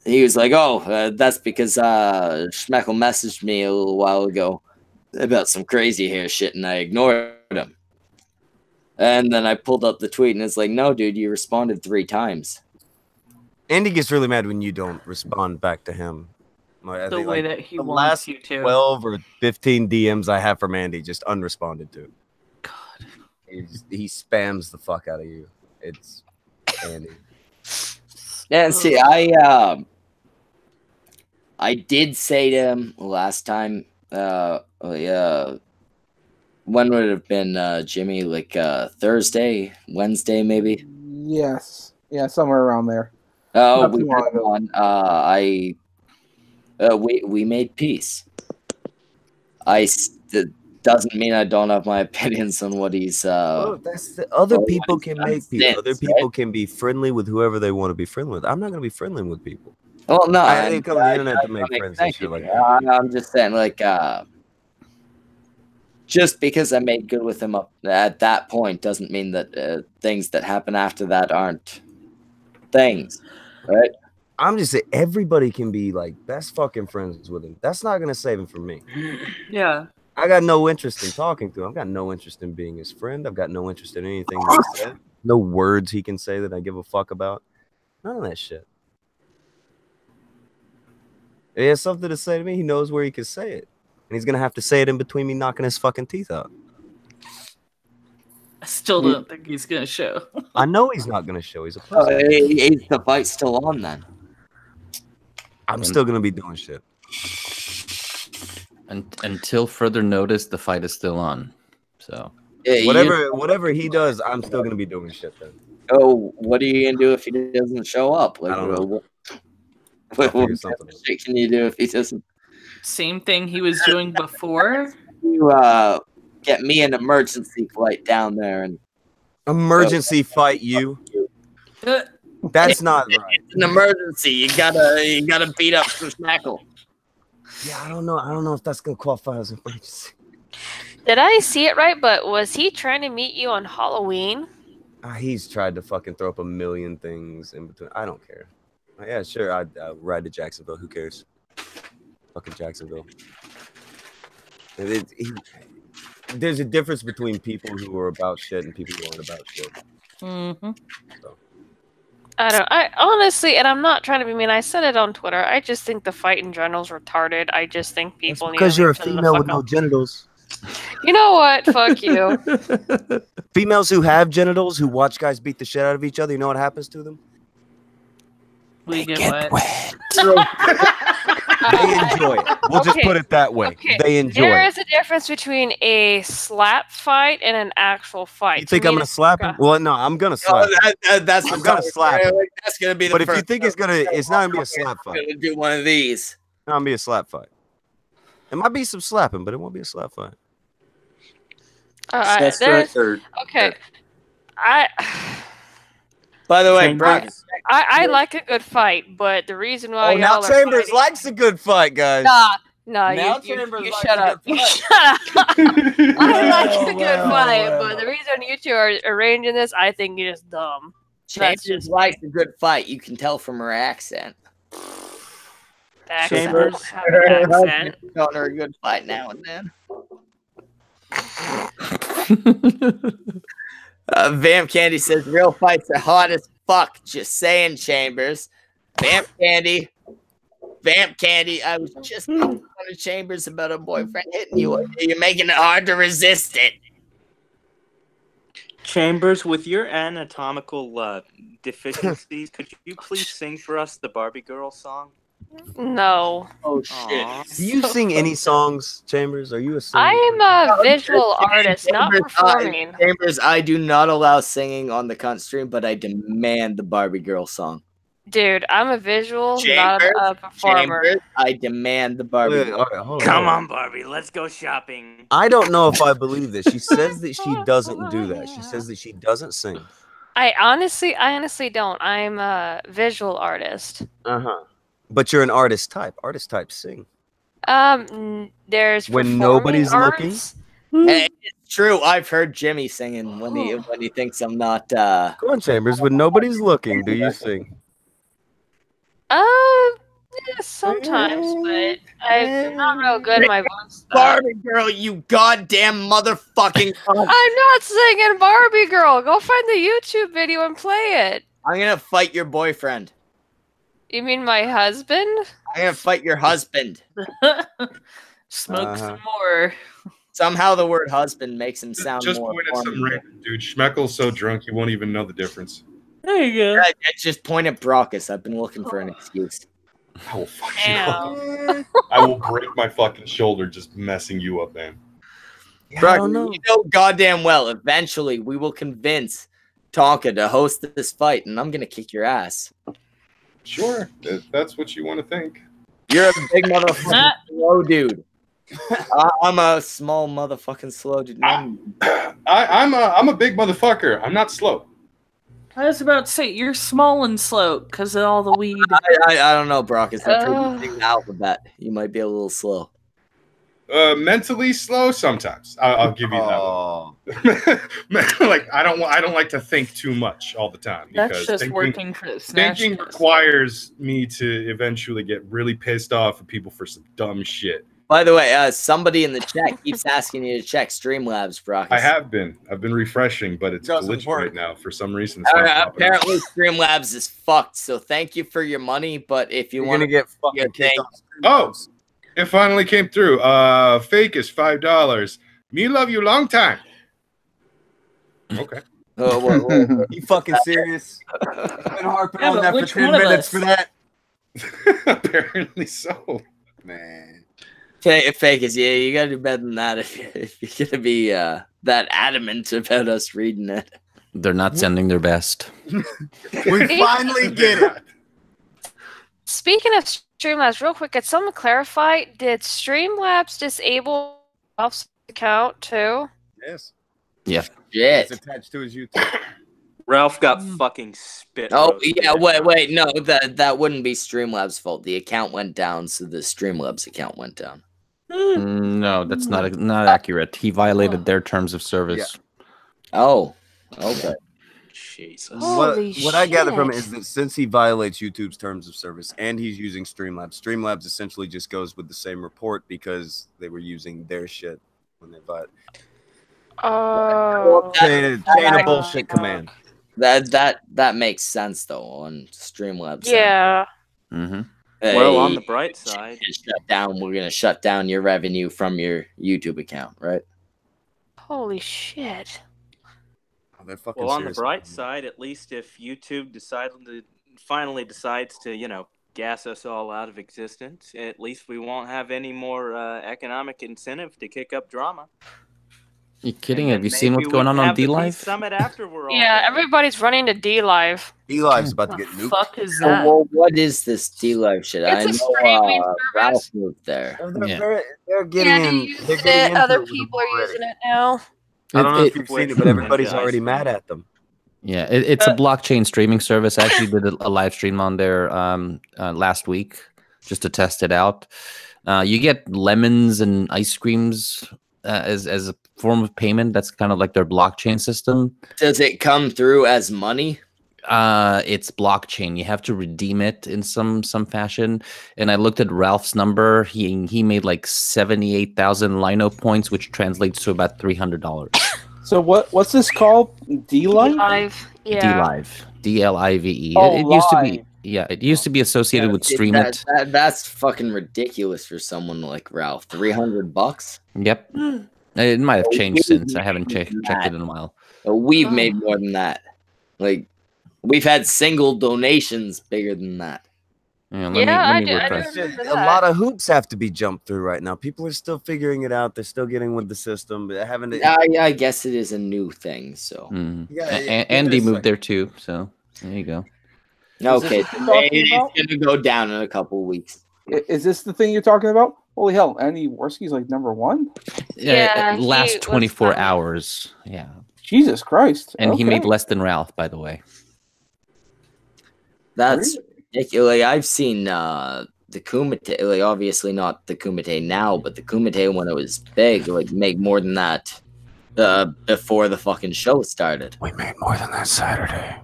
he was like, oh, that's because Schmeckle messaged me a little while ago about some crazy hair shit, and I ignored him. And then I pulled up the tweet, and it's like, no, dude, you responded 3 times. Andy gets really mad when you don't respond back to him. I The think, way like, that he the wants last you to. 12 or 15 DMs I have from Andy just unresponded to. God. He spams the fuck out of you. It's Andy. Yeah, and see, I did say to him last time, when would it have been, Jimmy? Like Thursday, Wednesday, maybe? Yes. Yeah, somewhere around there. Oh, Not we too long ago. we made peace. That doesn't mean I don't have my opinions on what he's Well, that's the other well, people he's can done make peace. since, Other people right? can be friendly with whoever they want to be friendly with. I'm not gonna be friendly with people. Well, no, I didn't come to the internet to don't make friends and expect shit it. like that. I'm just saying, like, just because I made good with him up at that point doesn't mean that things that happen after that aren't things, right? I'm just saying everybody can be like best fucking friends with him. That's not gonna save him from me. Yeah. I got no interest in talking to him. I've got no interest in being his friend. I've got no interest in anything that he said. No words he can say that I give a fuck about. None of that shit. If he has something to say to me, he knows where he can say it. And he's gonna have to say it in between me knocking his fucking teeth out. I still don't think he's gonna show. I know he's not gonna show. He's a pussy. Is the fight still on then? I'm still gonna be doing shit. Until further notice, the fight is still on. So Whatever he does, I'm still gonna be doing shit then. Oh, what are you gonna do if he doesn't show up? Like, I don't know. What figure something out. shit can you do if he doesn't? Same thing he was doing before. You get me an emergency flight down there and Emergency fight you. That's not right. it's an emergency. You gotta beat up some snackle. Yeah, I don't know. I don't know if that's gonna qualify as an emergency. Did I see it right? But was he trying to meet you on Halloween? He's tried to fucking throw up a million things in between. I don't care. Yeah, sure. I'd ride to Jacksonville. Who cares? Fucking Jacksonville. There's a difference between people who are about shit and people who aren't about shit. Mm-hmm. So. I honestly, and I'm not trying to be mean, I said it on Twitter. I just think the fight in general is retarded. I just think people need to because you're a leave them the female fuck with no alone. genitals. You know what? Fuck you. Females who have genitals who watch guys beat the shit out of each other, you know what happens to them? We get wet. They enjoy it. We'll just put it that way. Okay. They enjoy There it. is a difference between a slap fight and an actual fight. You think I'm gonna slap him? Well, no, I'm gonna slap him. That's I'm gonna slap him. That's gonna be the But if first you think it's not gonna be a slap I'm fight. gonna do one of these. It's not gonna be a slap fight. It might be some slapping, but it won't be a slap fight. Okay. By the way, Brock, I like a good fight, but the reason why Oh, now y'all are Chambers fighting- likes a good fight, guys. Nah, Now you Chambers likes shut a up. good You fight. shut up. I like a good fight, but the reason you two are arranging this, I think you're just dumb. That's Chambers just likes a good fight. You can tell from her accent. Chambers have an accent. Telling her a good fight now and then. Vamp Candy says real fights are hot as fuck. Just saying, Chambers. Vamp Candy. I was just making fun of Chambers about a boyfriend hitting you. You're making it hard to resist it. Chambers, with your anatomical deficiencies, could you please sing for us the Barbie Girl song? No. Oh shit! Do you sing any songs, Chambers? Are you a singer? I am a visual artist, not Chambers, performing. Chambers, I do not allow singing on the cunt stream, but I demand the Barbie Girl song. Dude, I'm a visual, Chambers, not a performer. Chambers, I demand the Barbie Wait, Girl. all right, hold Come on, Barbie, let's go shopping. I don't know if I believe this. She says that she doesn't do that. She says that she doesn't sing. I honestly don't. I'm a visual artist. But you're an artist type. Artist types sing. There's When performing nobody's arts. Hey, it's true. I've heard Jimmy singing when he thinks I'm not. Go on, Chambers. When nobody's looking, do you sing? Yeah, sometimes, but I'm not real good at my voice. Barbie Girl, you goddamn motherfucking cunt. I'm not singing Barbie Girl. Go find the YouTube video and play it. I'm gonna fight your boyfriend. You mean my husband? I'm gonna fight your husband. Smoke some more. Somehow the word husband makes him sound Just more point at some formidable. random dude. Schmeckel's so drunk he won't even know the difference. There you go. I just point at Brockus. I've been looking for an excuse. I will fuck you up. I will break my fucking shoulder just messing you up, man. Yeah, I don't know. You know goddamn well, eventually we will convince Tonka to host this fight, and I'm gonna kick your ass. Sure, if that's what you want to think. You're a big motherfucking slow dude. I'm a small motherfucking slow dude. I'm a big motherfucker. I'm not slow. I was about to say, you're small and slow because of all the weed. I don't know, Brock. It's the alphabet. You might be a little slow. Mentally slow sometimes. I'll give you that one. Like I don't like to think too much all the time. That's just working for this. Thinking requires me to eventually get really pissed off at people for some dumb shit. By the way, somebody in the chat keeps asking you to check Streamlabs, Brock. I have been. I've been refreshing, but it's glitched right now for some reason. It's apparently, Streamlabs is fucked. So thank you for your money, but if you want to get fucking kicked off, it finally came through. Fake is $5. Me love you long time. Okay. You fucking serious? I've been harping on that for 10 minutes for that. Apparently so, man. Fake is you gotta do better than that if you're gonna be that adamant about us reading it. They're not sending their best. We finally get it. Speaking of Streamlabs, real quick, could someone clarify? Did Streamlabs disable Ralph's account too? Yes. Yeah. Shit. It's attached to his YouTube. Ralph got fucking spit. Oh yeah, wait, no, that wouldn't be Streamlabs' fault. The account went down, so the Streamlabs account went down. No, that's not accurate. He violated their terms of service. Yeah. Oh, okay. Jesus. What I gather from it is that since he violates YouTube's terms of service and he's using Streamlabs, Streamlabs essentially just goes with the same report because they were using their shit when they violated. Oh, chain of bullshit command. That makes sense though on Streamlabs. Yeah. Mm-hmm. Well, on the bright side, we're gonna shut down your revenue from your YouTube account, right? Holy shit. Well, on the bright side, at least if YouTube finally decides to, gas us all out of existence, at least we won't have any more economic incentive to kick up drama. You kidding? Have you seen what's going on D-Live? Summit after we're all yeah, everybody's running to D-Live. D-Live's about to get nuked. Fuck is that? Well, what is this D-Live shit? It's I a know streaming Ralph moved there. They're getting in. Other people are using it now. I don't know if you've seen it, but everybody's already mad at them. Yeah, it's a blockchain streaming service. I actually did a live stream on there last week just to test it out. You get lemons and ice creams as a form of payment. That's kind of like their blockchain system. Does it come through as money? It's blockchain. You have to redeem it in some fashion. And I looked at Ralph's number. He made like 78,000 Lino points, which translates to about $300. So what's this called? D-Live? Yeah. D-Live. D-L-I-V-E. Oh, it used to be. Yeah, it used to be associated with Stream It. That's fucking ridiculous for someone like Ralph. $300. Yep. It might have changed since. I haven't checked it in a while. We've made more than that. Like, we've had single donations bigger than that. Yeah, let me work on it. A lot of hoops have to be jumped through right now. People are still figuring it out. They're still getting with the system. But I guess it is a new thing. So Andy moved there too. So there you go. Okay, it's gonna go down in a couple of weeks. Is this the thing you're talking about? Holy hell, Andy Worski's like #1? Yeah, last 24 hours. Yeah. Jesus Christ. And he made less than Ralph, by the way. That's ridiculous. I've seen the Kumite, like obviously not the Kumite now, but the Kumite when it was big, like make more than that before the fucking show started. We made more than that Saturday.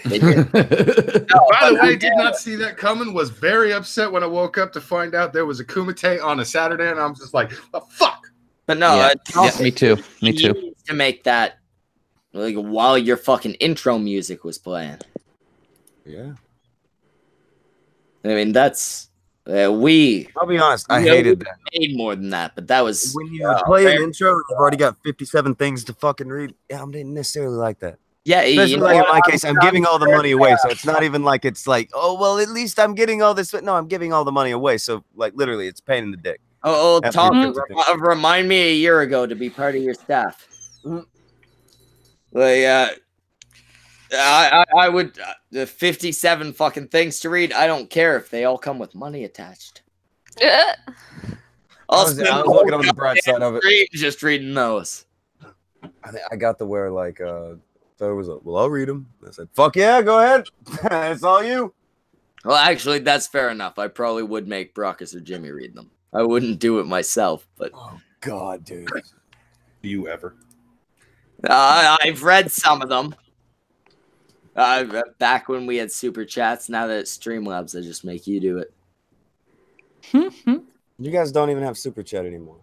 By the way, did not see that coming. Was very upset when I woke up to find out there was a Kumite on a Saturday, and I'm just like, oh, fuck. But no, me too. Me too. You need to make that like while your fucking intro music was playing. Yeah. I mean, that's we. I'll be honest, I you know, hated we that. made more than that, but that was When you play an intro, you've already got 57 things to fucking read. Yeah, I didn't necessarily like that. yeah. Especially like in my case, I'm giving all the money away, so it's not even like it's like, oh well, at least I'm getting all this. No, I'm giving all the money away, so like literally, it's pain in the dick. Oh, After Tom, 50 things. remind me a year ago to be part of your staff. Like, I would the 57 fucking things to read. I don't care if they all come with money attached. Yeah. I was looking on the bright side of it. Just reading those. I got to where like so it was like, well, I'll read them. I said, fuck yeah, go ahead. It's all you. Well, actually, that's fair enough. I probably would make Brockus or Jimmy read them. I wouldn't do it myself, but Oh god, dude. Do you ever? I've read some of them. Back when we had super chats. Now that it's Streamlabs, I just make you do it. You guys don't even have super chat anymore.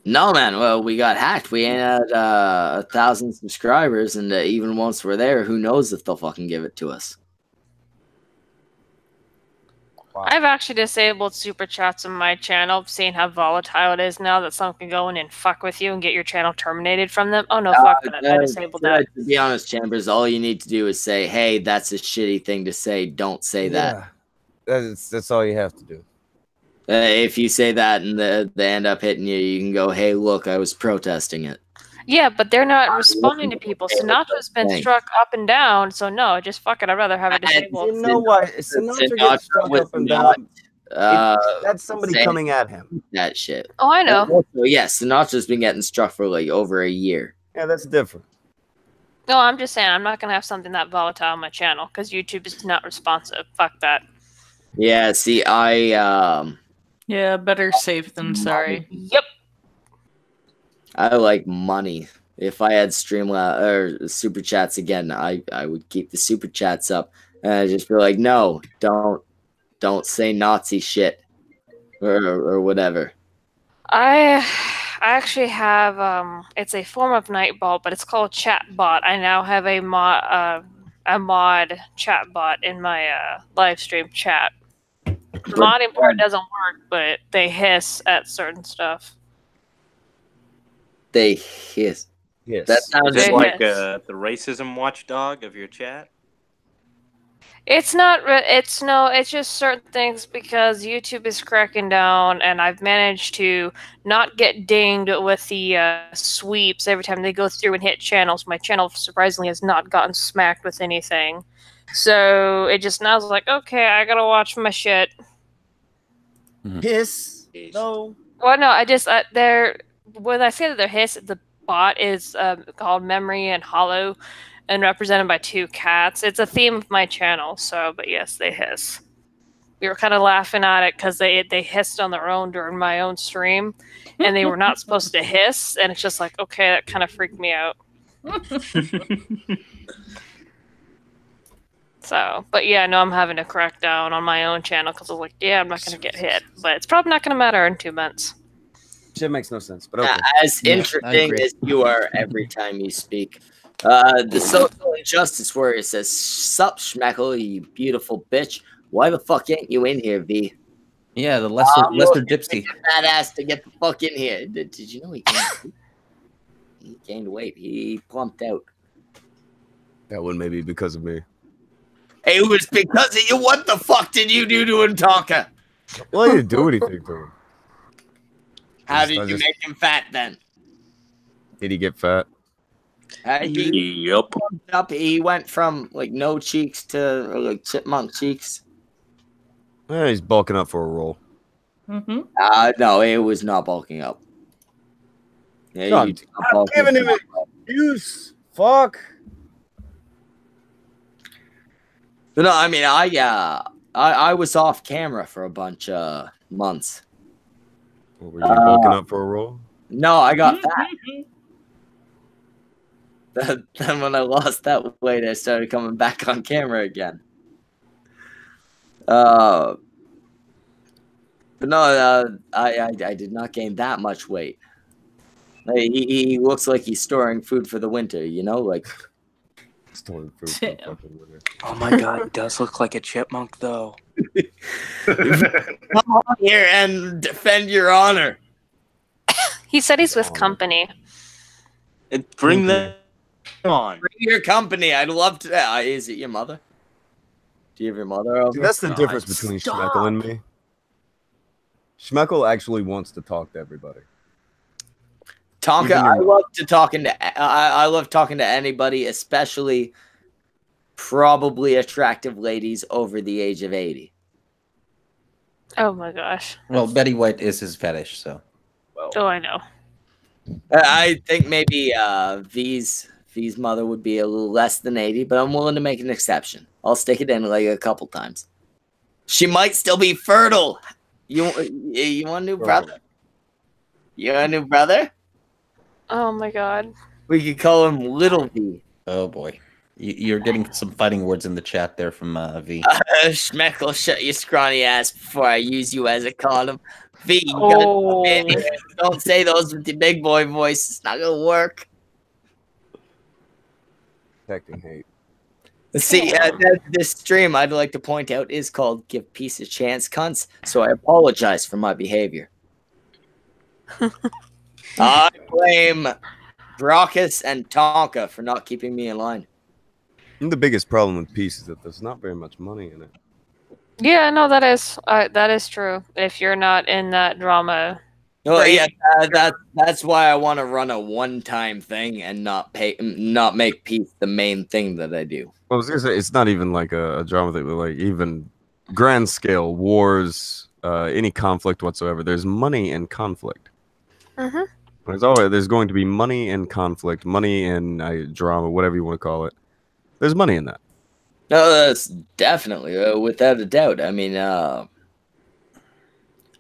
No, man. Well, we got hacked. We ain't had 1,000 subscribers, and even once we're there, who knows if they'll fucking give it to us. Wow. I've actually disabled super chats on my channel, seeing how volatile it is now that someone can go in and fuck with you and get your channel terminated from them. Oh no, fuck that. I disabled that. To be honest, Chambers, all you need to do is say, hey, that's a shitty thing to say. Don't say that. That's all you have to do. If you say that and they end up hitting you, you can go, hey, look, I was protesting it. Yeah, but they're not responding to people. Sinatra's been struck up and down, so no, just fuck it. I'd rather have it disabled. You know why? Sinatra gets struck up and down. That's somebody coming at him. That shit. Oh, I know. Also, yes, Sinatra's been getting struck for like over a year. Yeah, that's different. No, I'm just saying I'm not gonna have something that volatile on my channel because YouTube is not responsive. Fuck that. Yeah, see, Yeah, better safe than sorry. Yep. I like money. If I had Streamlabs or super chats again, I would keep the super chats up, and I'd just be like, no, don't say Nazi shit or whatever. I actually have it's a form of Nightball, but it's called Chatbot. I now have a mod Chatbot in my live stream chat. The modding part doesn't work, but they hiss at certain stuff. They hiss. Yes. That sounds They Like hiss. the racism watchdog of your chat. It's not. It's just certain things because YouTube is cracking down, and I've managed to not get dinged with the sweeps every time they go through and hit channels. My channel surprisingly has not gotten smacked with anything, so it just now is like, okay, I gotta watch my shit. Hiss. No. Well, no, I just when I say that they're hiss, the bot is called Memory and Hollow, and represented by two cats. It's a theme of my channel, so, but yes, they hiss. We were kind of laughing at it because they hissed on their own during my own stream, and they were not supposed to hiss, and it's just like, okay, that kind of freaked me out. So, but yeah, no, I'm having to crack down on my own channel because I was like, yeah, I'm not going to get hit, but it's probably not going to matter in 2 months. Shit makes no sense, but okay. As interesting as you are every time you speak. The social injustice warrior says, sup, Schmeckle, you beautiful bitch. Why the fuck ain't you in here, V? Yeah, the Lester Dipsy. That ass to get the fuck in here. Did you know he gained weight? He plumped out. That one may be because of me. It was because of you. What the fuck did you do to him, Tonka? Well, I didn't do anything to him. How did you make him fat then? Did he get fat? Yep. He went from like no cheeks to like chipmunk cheeks. Yeah, he's bulking up for a role. No, it was not bulking up. Yeah, No, I'm giving him an excuse. Fuck. But no, I mean, I was off camera for a bunch of months. What, were you bulking up for a role? No, I got fat. Then when I lost that weight, I started coming back on camera again. But no, I did not gain that much weight. He looks like he's storing food for the winter, you know, like storing food for the fucking winter. Oh my god, he does look like a chipmunk though. Come on here and defend your honor. He said he's with company. Bring them on. Bring your company. I'd love to. Is it your mother? Do you have your mother over? See, that's the difference between Schmeckle and me. Schmeckle actually wants to talk to everybody. Tonka, I love talking to anybody, especially probably attractive ladies over the age of 80. Oh my gosh. Well, Betty White is his fetish, so. Oh, I know. I think maybe V's mother would be a little less than 80, but I'm willing to make an exception. I'll stick it in like a couple times. She might still be fertile. You want a new brother? You want a new brother? Oh my god. We could call him Little V. Oh boy. You're getting some fighting words in the chat there from V. Schmeckle, shut your scrawny ass before I use you as a condom. V, you gotta come in here. Don't say those with the big boy voice. It's not gonna work. Protecting hate. See, this stream, I'd like to point out, is called Give Peace a Chance, cunts, so I apologize for my behavior. I blame Brockus and Tonka for not keeping me in line. And the biggest problem with peace is that there's not very much money in it. Yeah, no, that is true. If you're not in that drama. Well, yeah, that's why I want to run a one-time thing and not make peace the main thing that I do. I was gonna say it's not even like a drama thing, but like even grand scale wars, any conflict whatsoever. There's money in conflict. There's going to be money in conflict, money in drama, whatever you want to call it. There's money in that. No, that's definitely without a doubt. I mean,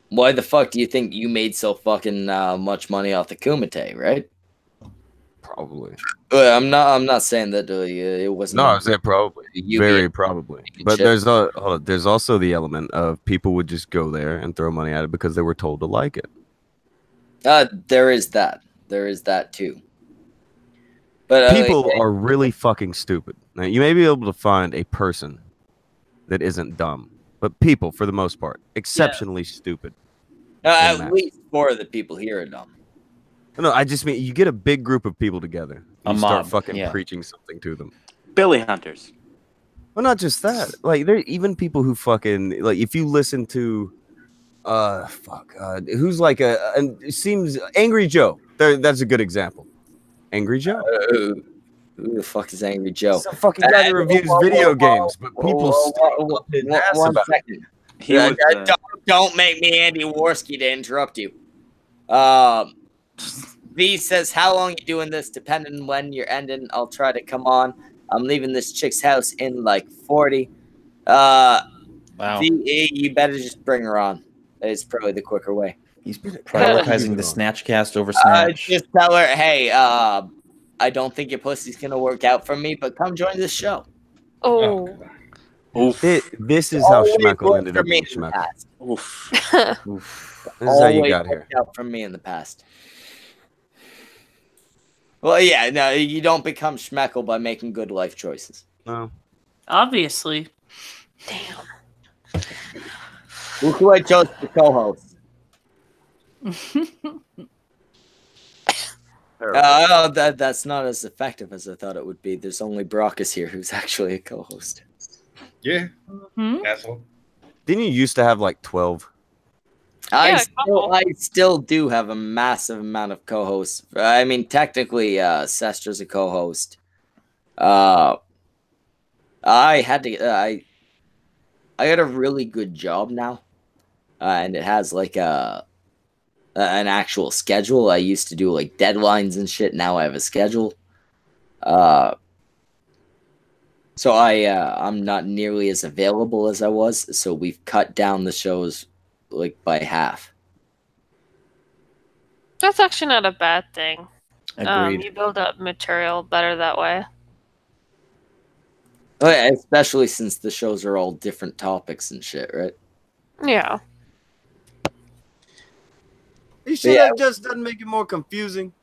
why the fuck do you think you made so fucking much money off the Kumite, right? Probably. I'm not saying that it wasn't. No, I said probably. Very probably. But there's also the element of people would just go there and throw money at it because they were told to like it. There is that. There is that too. But people are really fucking stupid. Now, you may be able to find a person that isn't dumb, but people, for the most part, exceptionally stupid. At least 4 of the people here are dumb. No, I just mean you get a big group of people together. You start fucking preaching something to them. Billy hunters. Well, not just that. Like, there are even people who fucking like. If you listen to, who's like it seems Angry Joe. That's a good example. Angry Joe. Who the fuck is Angry Joe? It's a fucking guy that reviews video games, but people one second. Don't make me Andy Warski to interrupt you. V says, how long you doing this? Depending when you're ending, I'll try to come on. I'm leaving this chick's house in like 40. Wow. V, you better just bring her on. That is probably the quicker way. He's prioritizing the Snatchcast over Snatch. Just tell her, hey, I don't think your pussy's gonna work out for me, but come join this show. Oh. This is how Schmeckle ended up being Schmeckle. This is how you got here. Out from me in the past. Well, yeah, no, you don't become Schmeckle by making good life choices. No. Obviously. Damn. Who I chose to co-host? That's not as effective as I thought it would be. There's only Brockus here who's actually a co-host. Yeah. Asshole. Didn't you used to have like 12? I still do have a massive amount of co-hosts. I mean, technically, Sestra's a co-host. I got a really good job now, and it has like an actual schedule. I used to do like deadlines and shit. Now I have a schedule. So I'm not nearly as available as I was. So we've cut down the shows like by half. That's actually not a bad thing. Agreed. You build up material better that way. Especially since the shows are all different topics and shit, right? Yeah. You sure that just doesn't make it more confusing?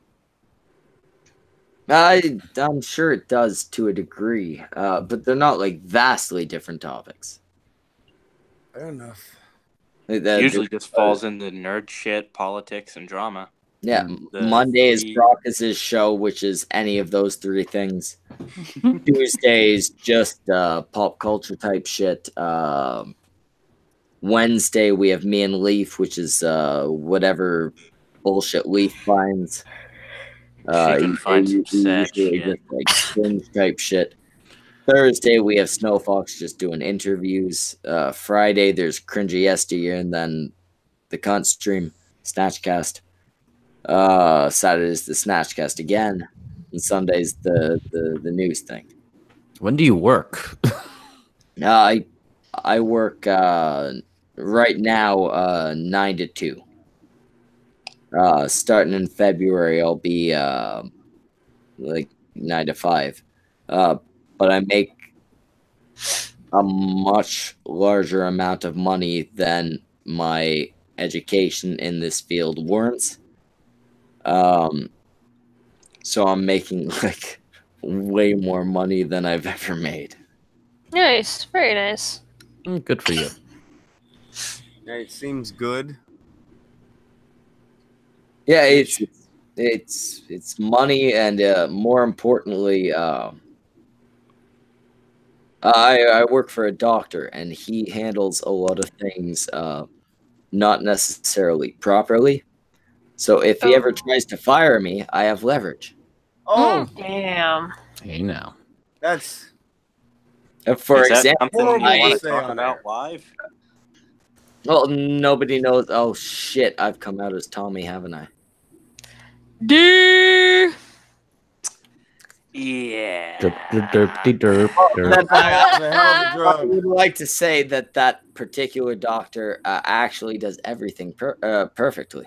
I'm sure it does to a degree, but they're not like vastly different topics. Fair enough. Usually just falls into nerd shit, politics, and drama. Yeah, The Monday is three- Brockus's show, which is any of those three things. Tuesdays just pop culture type shit. Wednesday we have me and Leaf, which is whatever bullshit Leaf finds. She can find some sad usually shit. just like cringe type shit. Thursday we have Snow Fox just doing interviews. Friday there's cringy yesteryear, and then the cunt stream Snatchcast. Saturday's the Snatchcast again, and Sunday's the news thing. When do you work? I work right now 9 to 2. Starting in February, I'll be like 9 to 5. But I make a much larger amount of money than my education in this field warrants. So I'm making like way more money than I've ever made. Nice, very nice. Good for you. Yeah, it seems good. Yeah, it's money, and more importantly, I work for a doctor, and he handles a lot of things not necessarily properly. So if he ever tries to fire me, I have leverage. Oh, Damn. Hey now. that's For Is that example, something you I- want to say talk on about air. live? well, nobody knows. Oh shit, I've come out as Tommy, haven't I? Dude. Yeah. Derp, derp, derp, derp, derp. that's a hell of a I drug. would like to say that that particular doctor actually does everything perfectly.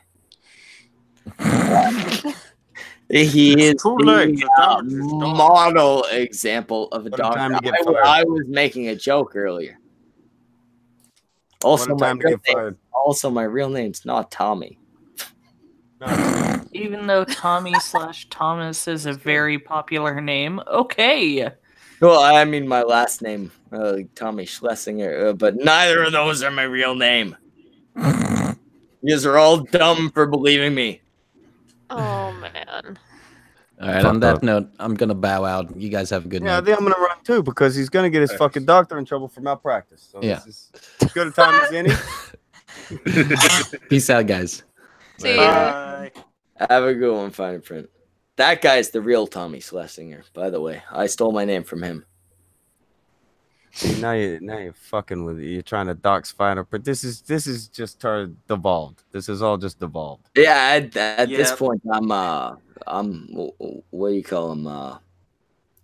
He is too late, the the damage is done. model example of a What a doctor. time to get I fired. was making a joke earlier. Also, What a time to get fired. my real name's not Tommy. No. Even though Tommy/Thomas is a very popular name. Okay. Well, I mean my last name, Tommy Schlesinger, but neither of those are my real name. You guys are all dumb for believing me. Oh man. All right, Fuck on that up. note, I'm going to bow out. You guys have a good Yeah, I night. think I'm gonna run too because he's gonna get his fucking doctor in trouble for malpractice. So Yeah. this is as good a time as any. Peace out, guys. See Later. ya. Bye. Have a good one, fine print. That guy's the real Tommy Schlesinger, by the way. I stole my name from him. See, now you're fucking with it. You're trying to dox Final, but this is just devolved. This is all just devolved. Yeah, at this Yep. point, I'm what do you call him?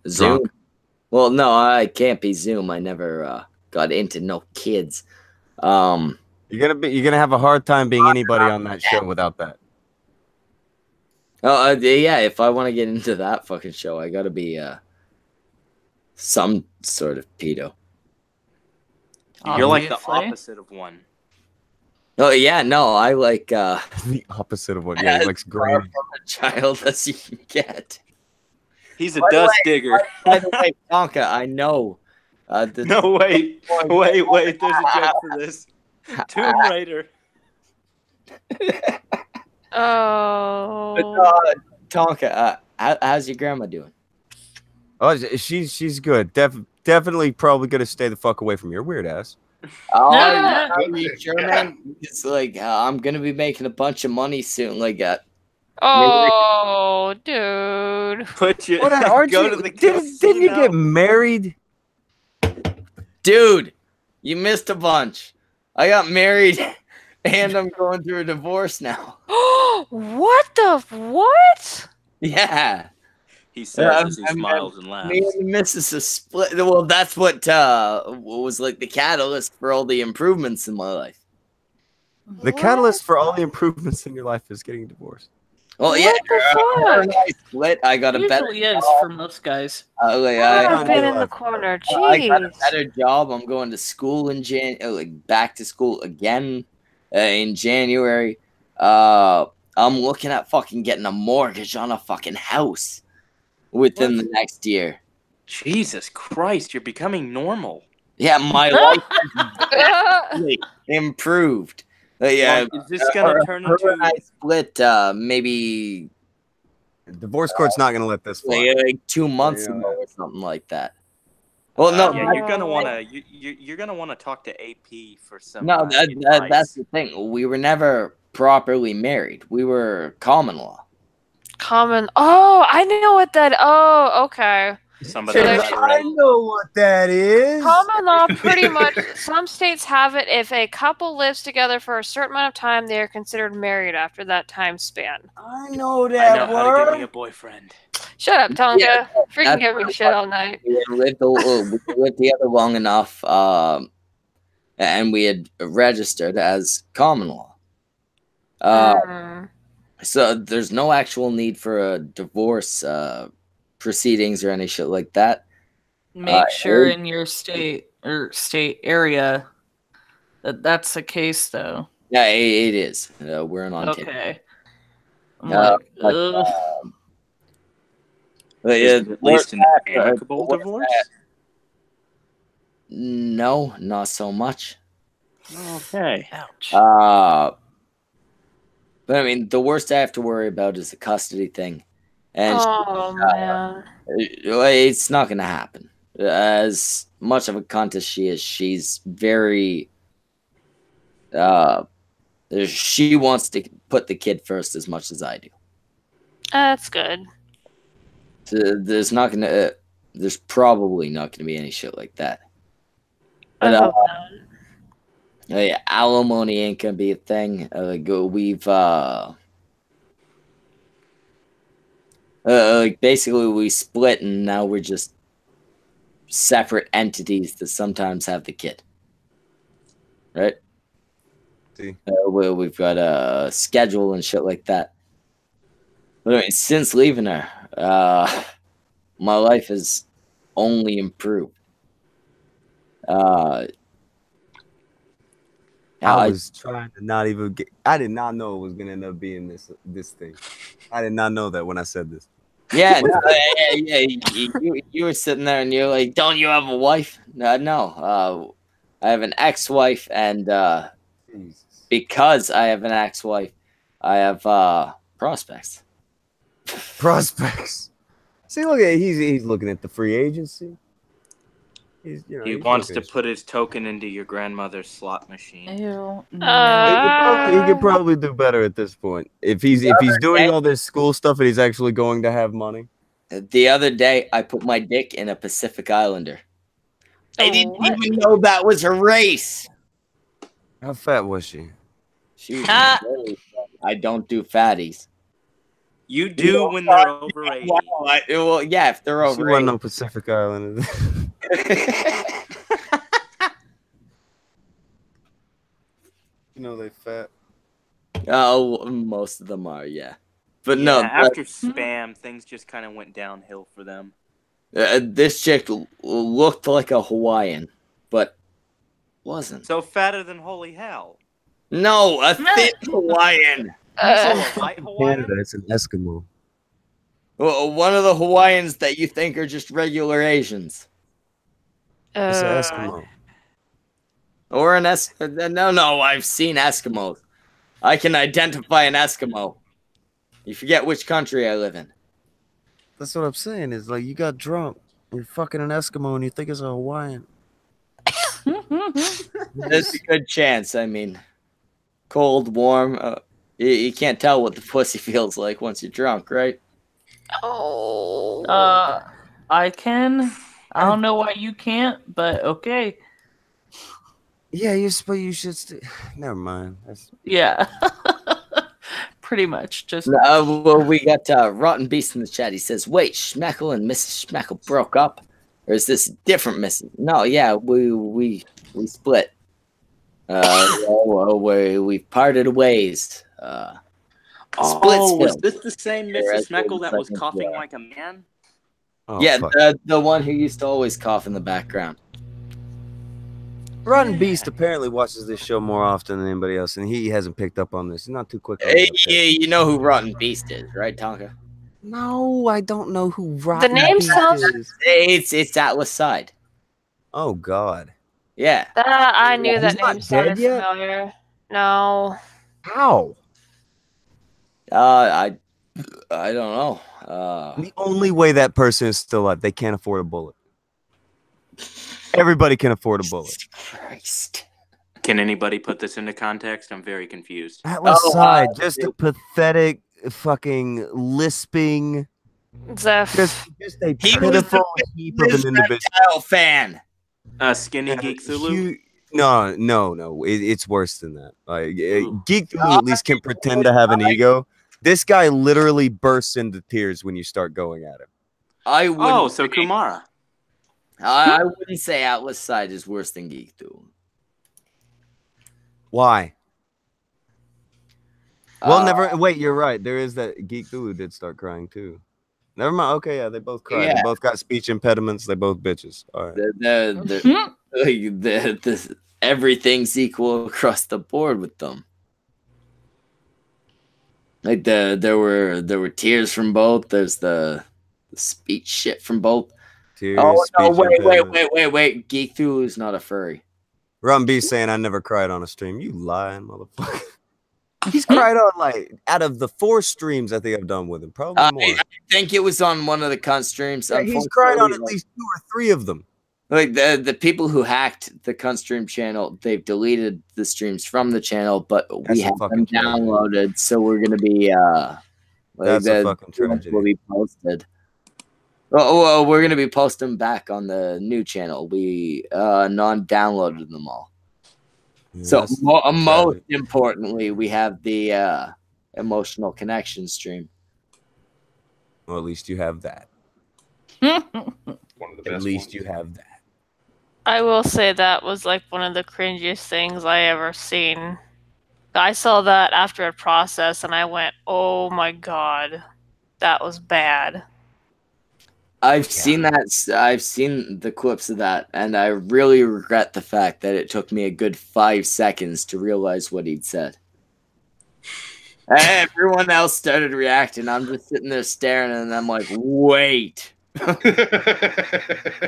Zoom. Drunk. Well, no, I can't be Zoom. I never got into no kids. You're gonna have a hard time being anybody on that show without that. Yeah, if I want to get into that fucking show, I gotta be some sort of pedo. You're like the Obviously. opposite of one. Oh yeah, no, I like The opposite of what he likes green. a child as you can get. He's a By the dust way- digger. By the way, Tonka, I know. No, wait. Wait. There's a joke for this. Tomb Raider. Oh. Tonka, how's your grandma doing? Oh, she's good. Definitely probably gonna stay the fuck away from your weird ass. Oh, Yeah. are you sure, man? It's like I'm gonna be making a bunch of money soon. Like Oh, dude. Put you. What aren't go you? to the Didn't you get casino. married? dude, you missed a bunch. I got married, and I'm going through a divorce now. What? Yeah. He says as he smiles and laughs. Me and the missus is split. Well, that's what was like the catalyst for all the improvements in my life. The catalyst for all the improvements in your life is getting divorced. Well, What yeah, the her and fuck? I split. I got a better Usually is job. for most guys. Like, I've been in I- the corner. I got a Jeez. better job. I'm going to school in back to school again in January. I'm looking at fucking getting a mortgage on a fucking house within the next year. Jesus Christ, you're becoming normal. Yeah, my life has improved. Yeah, Well, is this gonna turn her into? and I split maybe Divorce court's not gonna let this fly. like 2 months You know ago or something like that. Well, no, Yeah, you're gonna wanna you're gonna wanna talk to AP for some. no, that's advice. the thing. We were never properly married. We were common law. Common. Oh, I know what that. Oh, okay. Somebody So got there's- raped. I know what that is. Common law, pretty much. Some states have it. If a couple lives together for a certain amount of time, they are considered married after that time span. I know I that know how to get me a boyfriend. Shut up, Tonka. Yeah, Freaking that's give me shit all night. We had lived together long enough, and we had registered as common law. So there's no actual need for a divorce proceedings or any shit like that. Make sure in your state or state area that that's the case, though. Yeah, it is. We're in Ontario. Okay. I'm Is it at least an amicable divorce? No, not so much. Okay. Ouch. But I mean, the worst I have to worry about is the custody thing, and Man. it's not going to happen. As much of a cunt as she is, she's very. She wants to put the kid first as much as I do. That's good. So there's not gonna. There's probably not gonna be any shit like that. I But hope not. yeah, alimony ain't gonna be a thing. We've like basically we split and now we're just separate entities that sometimes have the kid. Right? See. We've got a schedule and shit like that. But I mean, since leaving her, my life has only improved. I was trying to not even get. I did not know it was gonna end up being this thing. I did not know that when I said this. Yeah, no, you were sitting there and you're like, "Don't you have a wife?" No. I have an ex-wife, and Jesus. because I have an ex-wife, I have prospects. Prospects. See, look at he's looking at the free agency. He wants to put his token into your grandmother's slot machine. Ew. He could probably do better at this point. If he's doing all this school stuff and he's actually going to have money. The other day, I put my dick in a Pacific Islander. I didn't What? even know that was a race. How fat was she? She was very fat. I don't do fatties. You do when they're over 80. Well, yeah, if they're She over wasn't 80. no Pacific Islander. You know they fat. Oh, most of them are, yeah. But Yeah, no, after Spam, things just kind of went downhill for them. this chick looked like a Hawaiian, but wasn't. So fatter than holy hell. No, a thin Hawaiian. Oh, a white Hawaiian? Canada, it's an Eskimo. Well, one of the Hawaiians that you think are just regular Asians. It's an Eskimo. Or an No, I've seen Eskimos. I can identify an Eskimo. You forget which country I live in. That's what I'm saying. Is like you got drunk, you're fucking an Eskimo, and you think it's a Hawaiian. There's a good chance. I mean, cold, warm. You can't tell what the pussy feels like once you're drunk, right? Oh. I can. I don't know why you can't, but okay. Yeah, you should. Never mind. Yeah. Pretty much. Just Well, we got Rotten Beast in the chat. He says, "Wait, Schmeckle and Mrs. Schmeckle broke up, or is this different Mrs.?" No, yeah, we split. We parted ways. Was this the same Mrs. Schmeckle that was coughing like a man? Oh, yeah, fuck. the one who used to always cough in the background. Rotten Beast apparently watches this show more often than anybody else, and he hasn't picked up on this. He's not too quick. On You know who Rotten Beast is, right, Tonka? No, I don't know who Rotten name Beast sounds- is. It's Atlas Side. Oh God. Yeah. I knew He's that not name sounded dead yet? familiar. No. How? I don't know. The only way that person is still alive, they can't afford a bullet. Everybody can afford a bullet. Jesus Christ. Can anybody put this into context? I'm very confused. Atlas side, just a pathetic fucking lisping, Zeph. just a He was pitiful the heap of an individual. reptile fan. Skinny Geek Thulu? No. It's worse than that. Like Geek Thulu at least can pretend to have an ego. This guy literally bursts into tears when you start going at him. So Kumara. I wouldn't say Atlas side is worse than Geek Thulu. Why? Well, never. Wait, you're right. There is that Geek Thulu did start crying too. Never mind. Okay, yeah, they both cried. Yeah. They both got speech impediments. They both bitches. All right. The everything's equal across the board with them. Like there were tears from both. There's the speech shit from both. Tears, no! speech impediments. Wait! Geek Thulu is not a furry. Rum B saying I never cried on a stream. You lying motherfucker. He's cried on like out of the 4 streams I think I've done with him, probably more. I think it was on one of the cunt streams. Yeah, he's cried on at least 2 or 3 of them. Like the people who hacked the cunt stream channel, they've deleted the streams from the channel, but we have them downloaded, so we're gonna be that's a fucking tragedy. Will be posted. Well, we're gonna be posting back on the new channel. We non-downloaded them all. So most importantly, we have the emotional connection stream. Well, at least you have that. One of the best At least ones. you have that. I will say that was like one of the cringiest things I ever seen. I saw that after a process and I went, oh my god, that was bad. I've seen that. I've seen the clips of that, and I really regret the fact that it took me a good 5 seconds to realize what he'd said. Everyone else started reacting. I'm just sitting there staring, and I'm like, wait.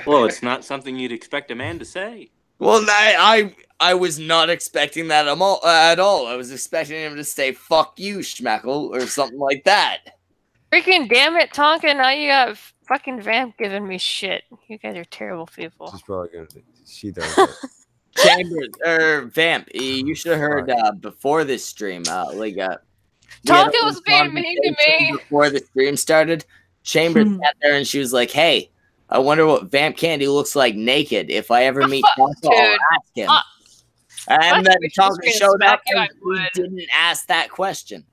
Well, it's not something you'd expect a man to say. Well, I was not expecting that at all. I was expecting him to say, fuck you, Schmeckle, or something like that. Freaking damn it, Tonka, now you got fucking Vamp giving me shit. You guys are terrible people. She's probably gonna. She does it. Chambers or Vamp, you should have heard before this stream. Tonka was being mean to me before the stream started. Chambers sat there and she was like, "Hey, I wonder what Vamp Candy looks like naked. If I ever meet Tonka, I'll ask him." And then Tonka showed up and he didn't ask that question.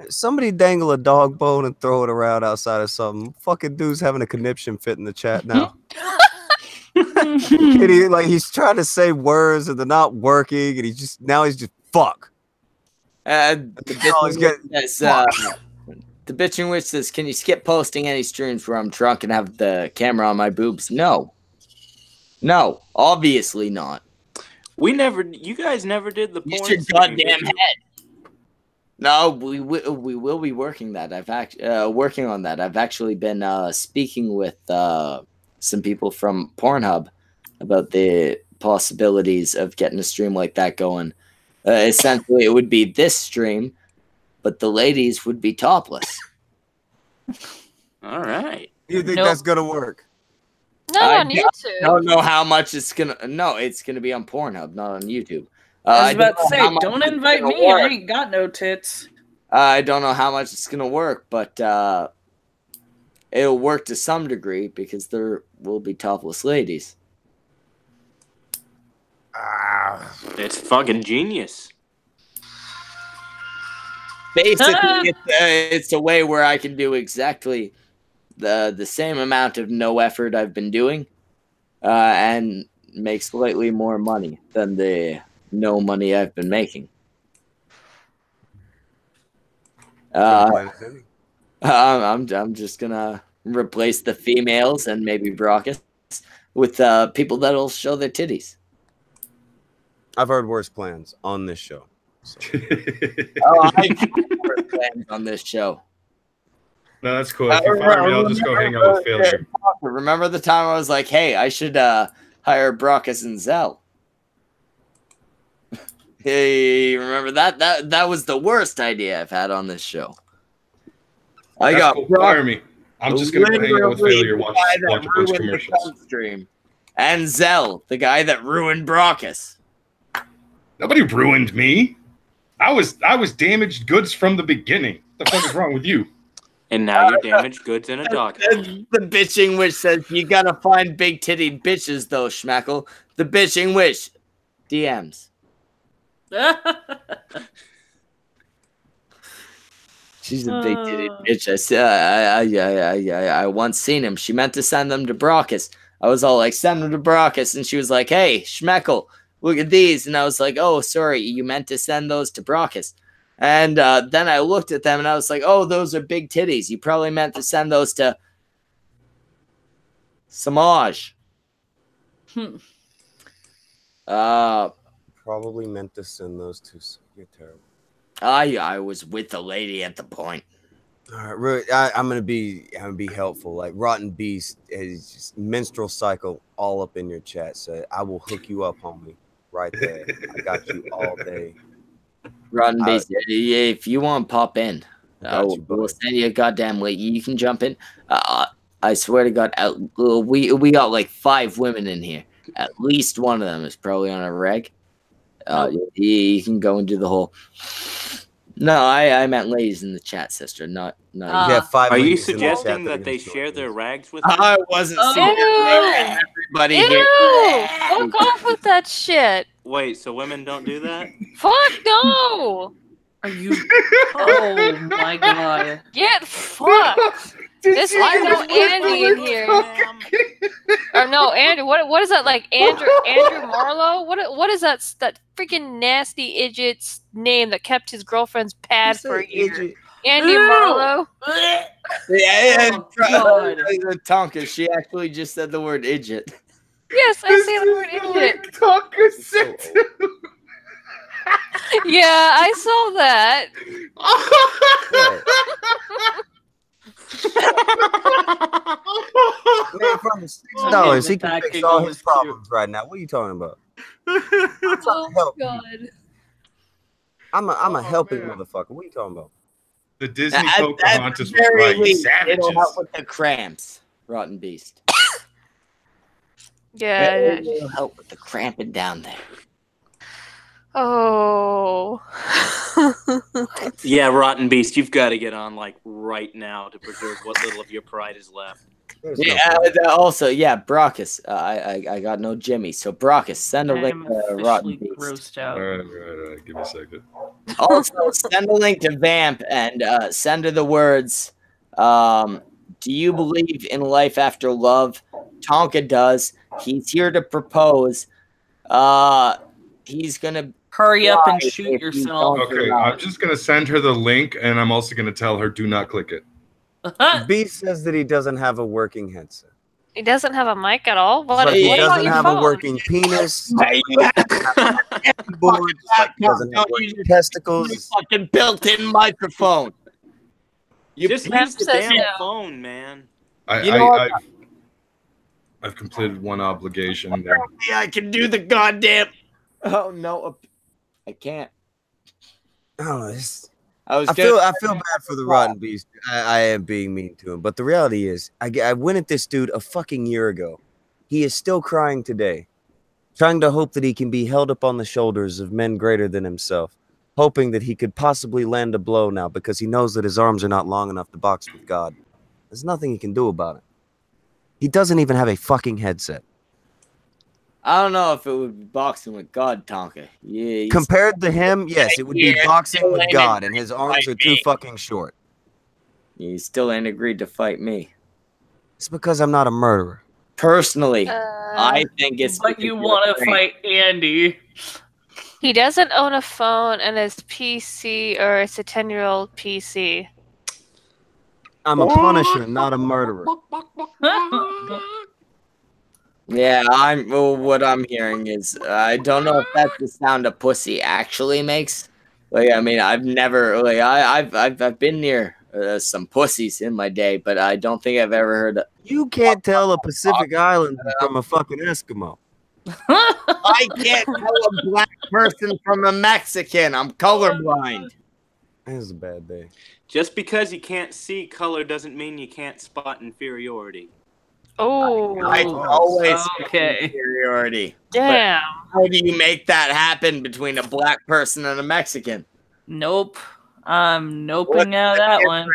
Somebody dangle a dog bone and throw it around outside of something. Fucking dude's having a conniption fit in the chat now. Kitty, like he's trying to say words and they're not working, and he's just fuck. The bitching witch says, "Can you skip posting any streams where I'm drunk and have the camera on my boobs?" No, obviously not. You guys never did the porn. Use your goddamn head. No, we will be working that. Working on that. I've actually been speaking with some people from Pornhub about the possibilities of getting a stream like that going. Essentially, it would be this stream, but the ladies would be topless. All right. You think that's gonna work? Not on YouTube. I don't know how much it's gonna. No, it's gonna be on Pornhub, not on YouTube. I was about to say, don't invite me. I ain't got no tits. I don't know how much it's gonna work, but it'll work to some degree because there will be topless ladies. It's fucking genius. Basically, it's a way where I can do exactly the same amount of no effort I've been doing, and make slightly more money than the no money I've been making. I'm just gonna replace the females and maybe Brockus with people that'll show their titties. I've heard worse plans on this show. So. I have worse plans on this show. No, that's cool. If you fire me, I'll just go hang out with Failure. Remember the time I was like, "Hey, I should hire Brockus and Zell." Hey, remember that? That was the worst idea I've had on this show. That's cool. Fire me. I'm just gonna go hang out with failure. Watch a bunch of commercials. Stream. And Zell, the guy that ruined Brockus. Nobody ruined me. I was damaged goods from the beginning. What the fuck is wrong with you? And now you're damaged goods in a dog. The bitching witch says you gotta find big titty bitches though, Schmeckle. The bitching witch DMs. She's a big titty bitch. I once seen him. She meant to send them to Brockus. I was all like, send them to Brockus, and she was like, hey, Schmeckle, look at these. And I was like, oh, sorry, you meant to send those to Brockus. And then I looked at them and I was like, oh, those are big titties. You probably meant to send those to Semaj. Probably meant to send those to. You're terrible. I was with the lady at the point. All right, I'm gonna be helpful. Like Rotten Beast is just menstrual cycle all up in your chat, so I will hook you up, homie. Right there, I got you all day. Rotten Beast, if you want to pop in, we'll send you a goddamn link. You can jump in. I swear to God, we got like 5 women in here. At least one of them is probably on a reg. You can go and do the whole. No, I meant ladies in the chat, sister. Not. Yeah, 5. Are you suggesting that they share their rags with you? I wasn't saying everybody here. Fuck off with that shit. Wait, so women don't do that? Fuck no. Are you? Oh my god. Get fucked. This is no Andy in here. Or no, Andrew. What is that like? Andrew Marlowe? What is that freaking nasty idiot's name that kept his girlfriend's pad for a year? Andy Marlowe. Yeah, Tonka. She actually just said the word idiot. Yes, I say the word idiot. Tonka said too. Yeah, I saw that. Man, from $6, he can fix all his problems right now. What are you talking about? Oh God. I'm a helping motherfucker. What are you talking about? The Disney Pocahontas was right. Savages. It'll help with the cramps, Rotten Beast. Yeah. It'll help with the cramping down there. Oh. Yeah, Rotten Beast, you've got to get on like right now to preserve what little of your pride is left. Also, Brockus. I got no Jimmy, so Brockus, send a link to Rotten Beast. Grossed out. All right. Give me a second. Also, send a link to Vamp and send her the words. Do you believe in life after love? Tonka does. He's here to propose. He's gonna hurry up and shoot yourself. Okay, I'm just gonna send her the link, and I'm also gonna tell her do not click it. B says that he doesn't have a working headset. He doesn't have a mic at all. What he doesn't have a working penis. He doesn't have working testicles. Fucking built-in microphone. You just use the damn phone, man. I've completed one obligation there. I can do the goddamn. Oh no, I can't. Oh, I feel bad for the Rotten Beast. I am being mean to him, but the reality is, I went at this dude a fucking year ago. He is still crying today, trying to hope that he can be held up on the shoulders of men greater than himself, hoping that he could possibly land a blow now because he knows that his arms are not long enough to box with God. There's nothing he can do about it. He doesn't even have a fucking headset. I don't know if it would be boxing with God, Tonka. Yeah. Compared to him, yes, it would be boxing with God, and his arms are too fucking short. You still ain't agreed to fight me. It's because I'm not a murderer. Personally, I think it's. But you want to fight Andy. He doesn't own a phone, and his PC, or it's a 10-year-old PC. I'm a punisher, not a murderer. Yeah, what I'm hearing is I don't know if that's the sound a pussy actually makes. Like, I mean, I've never like I've been near some pussies in my day, but I don't think I've ever heard. You can't tell a Pacific Islander from a fucking Eskimo. I can't tell a black person from a Mexican. I'm colorblind. This is a bad day. Just because you can't see color doesn't mean you can't spot inferiority. Oh, I always okay. inferiority. damn. But how do you make that happen between a black person and a Mexican? Nope. I'm noping out that one.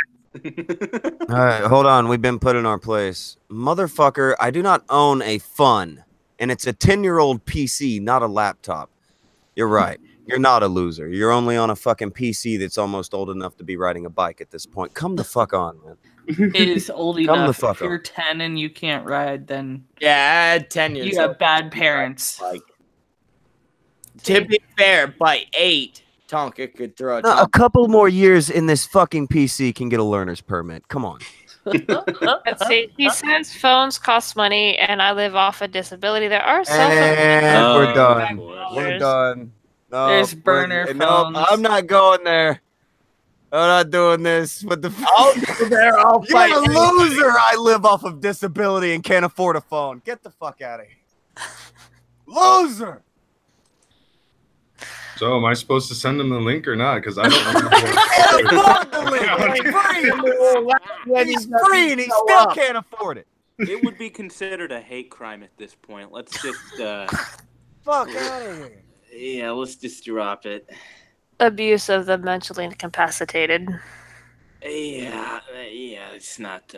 All right, hold on. We've been put in our place. Motherfucker, I do not own a phone, and it's a 10-year-old PC, not a laptop. You're right. You're not a loser. You're only on a fucking PC that's almost old enough to be riding a bike at this point. Come the fuck on, man. Is old Come the enough. fuck If you're on. 10 and you can't ride, then Yeah, 10 years you have old. bad parents. Like, to be fair, by 8, Tonka could throw a No, a top. couple more years in this fucking PC can get a learner's permit. Come on. Let's see. He says phones cost money, and I live off a disability. There are cell phones. And we're Oh, done. boy. We're done. No, There's burner no, phones. I'm not going there. I'm not doing this. What the I'll go there. I'll You're fight. a loser. I live off of disability and can't afford a phone. Get the fuck out of here. Loser. So am I supposed to send him the link or not? Because I don't know. Can't afford the link. He's free and he still can't afford it. It would be considered a hate crime at this point. Let's just, Fuck out of here. yeah, let's just drop it. Abuse of the mentally incapacitated. Yeah, it's not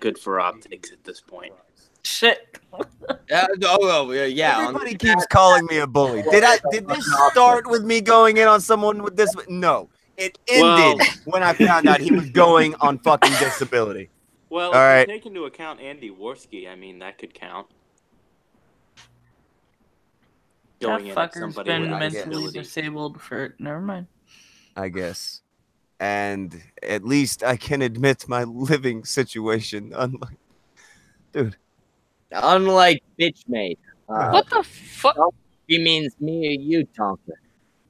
good for optics at this point. Shit. Yeah. Everybody keeps calling me a bully. Did this start with me going in on someone with this? No. It ended when I found out he was going on fucking disability. Well, All if right. you take into account Andy Worski, I mean, that could count. That Going in at fucker's somebody been with a mentally disability. disabled for. Never mind. I guess. And at least I can admit my living situation. Unlike bitch made. What the fuck? He means me or you, Tonka.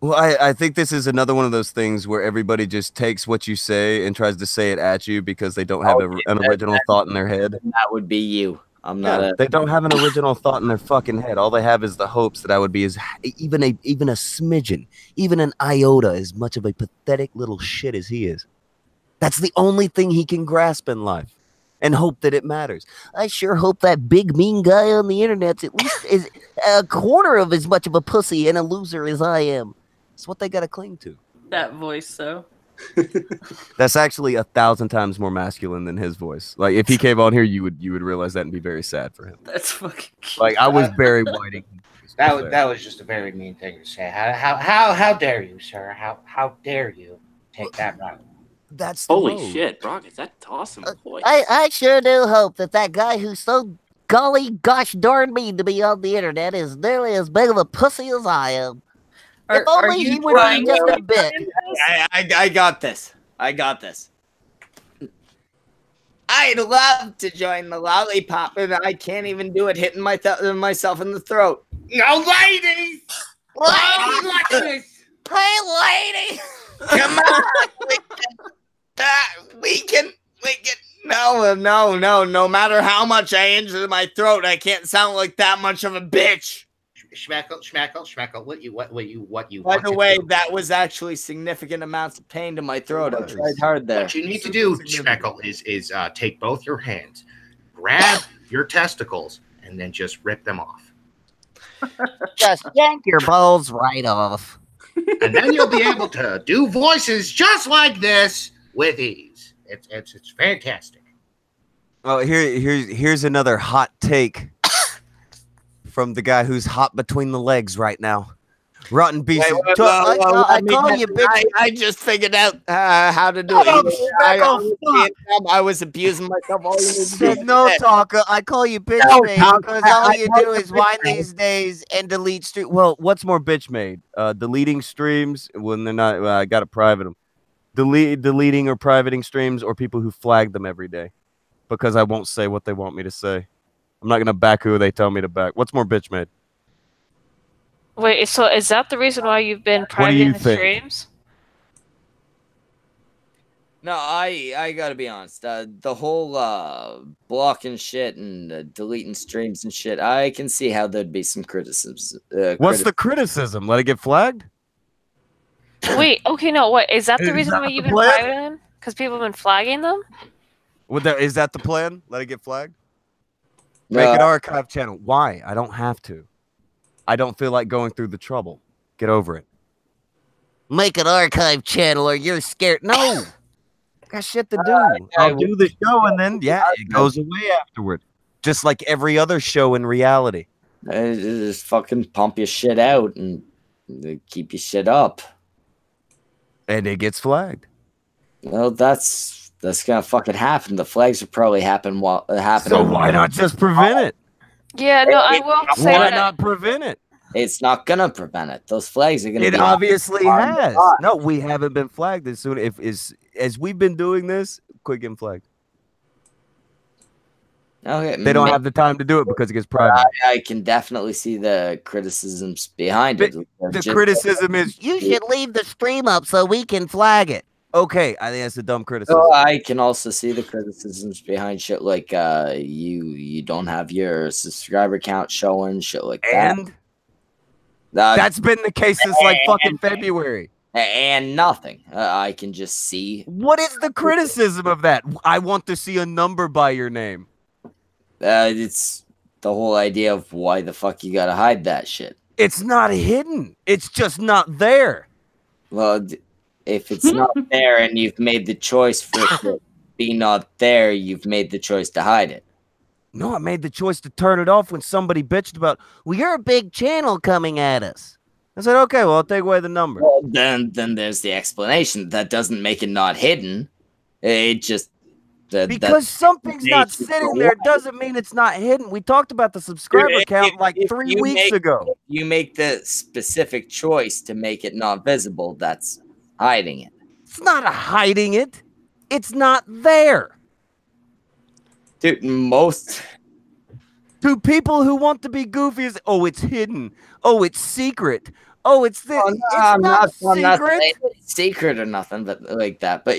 Well, I think this is another one of those things where everybody just takes what you say and tries to say it at you because they don't have an original thought in their head. That would be you. I'm not a. They don't have an original thought in their fucking head. All they have is the hopes that I would be even a smidgen, even an iota, as much of a pathetic little shit as he is. That's the only thing he can grasp in life, and hope that it matters. I sure hope that big mean guy on the internet's at least is a quarter of as much of a pussy and a loser as I am. That's what they gotta cling to. That voice, though. That's actually 1,000 times more masculine than his voice. Like if he came on here, you would realize that and be very sad for him. That's fucking cute. Like I was Barry Whiting. That was just a very mean thing to say. How dare you, sir? How dare you take that route? That's the Holy road. shit, Brock, that's awesome voice. I sure do hope that guy who's so golly gosh darn mean to be on the internet is nearly as big of a pussy as I am. If only he would be just a bit. I got this. I got this. I'd love to join the lollipop, and I can't even do it hitting myself in the throat. No, ladies! Ladies! Hey, lady! Come on! We can. No matter how much I injure my throat, I can't sound like that much of a bitch. Schmeckle, what you By the way, that was actually significant amounts of pain to my throat. I tried hard there. What you need to do, Schmeckle, is take both your hands, grab your testicles, and then just rip them off. Just yank your balls right off. And then you'll be able to do voices just like this with ease. It's fantastic. Oh, here's another hot take from the guy who's hot between the legs right now. Rotten beast. I call you bitch. I just figured out how to do it. I was abusing myself all No, Tonka, I call you bitch made because all you do is whine these days and delete streams. Well, what's more bitch made? Deleting streams when they're not. I gotta private them. Deleting or privating streams, or people who flag them every day because I won't say what they want me to say. I'm not gonna back who they tell me to back. What's more bitch made? Wait, so is that the reason why you've been What do privating you the think? streams? No, I gotta be honest. The whole blocking shit and deleting streams and shit, I can see how there'd be some criticisms. What's the criticism? Let it get flagged? Wait, okay, no, what is that the Is reason that why the you've been plan? private in? Because people have been flagging them? Is that the plan? Let it get flagged? Make an archive channel. Why? I don't have to. I don't feel like going through the trouble. Get over it. Make an archive channel or you're scared. No. Got shit to do. I'll do the show and then, it goes away afterward. Just like every other show in reality. Just fucking pump your shit out and keep your shit up. And it gets flagged. Well, that's gonna fucking happen. The flags will probably happen while happening. So why not just prevent it? Yeah, no, I will say Why that. not prevent it? It's not gonna prevent it. Those flags are gonna. It be obviously on the has. spot. No, we haven't been flagged as soon as we've been doing this. Quit getting flagged. Okay, They don't have the time to do it because it gets private. I can definitely see the criticisms behind it. The criticism is You should leave the stream up so we can flag it. okay. I think that's a dumb criticism. So I can also see the criticisms behind shit like you don't have your subscriber count showing, shit like that. And that's been the case since like fucking February. And nothing. I can just see. What is the criticism of that? I want to see a number by your name. It's the whole idea of why the fuck you gotta hide that shit. It's not hidden. It's just not there. Well, if it's not there and you've made the choice for it to be not there, you've made the choice to hide it. No, I made the choice to turn it off when somebody bitched about, Well, you're a big channel coming at us. I said, okay, well, I'll take away the number. Well, then there's the explanation. That doesn't make it not hidden. It just Because something's not sitting there doesn't mean it's not hidden. We talked about the subscriber count like 3 weeks ago. If you make the specific choice to make it not visible, that's hiding it. It's not hiding it. It's not there. Dude, most To people who want to be goofy is, oh, it's hidden. Oh, it's secret. Oh, it's this. I'm It's not secret. saying it's secret or nothing, but like that. But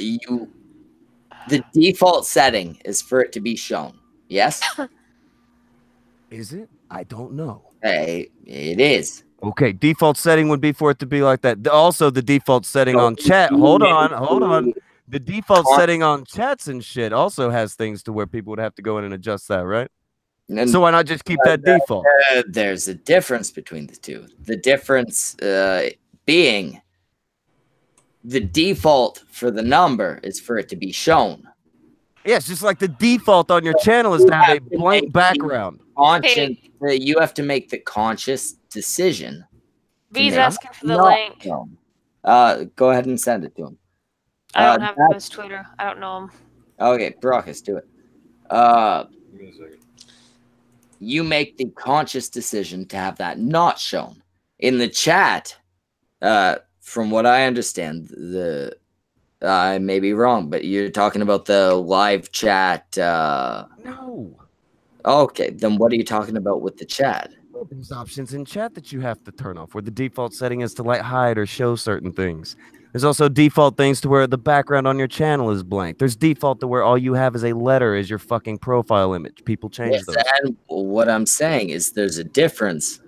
the default setting is for it to be shown. Yes? Is it? I don't know. Hey, it is. Okay, default setting would be for it to be like that. Also, the default setting on chat. Hold on. The default setting on chats and shit also has things to where people would have to go in and adjust that, right? And So why not just keep that default? there's a difference between the two. The difference being the default for the number is for it to be shown. Yeah, it's just like the default on your channel is to have a blank background. Conscious, you have to make the conscious decision. V's asking for the link. Go ahead and send it to him. I don't have his Twitter. I don't know him. Okay, Brockus, do it. Give me a second. You make the conscious decision to have that not shown. In the chat, from what I understand, I may be wrong, but you're talking about the live chat. No. Okay, then what are you talking about with the chat? Well, there's options in chat that you have to turn off, where the default setting is to like hide or show certain things. There's also default things to where the background on your channel is blank. There's default to where all you have is a letter as your fucking profile image. People change those. And what I'm saying is there's a difference.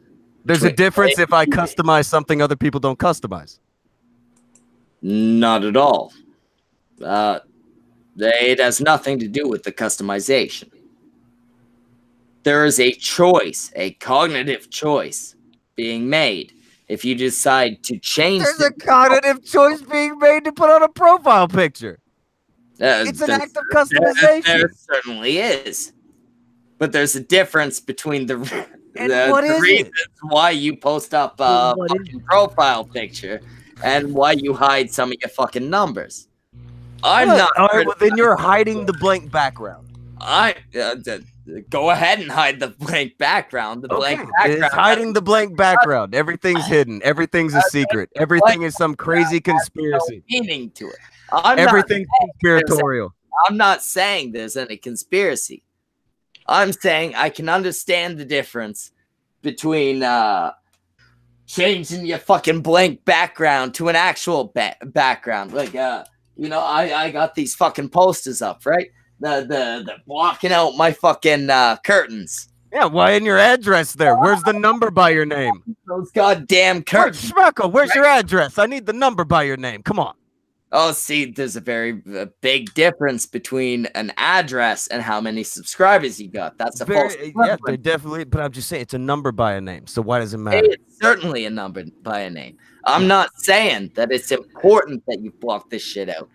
There's a difference if I customize something other people don't customize. Not at all. It has nothing to do with the customization. There is a choice, a cognitive choice being made. If you decide to change, There's a cognitive choice being made to put on a profile picture. It's an act of customization. There certainly is, but there's a difference between the what is reasons why you post up a fucking profile picture and why you hide some of your fucking numbers. I'm not. All right, well, then you're hiding the blank background. Go ahead and hide the blank background. The blank background. It's hiding the blank background. Everything's hidden. Everything's a secret. Everything is some crazy conspiracy. No meaning to it. Everything's conspiratorial. I'm not saying there's any conspiracy. I'm saying I can understand the difference between changing your fucking blank background to an actual background. Like, You know, I got these fucking posters up, right? The blocking out my fucking curtains. Yeah, why isn't your address there? Where's the number by your name? Those goddamn curtains. Schmeckle, where's your address? I need the number by your name. Come on. Oh, see, there's a very big difference between an address and how many subscribers you got. That's a false. Yeah, they're definitely. But I'm just saying, it's a number by a name. So why does it matter? It's certainly a number by a name. I'm not saying that it's important that you block this shit out.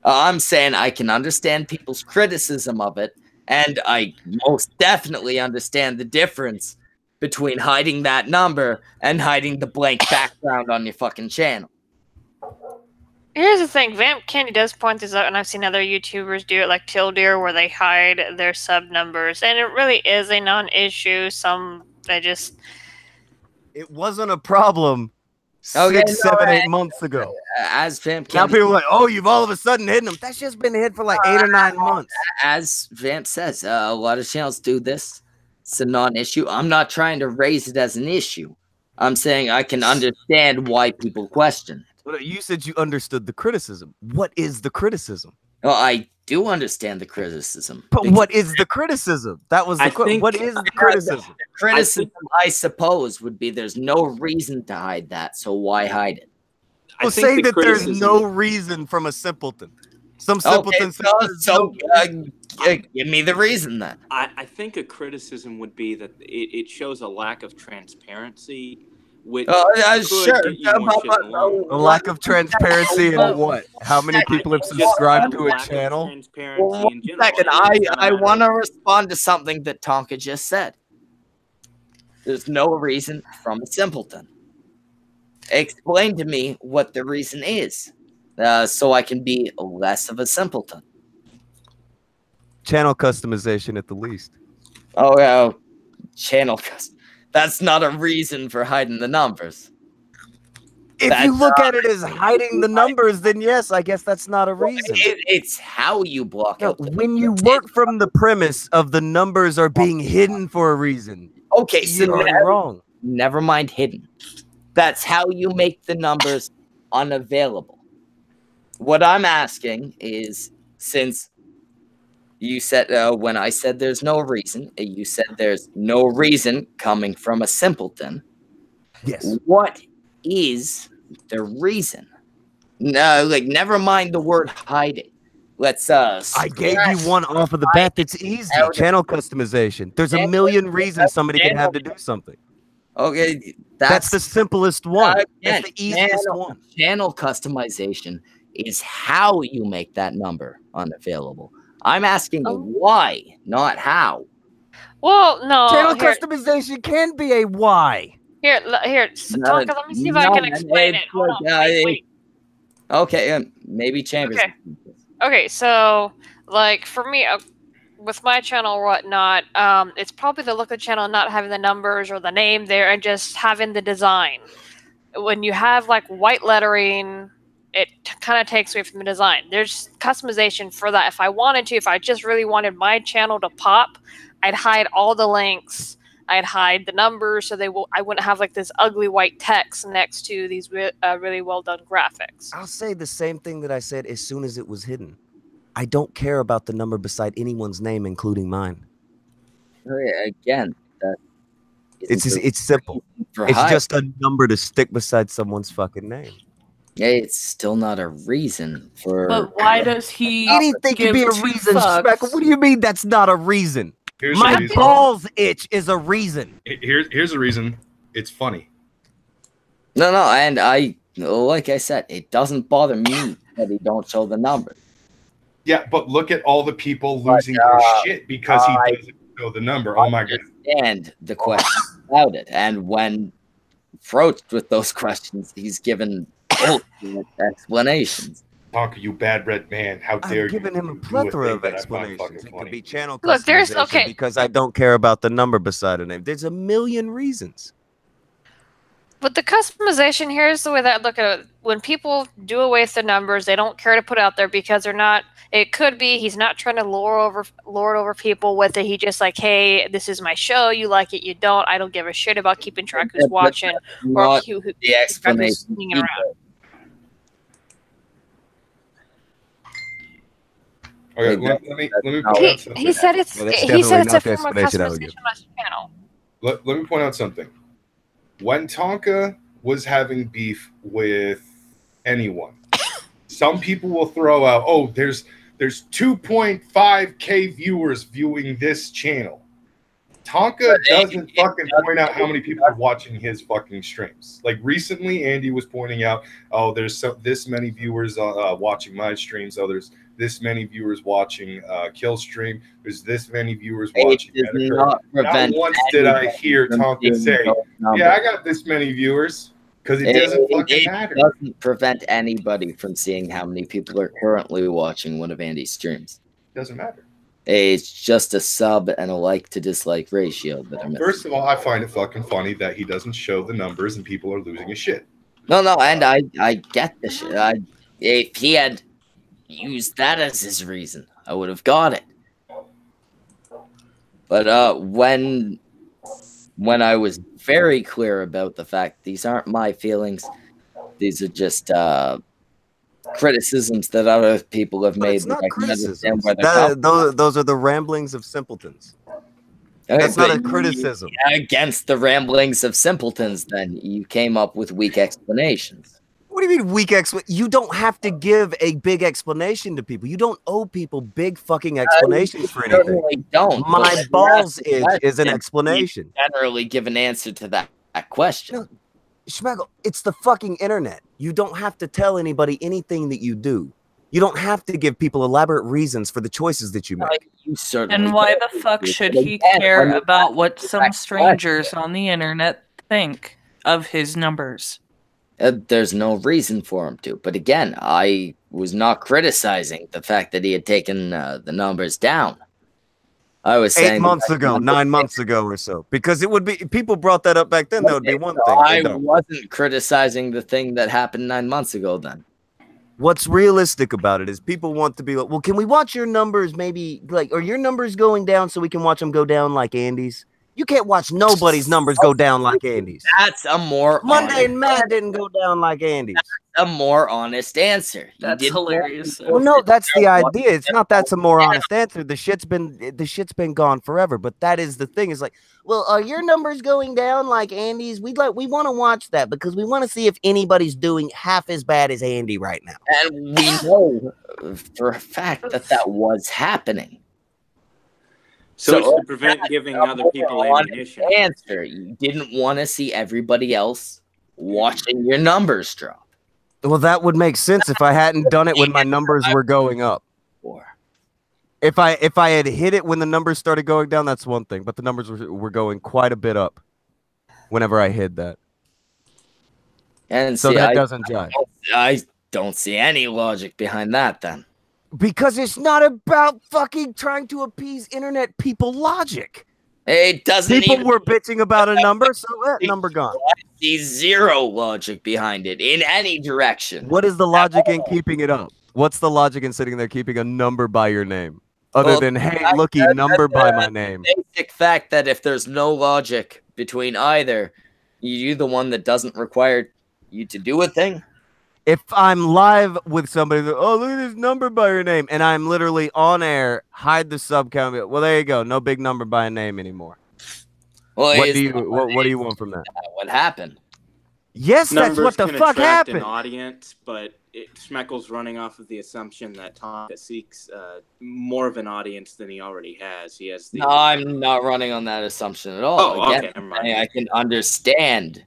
I'm saying I can understand people's criticism of it, and I most definitely understand the difference between hiding that number and hiding the blank background on your fucking channel. Here's the thing, Vamp Candy does point this out, and I've seen other YouTubers do it, like Tildeer, where they hide their sub numbers, and it really is a non-issue. It wasn't a problem 6, 7, 8 months ago. As Vamp Now Candy, people are like, oh, you've all of a sudden hidden them. That's just been hid for like 8 or 9 months. as Vamp says, a lot of channels do this. It's a non-issue. I'm not trying to raise it as an issue. I'm saying I can understand why people question it. But you said you understood the criticism. What is the criticism? Well, I do understand the criticism. But what is the criticism? That was the question. What is the criticism? The criticism, I suppose, would be there's no reason to hide that, so why hide it? Well, say that there's no reason from a simpleton. Some simpleton give me the reason then. I think a criticism would be that it shows a lack of transparency. Which sure. A lack of transparency in what? How many people have subscribed to a channel? Well, one second, I want to respond to something that Tonka just said. There's no reason from a simpleton. Explain to me what the reason is, so I can be less of a simpleton. Channel customization at the least. Oh, yeah, channel custom. That's not a reason for hiding the numbers. If you look at it as hiding the numbers, then yes, I guess that's not a reason. It's how you block out. When you work from the premise of the numbers are being hidden for a reason. Okay, so you're wrong. Never mind hidden. That's how you make the numbers unavailable. What I'm asking is, since you said, when I said there's no reason, you said there's no reason coming from a simpleton. Yes. What is the reason? No, like, never mind the word hiding. Let's, I gave you one off of the bat that's easy. Channel customization. There's a million reasons somebody can have to do something. Okay, that's the simplest one. That's the easiest one. Channel customization is how you make that number unavailable. I'm asking why, not how. Well, no. Channel customization can be a why. Here, Tonka, let me see if I can explain it. Hold on, wait. Okay, maybe Chambers. Okay, so, like, for me, with my channel or whatnot, it's probably the look of the channel, not having the numbers or the name there, and just having the design. When you have, like, white lettering, it kind of takes away from the design. There's customization for that. If I wanted to, if I just really wanted my channel to pop, I'd hide all the links. I'd hide the numbers so I wouldn't have like this ugly white text next to these really well done graphics. I'll say the same thing that I said as soon as it was hidden. I don't care about the number beside anyone's name, including mine. Again, it's simple. It's just a number to stick beside someone's fucking name. It's still not a reason for. But why does he? Anything can be a reason. What do you mean that's not a reason? My balls itch is a reason. Here's a reason. It's funny. No, and like I said, it doesn't bother me that he don't show the numbers. Yeah, but look at all the people losing their shit because he doesn't show the number. Oh my god! And the question about it, and when approached with those questions, he's given explanations. Tonka, you bad red man! How dare you? I've given him a plethora of explanations. It could be channel customization because I don't care about the number beside a name. There's a million reasons. But the customization, here's the way that I look at it. When people do away with the numbers, they don't care to put it out there because they're not. It could be he's not trying to lord over people with it. He just like, hey, this is my show. You like it, you don't. I don't give a shit about keeping track of who's watching or who's the explanation sneaking around. Okay, let me point out something. He said it's Well, that's he said it's definitely a not the form of explanation I would customization on his channel. Let me point out something. When Tonka was having beef with anyone, some people will throw out, "Oh, there's 2.5K viewers viewing this channel." Tonka doesn't fucking point out how many people are watching his fucking streams. Like recently, Andy was pointing out, "Oh, there's this many viewers watching my streams. Oh, there's this many viewers watching Kill stream. There's this many viewers watching Medicare." Not once did I hear Tonka say, "Yeah, I got this many viewers," because it doesn't fucking matter. It doesn't prevent anybody from seeing how many people are currently watching one of Andy's streams. Doesn't matter. It's just a sub and a like to dislike ratio that I'm. First of all, I find it fucking funny that he doesn't show the numbers and people are losing his shit. No, and I get the shit. If he had used that as his reason, I would have got it. But when I was very clear about the fact these aren't my feelings, these are just criticisms that other people have made. It's not criticisms. Those Those are the ramblings of simpletons. That's not a criticism. Against the ramblings of simpletons, then you came up with weak explanations. What do you mean weak explanation? You don't have to give a big explanation to people. You don't owe people big fucking explanations for anything. Certainly don't. My balls itch is an explanation. Generally give an answer to that question. No, Schmegel, it's the fucking internet. You don't have to tell anybody anything that you do. You don't have to give people elaborate reasons for the choices that you make. And why the fuck should he care about what some strangers on the internet think of his numbers? There's no reason for him to. But again, I was not criticizing the fact that he had taken the numbers down. I was saying 8 months ago, 9 months ago or so, because it would be, people brought that up back then. That would be one thing. I wasn't criticizing the thing that happened 9 months ago then. What's realistic about it is people want to be like, well, can we watch your numbers maybe like, are your numbers going down so we can watch them go down like Andy's? You can't watch nobody's numbers go down like Andy's. That's a more Monday and Matt didn't go down like Andy's. That's a more honest answer. That's hilarious. Well, no, that's the idea. It's not that's a more honest answer. The shit's been gone forever. But that is the thing. Is like, well, are your numbers going down like Andy's? We want to watch that because we want to see if anybody's doing half as bad as Andy right now. And we know for a fact that that was happening. So it's to prevent giving other people ammunition. Answer: you didn't want to see everybody else watching your numbers drop. Well, that would make sense if I hadn't done it when my numbers were going up. If I had hit it when the numbers started going down, that's one thing. But the numbers were going quite a bit up whenever I hid that. And so see, that doesn't jive. I don't see any logic behind that then. Because it's not about fucking trying to appease internet people logic. It doesn't. People were bitching about a number, so that number gone. I see zero logic behind it in any direction. What is the logic in keeping it up? What's the logic in sitting there keeping a number by your name? Other than, hey, looky, number by my name. Basic fact that if there's no logic between either, you the one that doesn't require you to do a thing. If I'm live with somebody, oh, look at this number by your name, and I'm literally on air, hide the sub count. Well, there you go. No big number by a name anymore. Well, what do you want from that? What happened? Yes, that's what the fuck happened. An audience, but Schmeckel's running off of the assumption that Tonka seeks more of an audience than he already has. He has the. No, I'm not running on that assumption at all. Oh, again, okay, never mind. I can understand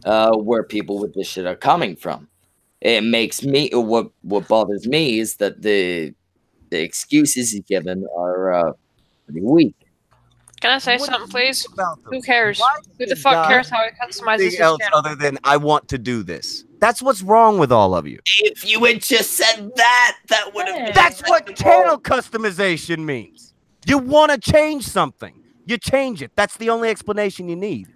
where people with this shit are coming from. It makes me what bothers me is that the excuses he's given are pretty weak. Can I say something, please? Who cares? Who the fuck cares how he customizes his channel? Other than I want to do this. That's what's wrong with all of you. If you had just said that, that would have. That's what channel customization means. You want to change something, you change it. That's the only explanation you need.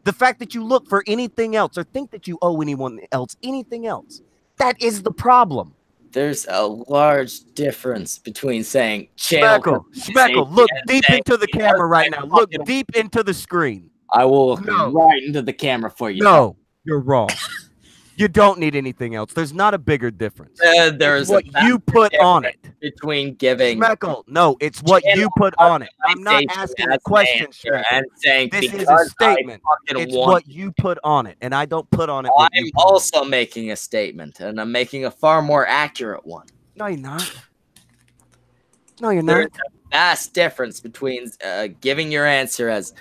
The fact that you look for anything else or think that you owe anyone else anything else. That is the problem. There's a large difference between saying channel. Schmeckle, look deep into the camera right now. Look deep into the screen. I will look right into the camera for you. No, you're wrong. You don't need anything else. There's not a bigger difference. There's what you put on it. between giving. Schmeckle, no, it's what you put on it. I'm not asking a question, Schmeckle. And saying this is a statement. It's what you put on it, and I don't put on it. What I'm also making a statement, and I'm making a far more accurate one. No, you're not. No, you're There's not. a vast difference between giving your answer as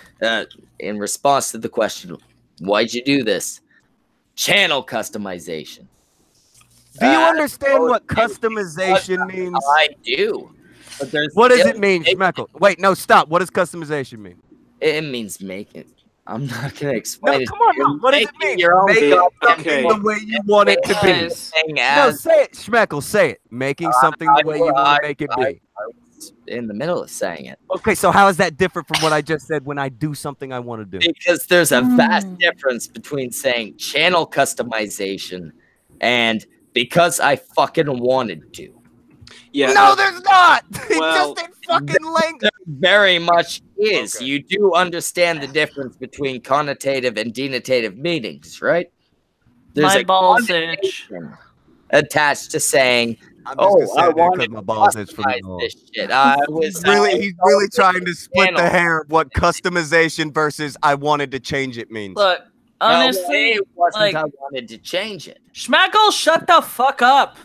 in response to the question, "Why'd you do this?" Channel customization. Do you understand what customization means? I do. But what does it mean, Schmeckle? Wait, no, stop. What does customization mean? It means making. I'm not going to explain it. Come on, no. What does it mean? Making something the way you want it to be. No, say it, Schmeckle, say it. Making something the way you want to make it be. I was in the middle of saying it. Okay, so how is that different from what I just said when I do something I want to do? Because there's a vast difference between saying channel customization and because I fucking wanted to. Yeah. No, there's not. Well, just in fucking length. There very much is. Okay. You do understand the difference between connotative and denotative meanings, right? There's my balls itch attached to saying, I wanted my balls itch from this shit. I was he's really trying to split the hair of what customization versus I wanted to change it means. Look, honestly, it wasn't I wanted to change it. Schmeckle, shut the fuck up.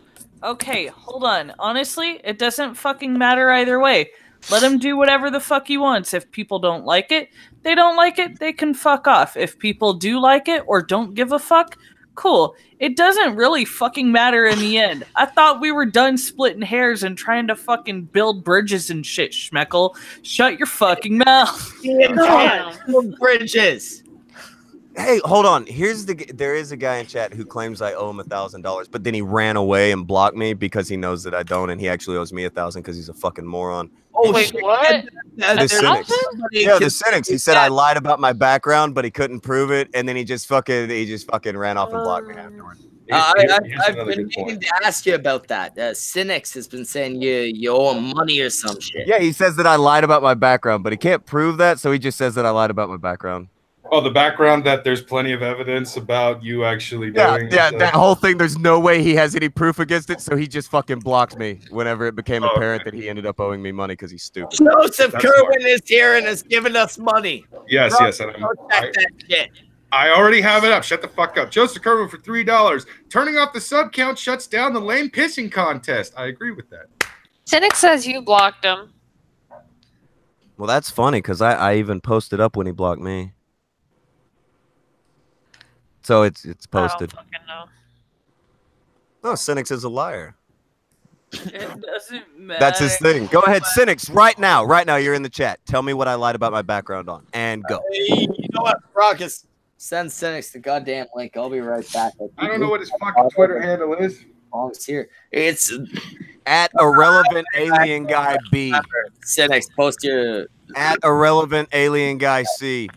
Okay, hold on. Honestly, it doesn't fucking matter either way. Let him do whatever the fuck he wants. If people don't like it, they don't like it, they can fuck off. If people do like it or don't give a fuck, cool. It doesn't really fucking matter in the end. I thought we were done splitting hairs and trying to fucking build bridges and shit, Schmeckle. Shut your fucking mouth. Bridges. Hey, hold on. There is a guy in chat who claims I owe him $1,000, but then he ran away and blocked me because he knows that I don't, and he actually owes me $1,000 because he's a fucking moron. Oh, wait, what? The cynics. Yeah, the cynics. He said I lied about my background, but he couldn't prove it, and then he just fucking ran off and blocked me afterwards. I've been meaning to ask you about that. Cynics has been saying you owe him money or some shit. Yeah, he says that I lied about my background, but he can't prove that, so he just says that I lied about my background. Oh, the background that there's plenty of evidence about you actually doing. Yeah, that whole thing. There's no way he has any proof against it, so he just fucking blocked me whenever it became apparent that he ended up owing me money because he's stupid. Joseph Kerwin is here and has given us money. Yes, yes. I already have it up. Shut the fuck up. Joseph Kerwin for $3. Turning off the sub count shuts down the lame pissing contest. I agree with that. Cynic says you blocked him. Well, that's funny because I even posted up when he blocked me. So it's posted. I don't fucking know. No, Cynics is a liar. It doesn't matter. That's his thing. Go ahead, Cynics, right now. Right now, you're in the chat. Tell me what I lied about my background on. And go. You know what, Rockus? Send Cynics the goddamn link. I'll be right back. I don't know what his fucking Twitter handle is. It's here. It's at irrelevant alien guy B. Cynics, post your at irrelevant alien guy C.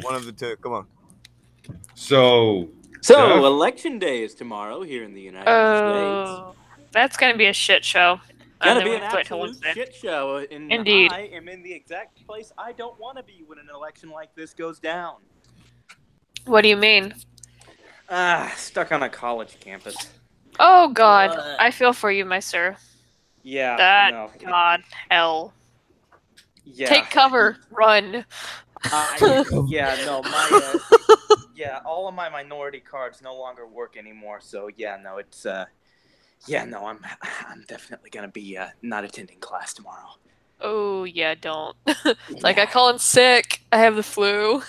One of the two. Come on. So election day is tomorrow here in the United States. That's gonna be a shit show. Gonna be an absolute shit show. Indeed. I am in the exact place I don't want to be when an election like this goes down. What do you mean? Stuck on a college campus. Oh God, I feel for you, my sir. Yeah. God, hell. Yeah. Take cover, run. All of my minority cards no longer work anymore. So I'm definitely gonna be not attending class tomorrow. Oh yeah, don't. It's like I call in sick. I have the flu.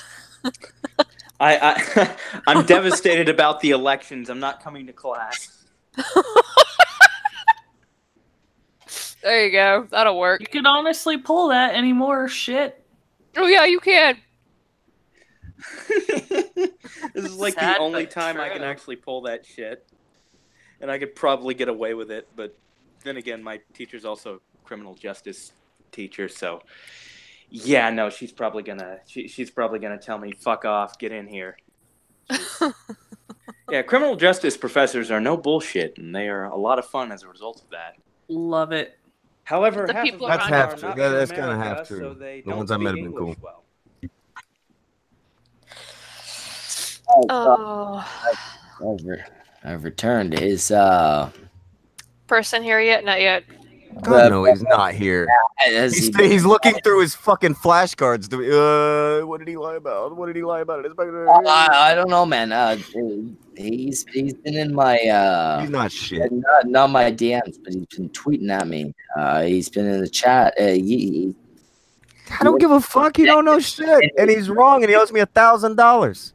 I'm devastated about the elections. I'm not coming to class. There you go. That'll work. You can honestly pull that anymore. Shit. Oh yeah, you can. This is like the only time I can actually pull that shit. And I could probably get away with it, but then again, my teacher's also a criminal justice teacher, so yeah, no, she's probably gonna tell me, fuck off, get in here. Yeah, criminal justice professors are no bullshit, and they are a lot of fun as a result of that. Love it. However, that's half true. That's kind of half true. So the ones I met have been cool. Well. I've returned. Is person here yet? Not yet. God, no, he's not here. He's looking through his fucking flashcards. What did he lie about? What did he lie about? I don't know, man. He's been in my he's not shit. Not my DMs, but he's been tweeting at me. He's been in the chat. I don't give a fuck. He don't know shit, and he's wrong, and he owes me $1,000.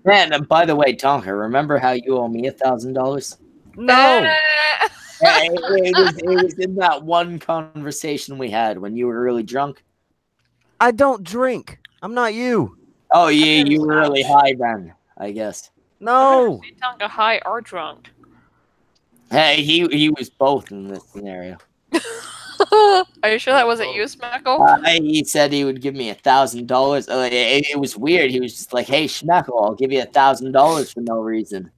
Man, and by the way, Tonka, remember how you owe me $1,000? No. It was in that one conversation we had when you were really drunk. I don't drink. I'm not you. Oh, yeah, you were really high then, I guess. No. Tonka high or drunk. Hey, he was both in this scenario. Are you sure that wasn't you, Smackle? He said he would give me $1,000. It was weird. He was just like, "Hey, Schmeckle, I'll give you $1,000 for no reason."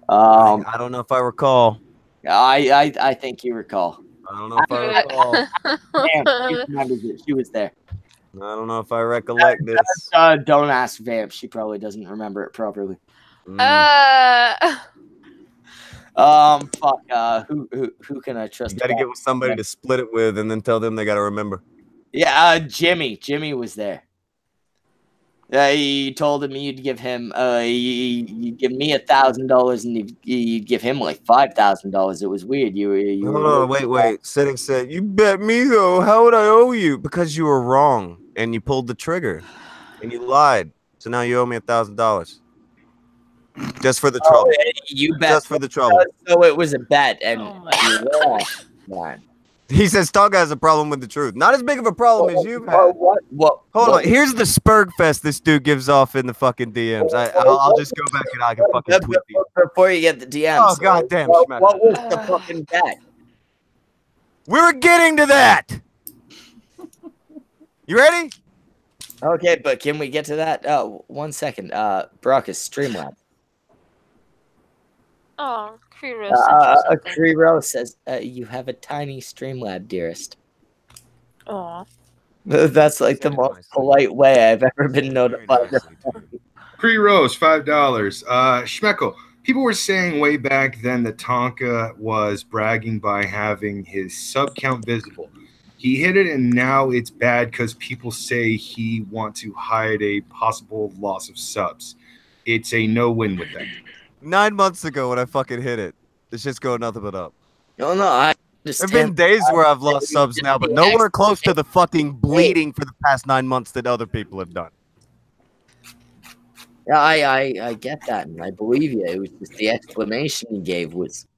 I don't know if I recall. I think you recall. I don't know if I recall. Damn, she remembers it. She was there. I don't know if I recollect this. Don't ask Vamp. She probably doesn't remember it properly. Fuck. Who can I trust? You gotta get with somebody to split it with, and then tell them they gotta remember. Yeah, Jimmy. Jimmy was there. You told him you'd give him, you'd give me $1,000, and you'd give him like $5,000. It was weird. You Hold on, wait. Setting said, you bet me though. How would I owe you? Because you were wrong, and you pulled the trigger, and you lied. So now you owe me $1,000. Just for the trouble. You bet. Just for the trouble. So it was a bet, and you're wrong. He says Tonga has a problem with the truth. Not as big of a problem as you've had. What? Hold on. Here's the Spurg fest this dude gives off in the fucking DMs. I'll just go back and I can fucking tweet these. Before you get the DMs. Oh, goddamn. What was the fucking bet? We were getting to that. You ready? Okay, but can we get to that? 1 second. Brock is Streamlabs. Oh, Kriro says, you have a tiny Streamlab, dearest. Aw. That's like the most polite way I've ever been notified. Pre-rose, $5. Schmeckle, people were saying way back then that Tonka was bragging by having his sub count visible. He hit it, and now it's bad because people say he want to hide a possible loss of subs. It's a no-win with that. 9 months ago when I fucking hit it, it's just going nothing but up. No, I There've been days where I've lost subs now, but nowhere close to the fucking bleeding for the past 9 months that other people have done. Yeah, I get that, and I believe you. It was just the explanation he gave was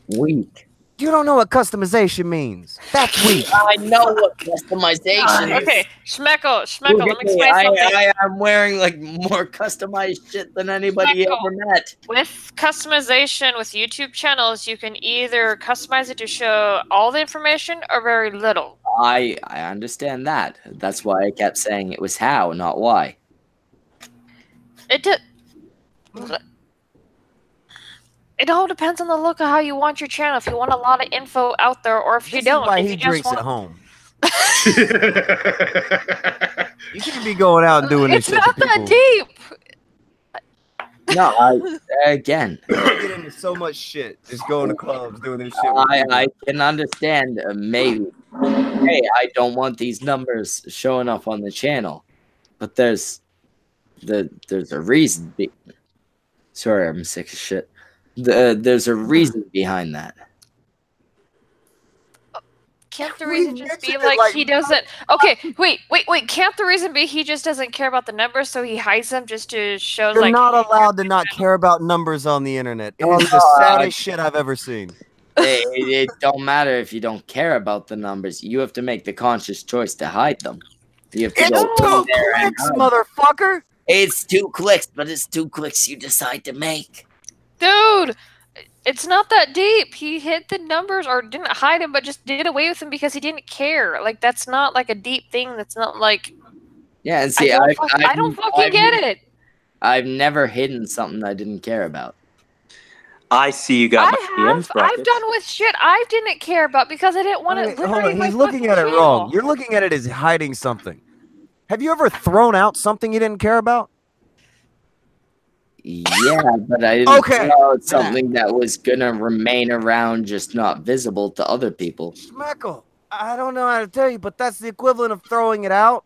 weak. You don't know what customization means. That's weak. I know what customization is. Okay, Schmeckle, let me explain something. I'm wearing like more customized shit than anybody ever met. With customization with YouTube channels, you can either customize it to show all the information or very little. I understand that. That's why I kept saying it was how, not why. It all depends on the look of how you want your channel. If you want a lot of info out there, or if you don't. This is why he drinks at home. You shouldn't be going out and doing this shit. It's not that deep. No, again. You get into so much shit. Just going to clubs, doing this shit. I can understand, maybe. Hey, I don't want these numbers showing up on the channel. But there's a reason. Sorry, I'm sick of shit. There's a reason behind that. Can't the reason just be like he doesn't? Okay, wait. Can't the reason be he just doesn't care about the numbers, so he hides them just to show? You're like not allowed to not care about numbers on the internet. It is the saddest shit I've ever seen. It don't matter if you don't care about the numbers. You have to make the conscious choice to hide them. You have to it's 2 clicks, motherfucker. It's 2 clicks, but it's 2 clicks you decide to make. Dude, it's not that deep. He hit the numbers, or didn't hide them, but just did away with them because he didn't care. Like, that's not like a deep thing. That's not like. Yeah, and see, I don't fucking get it. I've never hidden something I didn't care about. I see you got my DMs, I've done with shit I didn't care about because I didn't want to. Hold on, he's looking at it wrong. You're looking at it as hiding something. Have you ever thrown out something you didn't care about? Yeah, but I didn't know it's something that was gonna remain around, just not visible to other people. Schmeckle, I don't know how to tell you, but that's the equivalent of throwing it out.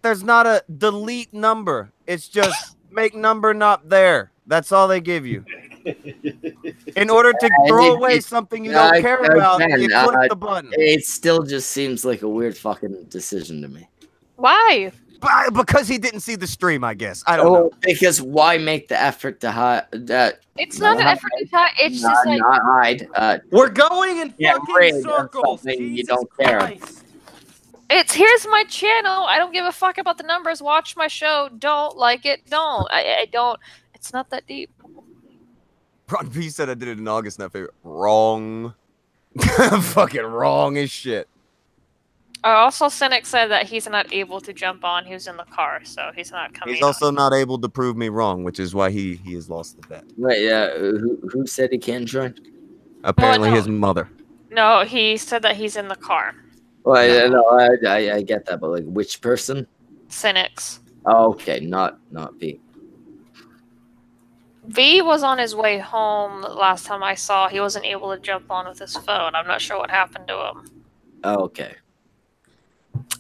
There's not a delete number. It's just make number not there. That's all they give you. In order to throw away something you don't care about, you click the button. It still just seems like a weird fucking decision to me. Why? Because he didn't see the stream, I guess. I don't know. Because why make the effort to hide that? It's not an effort to hide. It's just like not hide. We're going in fucking circles. You don't care. Here's my channel. I don't give a fuck about the numbers. Watch my show. Don't like it. Don't. I don't. It's not that deep. Ron B said I did it in August, not favorite. Wrong. Fucking wrong as shit. Also, Cynic said that he's not able to jump on. He was in the car, so he's not coming. He's also not able to prove me wrong, which is why he has lost the bet. Wait, who said he can't join? Apparently his mother. No, he said that he's in the car. Well, no, I get that, but like, which person? Cynics. Oh, okay, not V. V was on his way home last time I saw. He wasn't able to jump on with his phone. I'm not sure what happened to him. Oh, okay.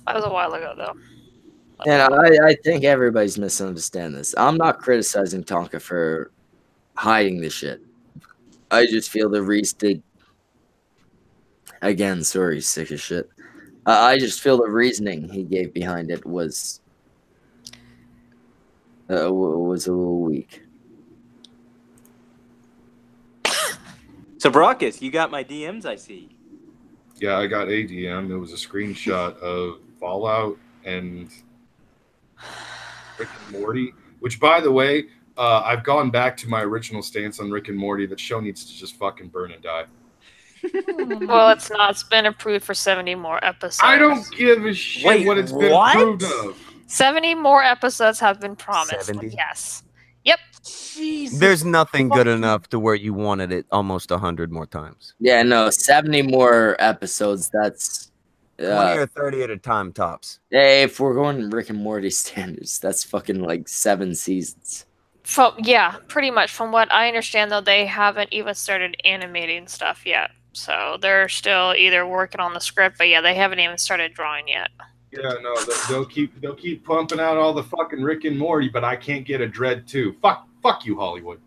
That was a while ago, though. And I think everybody's misunderstanding this. I'm not criticizing Tonka for hiding the shit. I just feel the reason. Again, sorry, sick as shit. I just feel the reasoning he gave behind it was a little weak. So, Brockus, you got my DMs, I see. Yeah, I got a DM. It was a screenshot of Fallout and Rick and Morty, which, by the way, I've gone back to my original stance on Rick and Morty. That show needs to just fucking burn and die. Well, it's not. It's been approved for 70 more episodes. I don't give a shit what it's been approved of. 70 more episodes have been promised. 70? Yes. Yep. Jesus. There's nothing good enough to where you wanted it almost 100 more times. Yeah, no, 70 more episodes. That's 20 or 30 at a time tops. Hey, if we're going Rick and Morty standards, that's fucking like 7 seasons. Yeah, pretty much. From what I understand, though, they haven't even started animating stuff yet. So they're still either working on the script, but yeah, they haven't even started drawing yet. Yeah, no, they'll keep pumping out all the fucking Rick and Morty, but I can't get a Dread 2. Fuck you, Hollywood.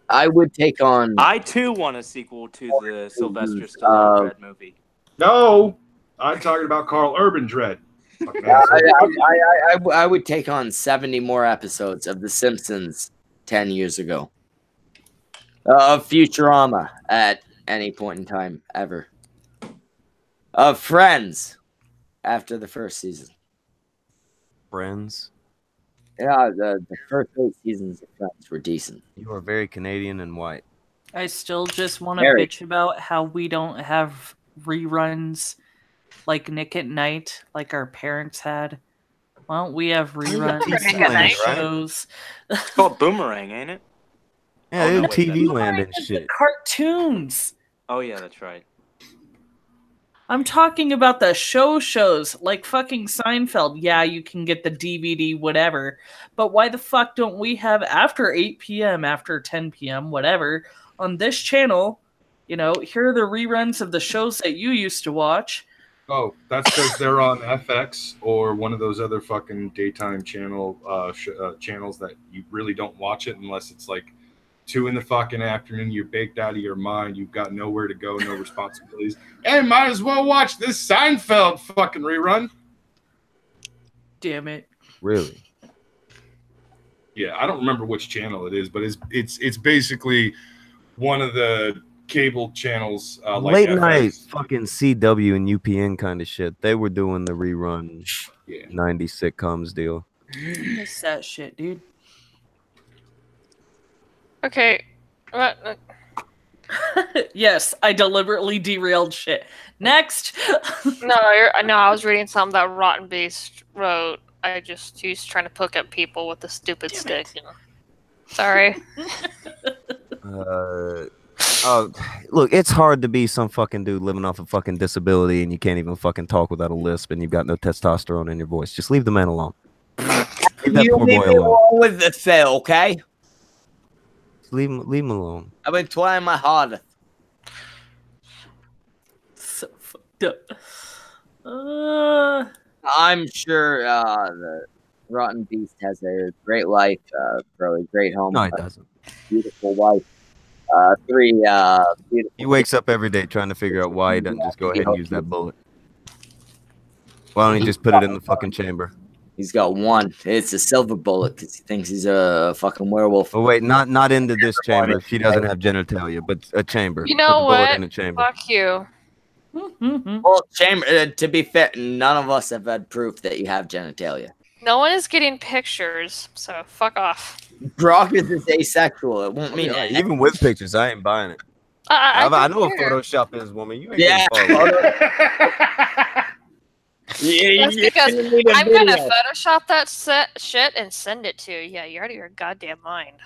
I would take on. I too want a sequel to the Sylvester Stallone Dread movie. No, I'm talking about Carl Urban Dread. I would take on 70 more episodes of The Simpsons 10 years ago. Of Futurama at any point in time ever. Of Friends after the first season. Friends? Yeah, the first 8 seasons of Friends were decent. You are very Canadian and white. I still just want to bitch about how we don't have reruns like Nick at Night like our parents had. Why don't we have reruns of shows? It's called Boomerang, ain't it? Yeah, they do TV Land and shit. Cartoons. Oh yeah, that's right. I'm talking about the shows like fucking Seinfeld. Yeah, you can get the DVD, whatever. But why the fuck don't we have after 8 p.m., after 10 p.m., whatever, on this channel, you know, here are the reruns of the shows that you used to watch. Oh, that's because they're on FX or one of those other fucking daytime channels that you really don't watch it unless it's like 2 in the fucking afternoon. You're baked out of your mind. You've got nowhere to go, no responsibilities. And might as well watch this Seinfeld fucking rerun. Damn it. Really? Yeah, I don't remember which channel it is, but it's basically one of the cable channels. Like late FX. night fucking CW and UPN kind of shit. They were doing the rerun 90 sitcoms deal. Miss that shit, dude. Okay. Yes, I deliberately derailed shit. Next. No, I was reading something that Rotten Beast wrote. He's trying to poke at people with a stupid stick. You know. Sorry. Look, it's hard to be some fucking dude living off a fucking disability and you can't even fucking talk without a lisp and you've got no testosterone in your voice. Just leave the man alone. that You poor leave boy me alone. alone with the Phil, okay? Leave him alone. I've been trying my hardest. So fucked up. I'm sure the Rotten Beast has a great life, probably great home. No, he doesn't. Beautiful wife. Three beautiful. He wakes up every day trying to figure out why he doesn't just go ahead and use that bullet. Why don't he just put it in the fucking chamber? He's got one. It's a silver bullet because he thinks he's a fucking werewolf. Oh wait, not into this chamber. She doesn't have genitalia, but a chamber. You Put the know bullet what? in a chamber. Fuck you. Well, chamber. To be fair, none of us have had proof that you have genitalia. No one is getting pictures, so fuck off. Brock is asexual. It won't mean Yeah, even with pictures, I ain't buying it. I I know what care. Photoshop is, woman. You ain't Yeah. getting far away. That's because I'm gonna Photoshop that shit and send it to you. Yeah, you're out of your goddamn mind.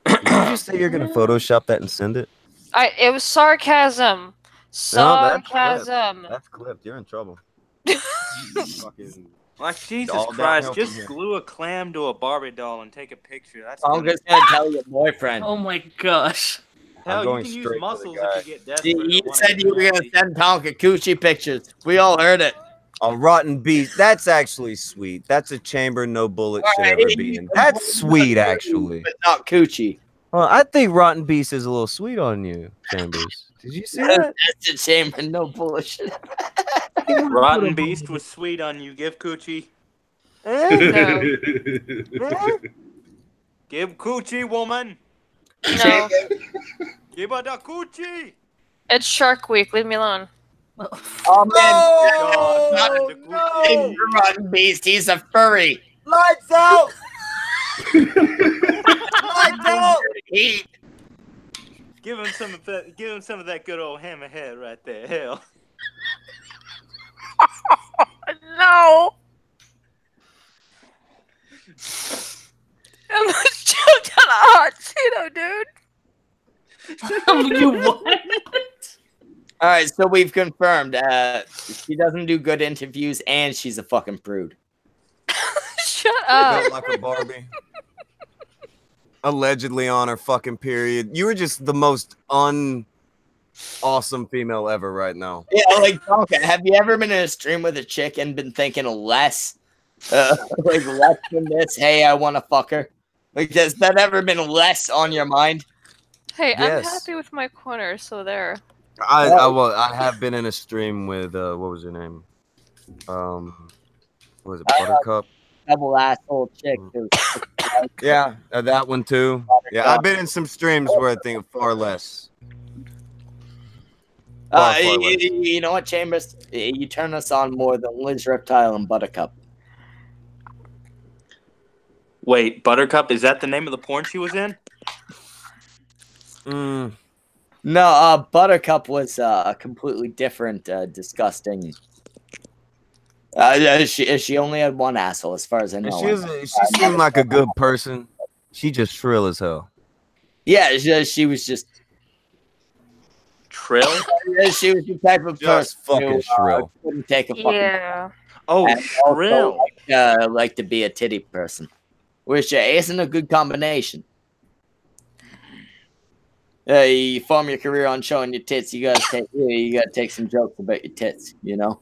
Did you just say you're gonna Photoshop that and send it? It was sarcasm. Sarcasm. That's clipped. You're in trouble. Fucking Like, Jesus all Christ, downhill just from here. glue a clam to a Barbie doll and take a picture. That's I'm just gonna tell your boyfriend. Oh my gosh. Hell, I'm you going can use straight for the muscles guy. if you get desperate. or You wanna said get you were gonna naughty. send Tonka coochie pictures. We all heard it. A rotten beast. That's actually sweet. That's a chamber no bullet should Alright, ever be in. That's sweet, actually. But not coochie. Well, I think rotten beast is a little sweet on you, Chambers. Did you see that? That's a chamber, no bullshit. Rotten Beast was sweet on you. Give coochie. No. Give coochie, woman. No. Give her the coochie. It's Shark Week. Leave me alone. Oh man, God, the coochie. he's a rotten beast. He's a furry. Lights out! Lights out! He, Give him some of that. Give him some of that good old hammerhead right there. Hell. No. I'm choked on a hot Cheeto, dude. You what? all right, so we've confirmed. She doesn't do good interviews, and she's a fucking prude. Shut Built up. like a Barbie. Allegedly on her fucking period. You were just the most awesome female ever right now. Yeah, like Tonka, have you ever been in a stream with a chick and been thinking less, like less than this? Hey, I want to fuck her. Like, has that ever been less on your mind? Hey, I'm Yes. happy with my corner, so there. I have been in a stream with what was her name? What was it, Buttercup? Double asshole chick. Yeah, that one too. Yeah, I've been in some streams where I think far less. Far less. You know what, Chambers? You turn us on more than Liz Reptile and Buttercup. Wait, Buttercup? Is that the name of the porn she was in? No, Buttercup was a completely different, disgusting. She only had one asshole, as far as I know. She seemed like a good person. She just shrill as hell. Yeah, she was just Trill? she was the type of Just person fucking who shrill. couldn't take a fucking Yeah. Oh, and also Shrill. like to be a titty person, which isn't a good combination. You form your career on showing your tits. You gotta take some jokes about your tits. You know.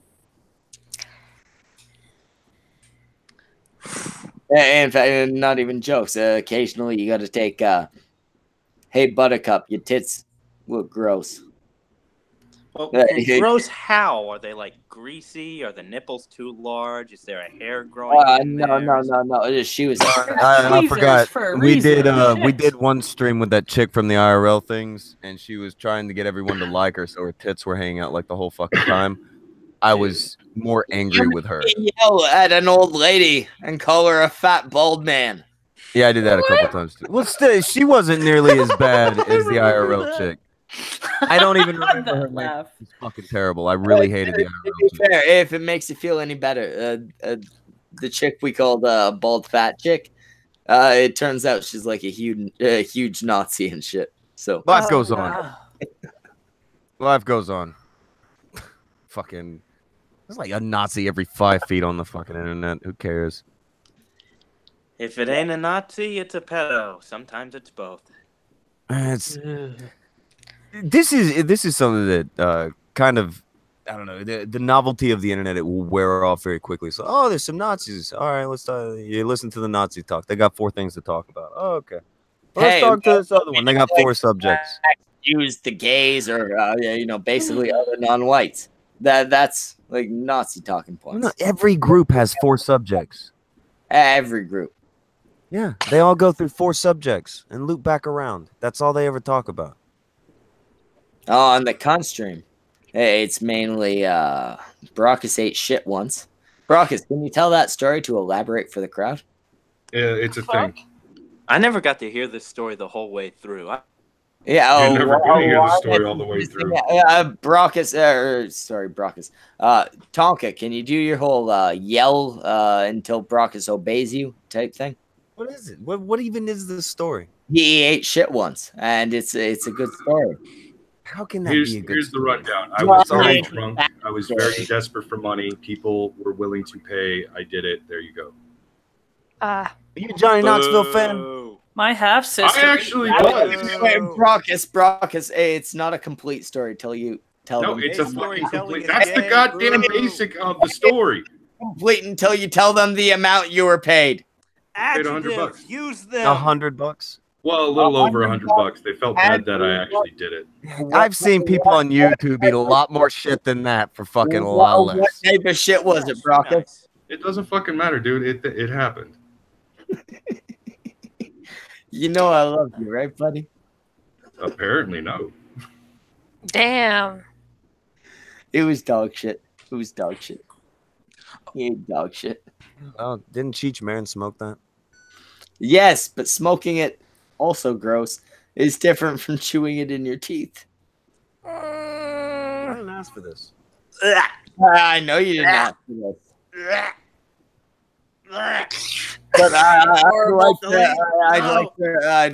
In fact, not even jokes. Occasionally, you gotta take. Hey, Buttercup, your tits look gross. Well, Yeah. gross how? Are they like greasy? Are the nipples too large? Is there a hair growing in No. there? She was. I Tweezers forgot. for a We did reason. we did one stream with that chick from the IRL things, and she was trying to get everyone to like her, so her tits were hanging out like the whole fucking time. I was more angry with her. Yell at an old lady and call her a fat bald man. Yeah, I did that a couple times too. Well, still, she wasn't nearly as bad as the IRL chick. I don't even remember her name. Laugh. It's fucking terrible. I really hated the To IRL be chick. fair, if it makes you feel any better, the chick we called bald fat chick, it turns out she's like a huge Nazi and shit. So Life goes on. Wow. Life goes on. fucking. There's like a Nazi every 5 feet on the fucking internet. Who cares? If it ain't a Nazi, it's a pedo. Sometimes it's both. This is something that kind of, I don't know, the novelty of the internet, it will wear off very quickly. So, oh, there's some Nazis. All right, let's you listen to the Nazi talk. They got 4 things to talk about. Oh, okay. Well, let's talk to this other one. They got 4 subjects. Use the gays or basically other non-whites. That's like Nazi talking points. No, every group has 4 subjects. Every group. Yeah, they all go through 4 subjects and loop back around. That's all they ever talk about. Oh, on the con stream, it's mainly Brockus ate shit once. Brockus, can you tell that story to elaborate for the crowd? Yeah, it's a thing. I never got to hear this story the whole way through. Yeah, You're never going to hear the story all the way through. Brockus, Brockus. Tonka, can you do your whole yell until Brockus obeys you type thing? What is it? What even is this story? He ate shit once, and it's a good story. How can that be a good Here's the story? rundown. I was very drunk. I was very desperate for money. People were willing to pay. I did it. There you go. Are you a Johnny Knoxville fan? My half sister. I actually was. Brockus, it's not a complete story till you tell them. No, it's a fucking complete. That's the goddamn basic of the story. Complete until you tell them the amount you were paid. Paid $100. Use them. $100? Well, a little over $100. They felt bad that I actually did it. I've seen people on YouTube eat a lot more shit than that for fucking a lot less. What type of shit was it, Brockus? It doesn't fucking matter, dude. It happened. You know I love you, right, buddy? Apparently, no. Damn. It was dog shit. It was dog shit. He ate dog shit. Oh, didn't Cheech Marin smoke that? Yes, but smoking it, also gross, is different from chewing it in your teeth. I didn't ask for this. I know you didn't ask for this. But I'd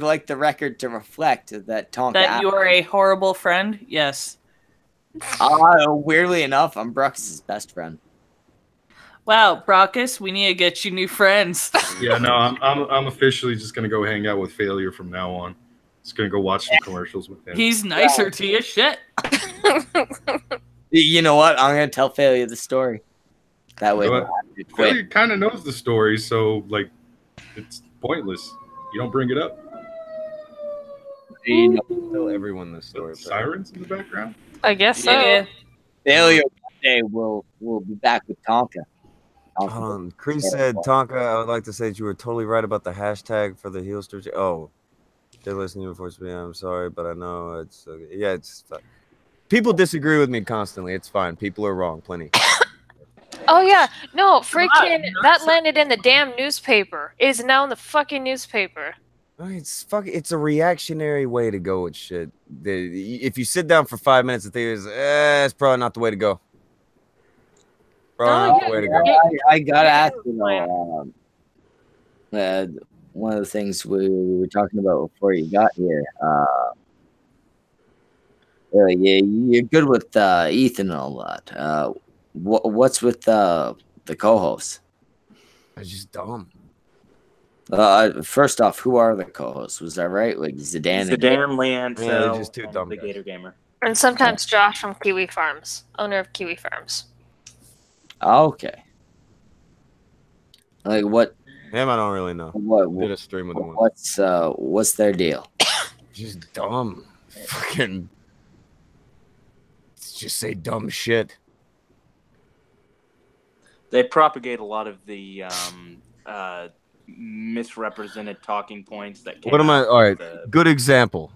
like the record to reflect that Tonka. That you are a horrible friend. Yes. Weirdly enough, I'm Brooks' best friend. Wow, Brockus, we need to get you new friends. Yeah, no, I'm officially just gonna go hang out with Failure from now on. Just gonna go watch some commercials with him. He's nicer to you, shit. You know what? I'm gonna tell Failure the story. That way, Failure kind of knows the story, so like, it's pointless. You don't bring it up. You know, Tell everyone this story. Sirens in the background. I guess so. Yeah. Failure one day will be back with Tonka. Cree said, Tonka, I would like to say that you were totally right about the hashtag for the Heelsters. Oh, they're listening before speaking. I'm sorry, but I know it's it's people disagree with me constantly. It's fine. People are wrong. Plenty. Oh yeah, no, freaking that landed in the damn newspaper. It is now in the fucking newspaper. It's a reactionary way to go with shit. If you sit down for 5 minutes and think it's probably not the way to go. Probably not the way to go. I gotta ask you though. One of the things we were talking about before you got here. You're good with Ethan and all that. What's with the co-hosts? It's just dumb. First off, who are the co-hosts? Was that right? Like Zidane, Leanne, they're just too dumb. the Gator Gamer, And sometimes Josh from Kiwi Farms, owner of Kiwi Farms. Okay. Like what? Him, I don't really know. What did a stream with him. What's their deal? Just dumb. Fucking. Just say dumb shit. They propagate a lot of the misrepresented talking points that came What am I? out All right, of good example.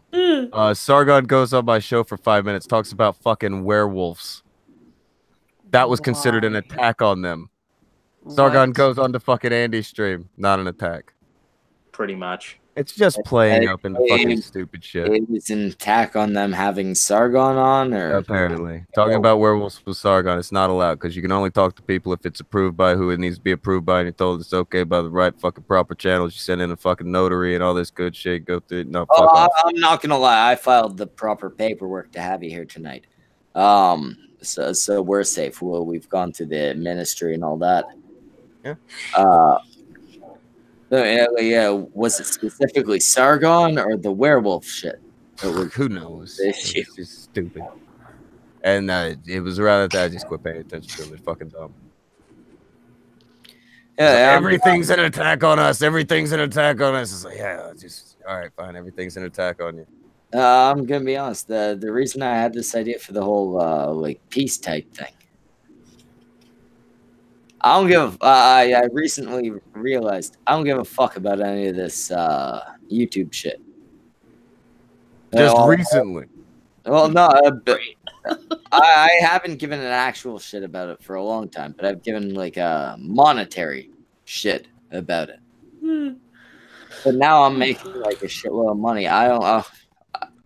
Sargon goes on my show for 5 minutes, talks about fucking werewolves. That was considered an attack on them. Sargon goes on to fucking Andy's stream, not an attack. pretty much. It's just playing up into fucking stupid shit. It was an attack on them having Sargon on, or apparently talking about werewolves with Sargon. It's not allowed because you can only talk to people if it's approved by who it needs to be approved by, and you're told it's okay by the right fucking proper channels. You send in a fucking notary and all this good shit. Go through. No, fuck off. I'm not gonna lie. I filed the proper paperwork to have you here tonight. so we're safe. Well, we've gone through the ministry and all that. Yeah. Yeah. Was it specifically Sargon or the werewolf shit? Who knows? The It's issue. just stupid. And it was around that I just quit paying attention to him. It's fucking dumb. Yeah, everything's an attack on us. Everything's an attack on us. It's like, yeah, just all right, fine. Everything's an attack on you. I'm gonna be honest. The reason I had this idea for the whole like peace type thing, I don't give. I recently realized I don't give a fuck about any of this YouTube shit. Just recently. Well, no, I haven't given an actual shit about it for a long time, but I've given like a monetary shit about it. But now I'm making like a shitload of money. I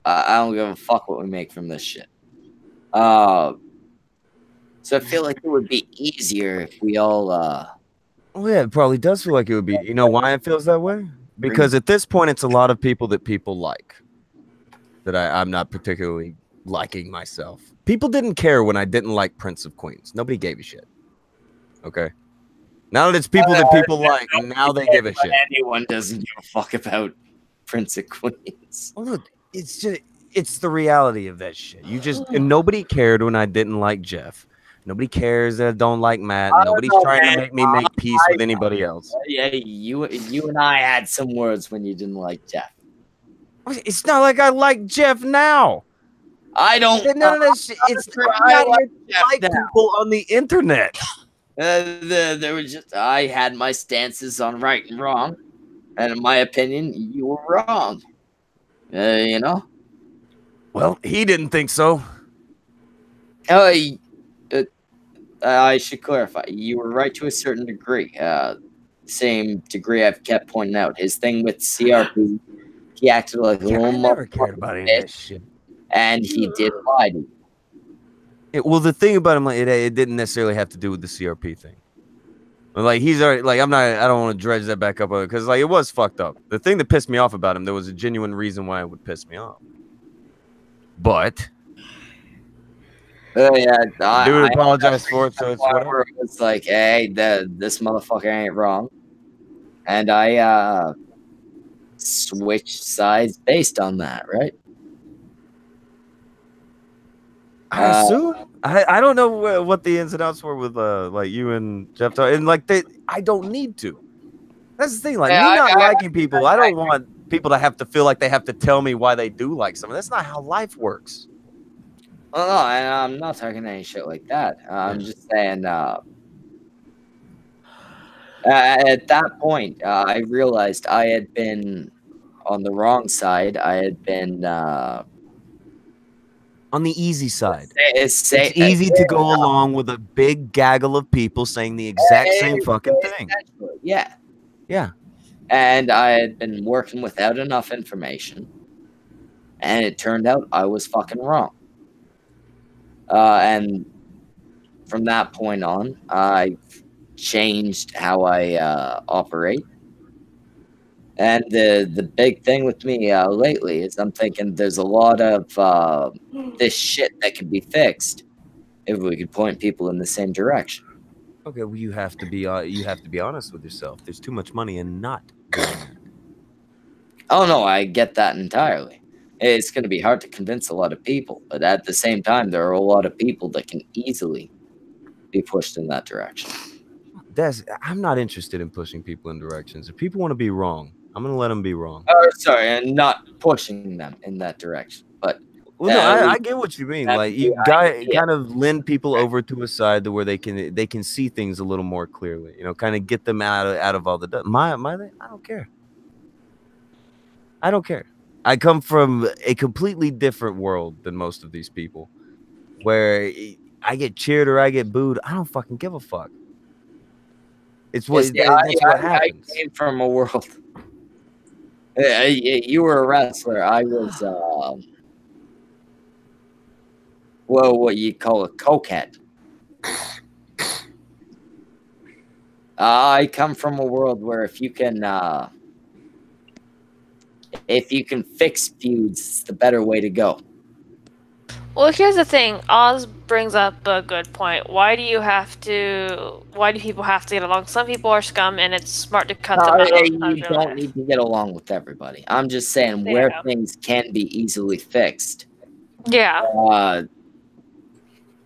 don't give a fuck what we make from this shit. So I feel like it would be easier if we all Oh yeah, it probably does feel like it would be. You know why it feels that way? Because at this point, it's a lot of people that people like. That I'm not particularly liking myself. People didn't care when I didn't like Prince of Queens. Nobody gave a shit. Okay. Now that it's people that people like, now they give a shit. Anyone doesn't give a fuck about Prince of Queens. Well, look, it's the reality of that shit. And nobody cared when I didn't like Jeff. Nobody cares that I don't like Matt. Nobody's trying to make me make peace with anybody else. Yeah, you and I had some words when you didn't like Jeff. It's not like I like Jeff now. I don't. None of that shit. It's not like people on the internet. There was just I had my stances on right and wrong, and in my opinion, you were wrong. You know. Well, he didn't think so. I should clarify. You were right to a certain degree. Same degree I've kept pointing out. His thing with CRP, he acted like a little I never cared about any of that shit. And he did lie to you. Well, the thing about him, like, it didn't necessarily have to do with the CRP thing. Like, he's already, like, I don't want to dredge that back up because, like, it was fucked up. The thing that pissed me off about him, there was a genuine reason why it would piss me off. But yeah, I apologize for it, so it's whatever. It's like, hey, this motherfucker ain't wrong, and I switched sides based on that, right? I assume. I don't know what the ins and outs were with like you and Jeff, and like I don't need to. That's the thing. Like me not liking people, I don't want people to have to feel like they have to tell me why they do like something. That's not how life works. Well, no, and I'm not talking any shit like that. I'm just saying. At that point, I realized I had been on the wrong side. I had been on the easy side. It's easy to go along with a big gaggle of people saying the exact same fucking thing. Yeah. Yeah. And I had been working without enough information. And it turned out I was fucking wrong. And from that point on, I changed how I operate. And the big thing with me lately is I'm thinking there's a lot of this shit that can be fixed if we could point people in the same direction. Okay, well you have to be honest with yourself. There's too much money in not doing that. Oh no, I get that entirely. It's going to be hard to convince a lot of people, but at the same time, there are a lot of people that can easily be pushed in that direction. I'm not interested in pushing people in directions. If people want to be wrong, I'm going to let them be wrong. Oh, sorry, and not pushing them in that direction. But well, no, I get what you mean. Like you kind of lend people over to a side to where they can see things a little more clearly. You know, kind of get them out of all the dust. I don't care. I don't care. I come from a completely different world than most of these people, where I get cheered or I get booed. I don't fucking give a fuck. It's what that's what happens. I came from a world. You were a wrestler. I was, well, what you call a cokehead. I come from a world where if you can fix feuds, it's the better way to go. Well, here's the thing. Oz brings up a good point. Why do people have to get along? Some people are scum, and it's smart to cut them out. You don't need to get along with everybody. I'm just saying where things can be easily fixed. Yeah.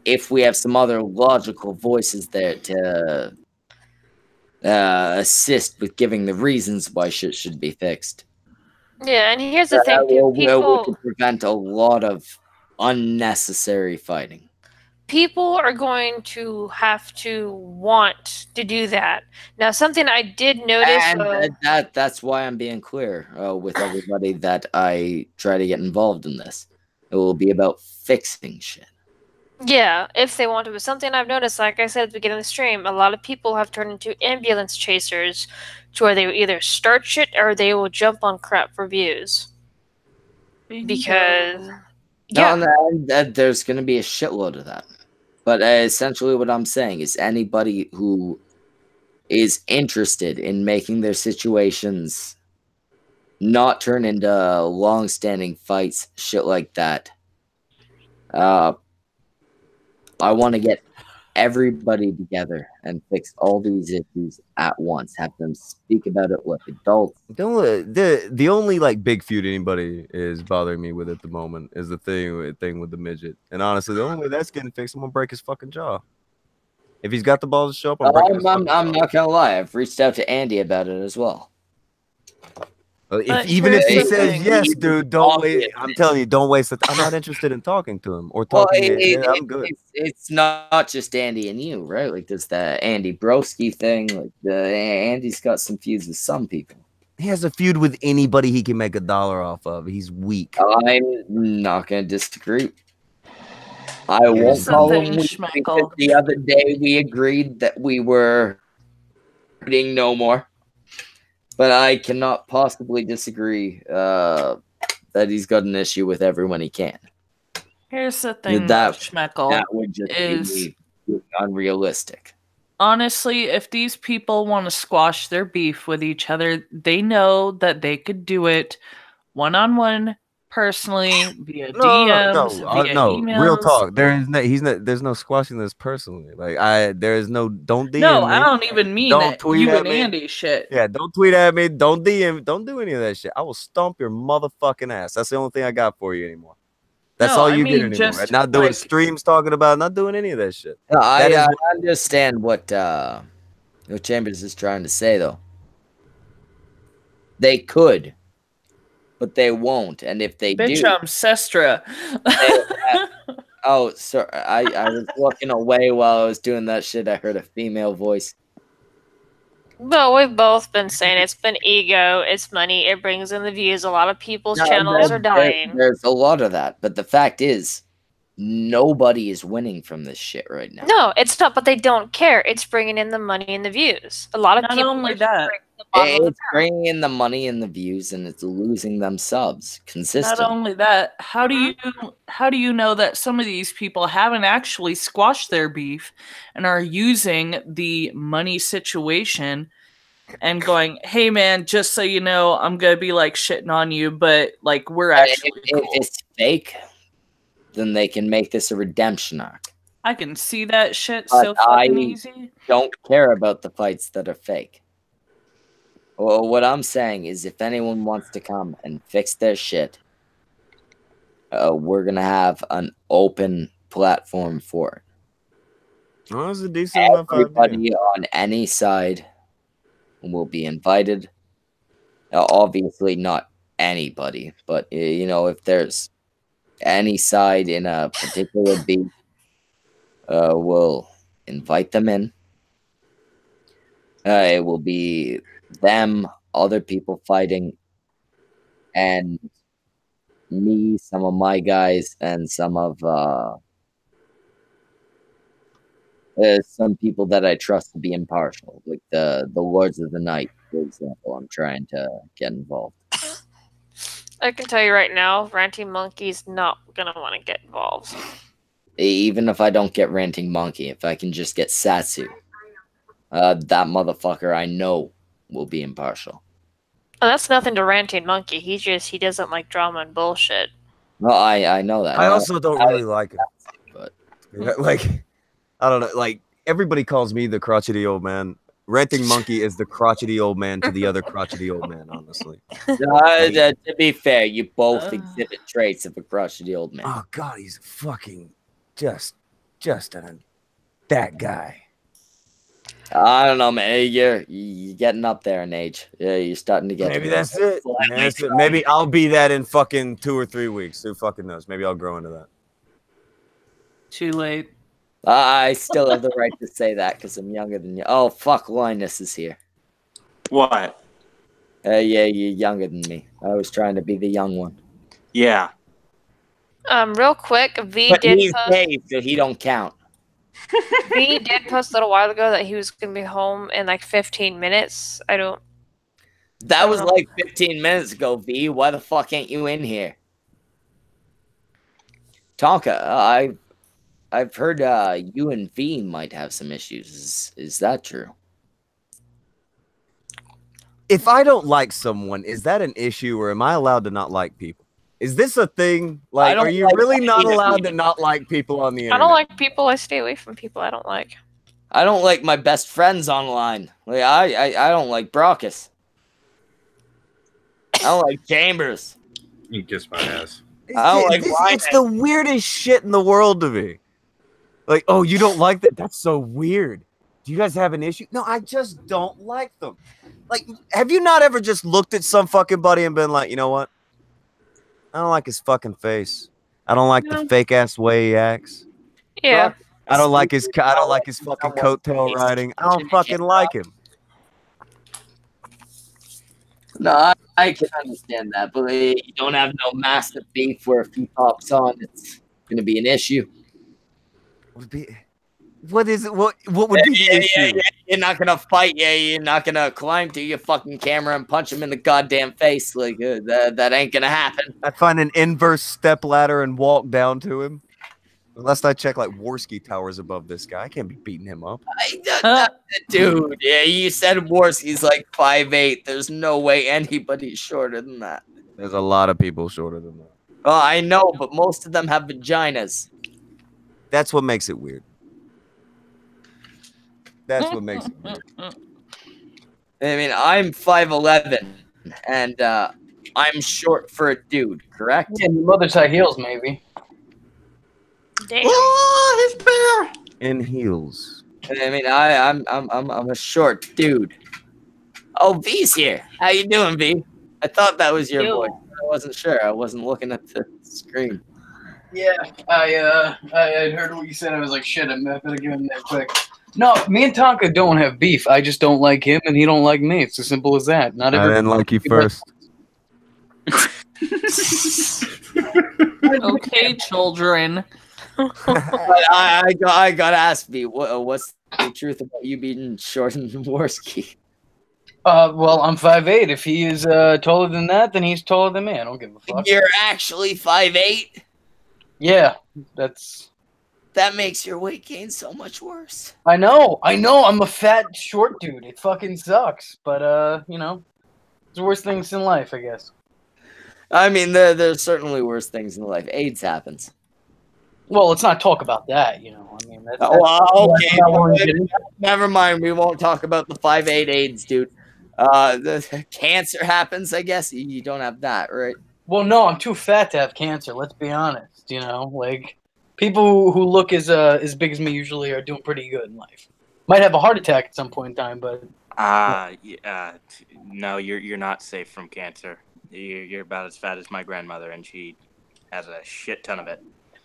If we have some other logical voices there to assist with giving the reasons why shit should be fixed. Yeah, and here's the thing, too. We could prevent a lot of unnecessary fighting. People are going to have to want to do that. Now, something I did notice... And that's why I'm being clear with everybody that I try to get involved in this. It will be about fixing shit. Yeah, if they want to. But something I've noticed, like I said at the beginning of the stream, a lot of people have turned into ambulance chasers to where they will either start shit or they will jump on crap for views. Because... there's going to be a shitload of that. But essentially what I'm saying is anybody who is interested in making their situations not turn into long-standing fights, shit like that, I want to get everybody together and fix all these issues at once. Have them speak about it like adults. The only like big feud anybody is bothering me with at the moment is the thing with the midget. And honestly, the only way that's getting fixed, I'm gonna break his fucking jaw. If he's got the balls to show up, I'm not gonna lie. I've reached out to Andy about it as well. Even if he says yes, dude, don't wait. I'm telling you, don't waste it. I'm not interested in talking to him or talking. I'm good. It's not just Andy and you, right? Like there's the Andy Broski thing. Like Andy's got some feuds with some people. He has a feud with anybody he can make $1 off of. He's weak. I'm not gonna disagree. I won't call him weak because the other day we agreed that we were fighting no more. But I cannot possibly disagree that he's got an issue with everyone he can. Here's the thing, Schmeckle, that would just be unrealistic. Honestly, if these people want to squash their beef with each other, they know that they could do it one-on-one, personally, via DMs, via emails. Real talk. There's no squashing this personally. Like don't DM No, me. I don't even mean don't that. Tweet you at and me. Andy shit. Yeah, don't tweet at me. Don't DM. Don't do any of that shit. I will stomp your motherfucking ass. That's the only thing I got for you anymore. That's all you get anymore. Right? Not doing streams talking about, not doing any of that shit. No, I understand what Chambers is trying to say though. They could. But they won't, and if they do... I'm Sestra. Oh, sorry. I was looking away while I was doing that shit. I heard a female voice. Well, we've both been saying it's been ego, it's money, it brings in the views. A lot of people's channels are dying. There's a lot of that, but the fact is, nobody is winning from this shit right now. No, it's not, but they don't care. It's bringing in the money and the views. A lot of people... Not only that. It's bringing in the money and the views, and it's losing them subs consistently. Not only that, how do you know that some of these people haven't actually squashed their beef and are using the money situation and going, "Hey man, just so you know, I'm gonna be like shitting on you, but like we're actually if it's fake, then they can make this a redemption arc." I can see that shit so fucking easy. Don't care about the fights that are fake. Well, what I'm saying is if anyone wants to come and fix their shit, we're going to have an open platform for it. Oh, that's a decent enough idea. Everybody on any side will be invited. Obviously not anybody, but if there's any side in a particular beat, we'll invite them in. It will be them, other people fighting, and me, some of my guys, and some of some people that I trust to be impartial, like the Lords of the Night, for example. I'm trying to get involved. I can tell you right now, Ranting Monkey's not gonna want to get involved. Even if I don't get Ranting Monkey, if I can just get Satsu, that motherfucker I know will be impartial. Oh, that's nothing to Ranting Monkey. He doesn't like drama and bullshit. Well, I know that. I also don't really like him. But like, I don't know. Like everybody calls me the crotchety old man. Renting Monkey is the crotchety old man to the other crotchety old man. Honestly. to be fair, you both exhibit traits of a crotchety old man. Oh God, he's fucking just that guy. I don't know, man. You're getting up there in age. Yeah, you're starting to get. Maybe that's it. Maybe I'll be that in fucking 2 or 3 weeks. Who fucking knows? Maybe I'll grow into that. Too late. I still have the right to say that because I'm younger than you. Oh, fuck, Linus is here. What? Yeah, you're younger than me. I was trying to be the young one. Yeah. Real quick, V But did he's post. gay, so he don't count. V did post a little while ago that he was gonna be home in like 15 minutes. That was like 15 minutes ago, V. Why the fuck ain't you in here? Tonka, I've heard you and V might have some issues. Is that true? If I don't like someone, is that an issue, or am I allowed to not like people? Is this a thing? Like, are you really not allowed to not like people on the internet? I don't like people. I stay away from people I don't like. I don't like my best friends online. Like, I don't like Brockus. I don't like Chambers. You can kiss my ass. It's the weirdest shit in the world to me. Like, oh, you don't like that? That's so weird. Do you guys have an issue? No, I just don't like them. Like, have you not ever just looked at some fucking buddy and been like, you know what? I don't like his fucking face. I don't like the fake ass way he acts. Yeah. I don't like his fucking coattail riding. I don't fucking like him. No, I can understand that, but you don't have no massive beef where if he pops on, it's going to be an issue. What is it? What would be the issue? You're not going to fight. Yeah, you're not going to climb to your fucking camera and punch him in the goddamn face. Like, that ain't going to happen. I find an inverse step ladder and walk down to him. Unless I check like Warski towers above this guy. I can't be beating him up. Dude, yeah, you said Warski's like 5'8". There's no way anybody's shorter than that. There's a lot of people shorter than that. Oh, I know, but most of them have vaginas. That's what makes it weird. That's what makes it weird. I mean, I'm 5'11", and I'm short for a dude, correct? Yeah, your mother's high heels, maybe. Damn. Oh, his bear! In heels. I mean, I'm a short dude. Oh, V's here. How you doing, V? I thought that was your voice. I wasn't sure. I wasn't looking at the screen. Yeah, I heard what you said. I was like, shit, I better give him that quick. No, me and Tonka don't have beef. I just don't like him, and he don't like me. It's as simple as that. Not I didn't like you first. Okay, children. I gotta ask V, what's the truth about you being short and Warski? Well, I'm 5'8". If he is taller than that, then he's taller than me. I don't give a fuck. You're actually 5'8"? Yeah, that makes your weight gain so much worse. I know. I'm a fat, short dude. It fucking sucks. But, you know, there's worse things in life, I guess. I mean, there's certainly worse things in life. AIDS happens. Well, let's not talk about that, you know. I mean, that's okay. Never mind. We won't talk about the 5'8" AIDS, dude. The cancer happens, I guess. You don't have that, right? Well, no, I'm too fat to have cancer. Let's be honest. You know, like people who look as big as me usually are doing pretty good in life. Might have a heart attack at some point in time, but no, you're not safe from cancer. You're about as fat as my grandmother, and she has a shit ton of it.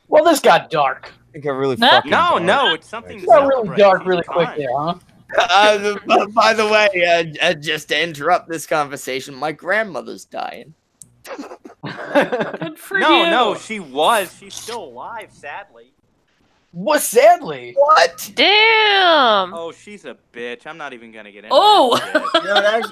Well, this got dark. I think I really fucking No, it's something. It got really dark really quick there, huh? By the way, just to interrupt this conversation, my grandmother's dying. Good for you. No, she was. She's still alive, sadly. What? Sadly? What? Damn. Oh, she's a bitch. I'm not even gonna get into Oh.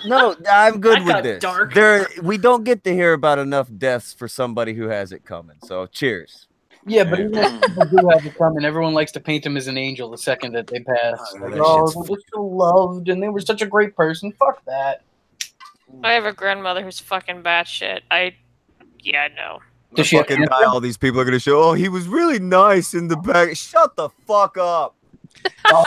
No, I'm good That with got this. dark. We don't get to hear about enough deaths for somebody who has it coming. So, cheers. Yeah, but even if people do have it coming, everyone likes to paint them as an angel the second that they pass. Like, oh, they were so loved, and they were such a great person. Fuck that. I have a grandmother who's fucking batshit. No. Does she fucking die? All these people are gonna show. Oh, he was really nice in the back. Shut the fuck up.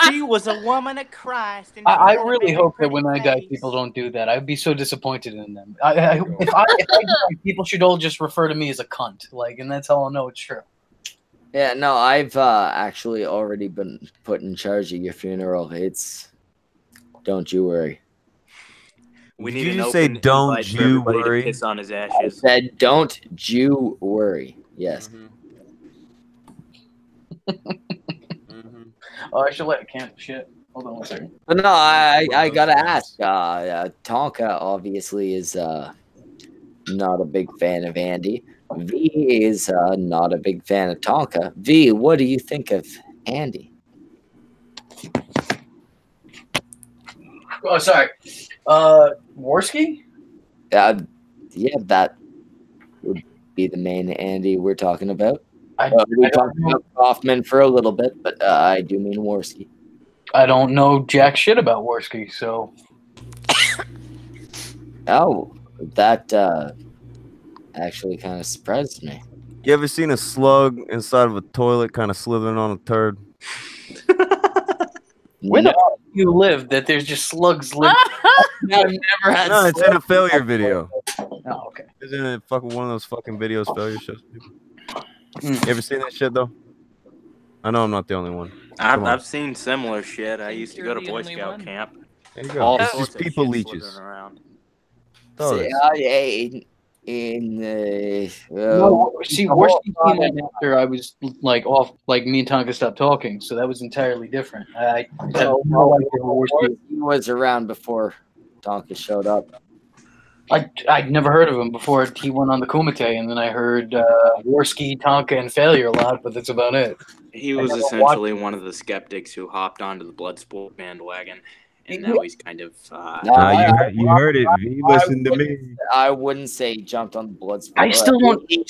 She was a woman of Christ. And I really hope that when I die, people don't do that. I'd be so disappointed in them. If I die, people should all just refer to me as a cunt, like, and that's how I'll know it's true. Yeah, no, I've actually already been put in charge of your funeral. Don't you worry. We Did need you an just say, open "Don't invite for you everybody worry"? to piss on his I ashes. said, don't you worry. Yes. Oh, I should light a candle. Shit. Hold on one second. But no, I gotta ask. Tonka obviously is not a big fan of Andy. V is not a big fan of Tonka. V, what do you think of Andy? Oh, sorry. Worski? Yeah, that would be the main Andy we're talking about. We talked about Kaufman for a little bit, but I do mean Worski. I don't know jack shit about Worski, so. Oh, that actually kind of surprised me. You ever seen a slug inside of a toilet kind of slithering on a turd? Where the fuck do you live that there's just slugs living? I've never had. No, it's in a failure video. Oh, okay. Isn't it fucking one of those fucking videos failure shows? You ever seen that shit though? I know I'm not the only one. I've seen similar shit. I used to go to Boy Scout camp. There you go. All It's sorts just of people shit leeches. slithering around. See, Worski came in after I was like off, like me and Tonka stopped talking, so that was entirely different. I had no idea who Worski was around before Tonka showed up. I'd never heard of him before he went on the Kumite, and then I heard Worski, Tonka, and Failure a lot, but that's about it. He was essentially one of the skeptics who hopped onto the Bloodsport bandwagon, and now he's kind of. You heard it. V, listen to me. I wouldn't say he jumped on the Bloodsport. I still don't even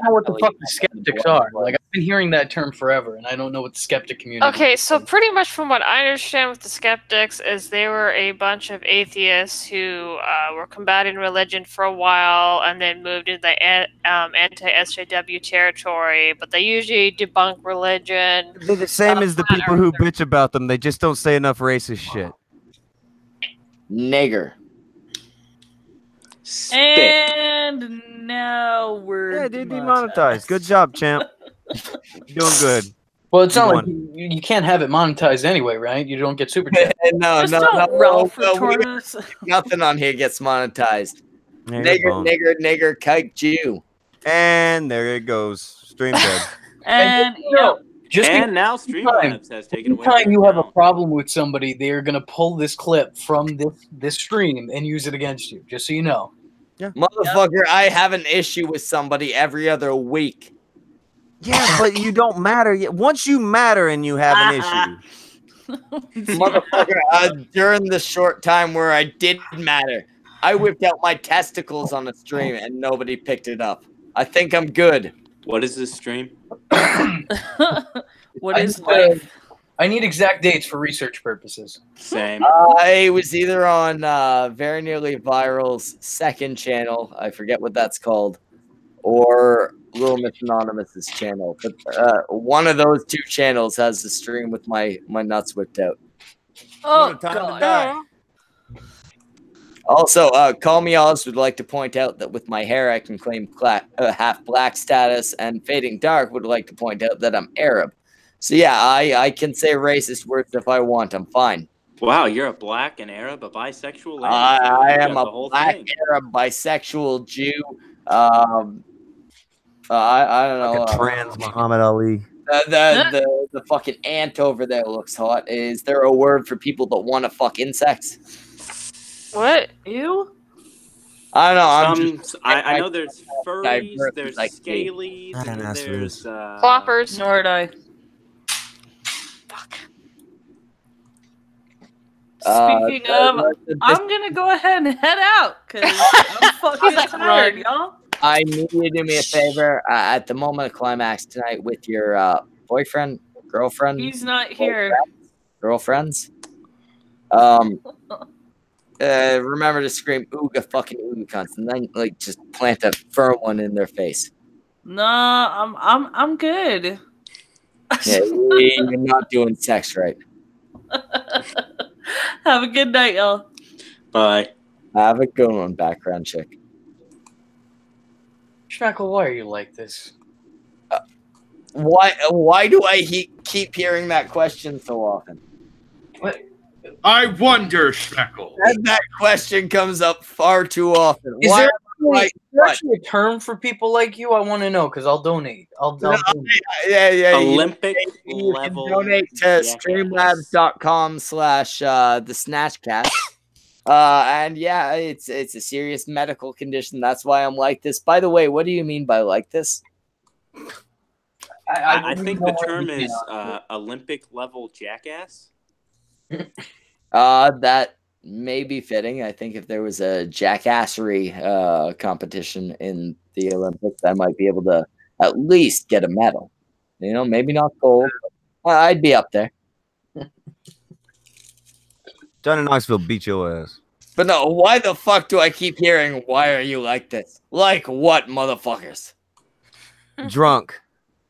know what the fuck the skeptics are. Like, I've been hearing that term forever, and I don't know what the skeptic community Okay, is. so pretty much from what I understand with the skeptics is they were a bunch of atheists who were combating religion for a while and then moved into the anti-SJW territory, but they usually debunk religion. They're the same as the people who bitch about them. They just don't say enough racist shit. Nigger. And now we're demonetized. Good job, champ. You're doing good. Well, it's not like you can't have it monetized anyway, right? You don't get super chat. No, nothing on here gets monetized. Nigger, kike Jew. And there it goes. Stream dead. And now Streamlabs has taken away. Anytime you have a problem with somebody, they're gonna pull this clip from this stream and use it against you. Just so you know. Yeah. Motherfucker, I have an issue with somebody every other week. Yeah, but you don't matter yet. Once you matter and you have an issue. Motherfucker, during the short time where I did matter, I whipped out my testicles on the stream and nobody picked it up. I think I'm good. What is this stream? What is life? I need exact dates for research purposes. Same. It was either on Very Nearly Viral's second channel, I forget what that's called, or Little Miss Anonymous's channel. But one of those two channels has the stream with my nuts whipped out. Oh, God. Also, Call Me Oz would like to point out that with my hair, I can claim half black status, and Fading Dark would like to point out that I'm Arab. So yeah, I can say racist words if I want. I'm fine. Wow, you're a black and Arab, a bisexual. I am a black Arab bisexual Jew. I don't know. Like a trans Muhammad Ali. The fucking ant over there looks hot. Is there a word for people that want to fuck insects? What? Ew? I don't know. I know there's furries, there's scalies, and there's Cloppers. Nor did I. Speaking of, I'm gonna go ahead and head out because I'm fucking tired, y'all. I need you to do me a favor. At the moment of climax tonight with your boyfriend, girlfriend. He's not here. Girlfriends. Remember to scream "Ooga, fucking Ooga, cunts," and then like just plant a firm one in their face. No, I'm good. Yeah, you're not doing sex right. Have a good night, y'all. Bye. Have a good one, background check. Schmeckle, why are you like this? Why do I keep hearing that question so often? What? I wonder, Schmeckle. That question comes up far too often. Is Why there actually a term for people like you? I want to know because I'll donate. I'll donate. Yeah. Olympic You can level donate to jackass. streamlabs.com/the Snatchcast. And yeah, it's a serious medical condition. That's why I'm like this. By the way, what do you mean by like this? I think the term is Olympic level jackass. That may be fitting. I think if there was a jackassery competition in the Olympics, I might be able to at least get a medal. You know, maybe not gold. I'd be up there. Johnny Knoxville beat your ass. But no, why the fuck do I keep hearing, why are you like this? Like what, motherfuckers? Drunk.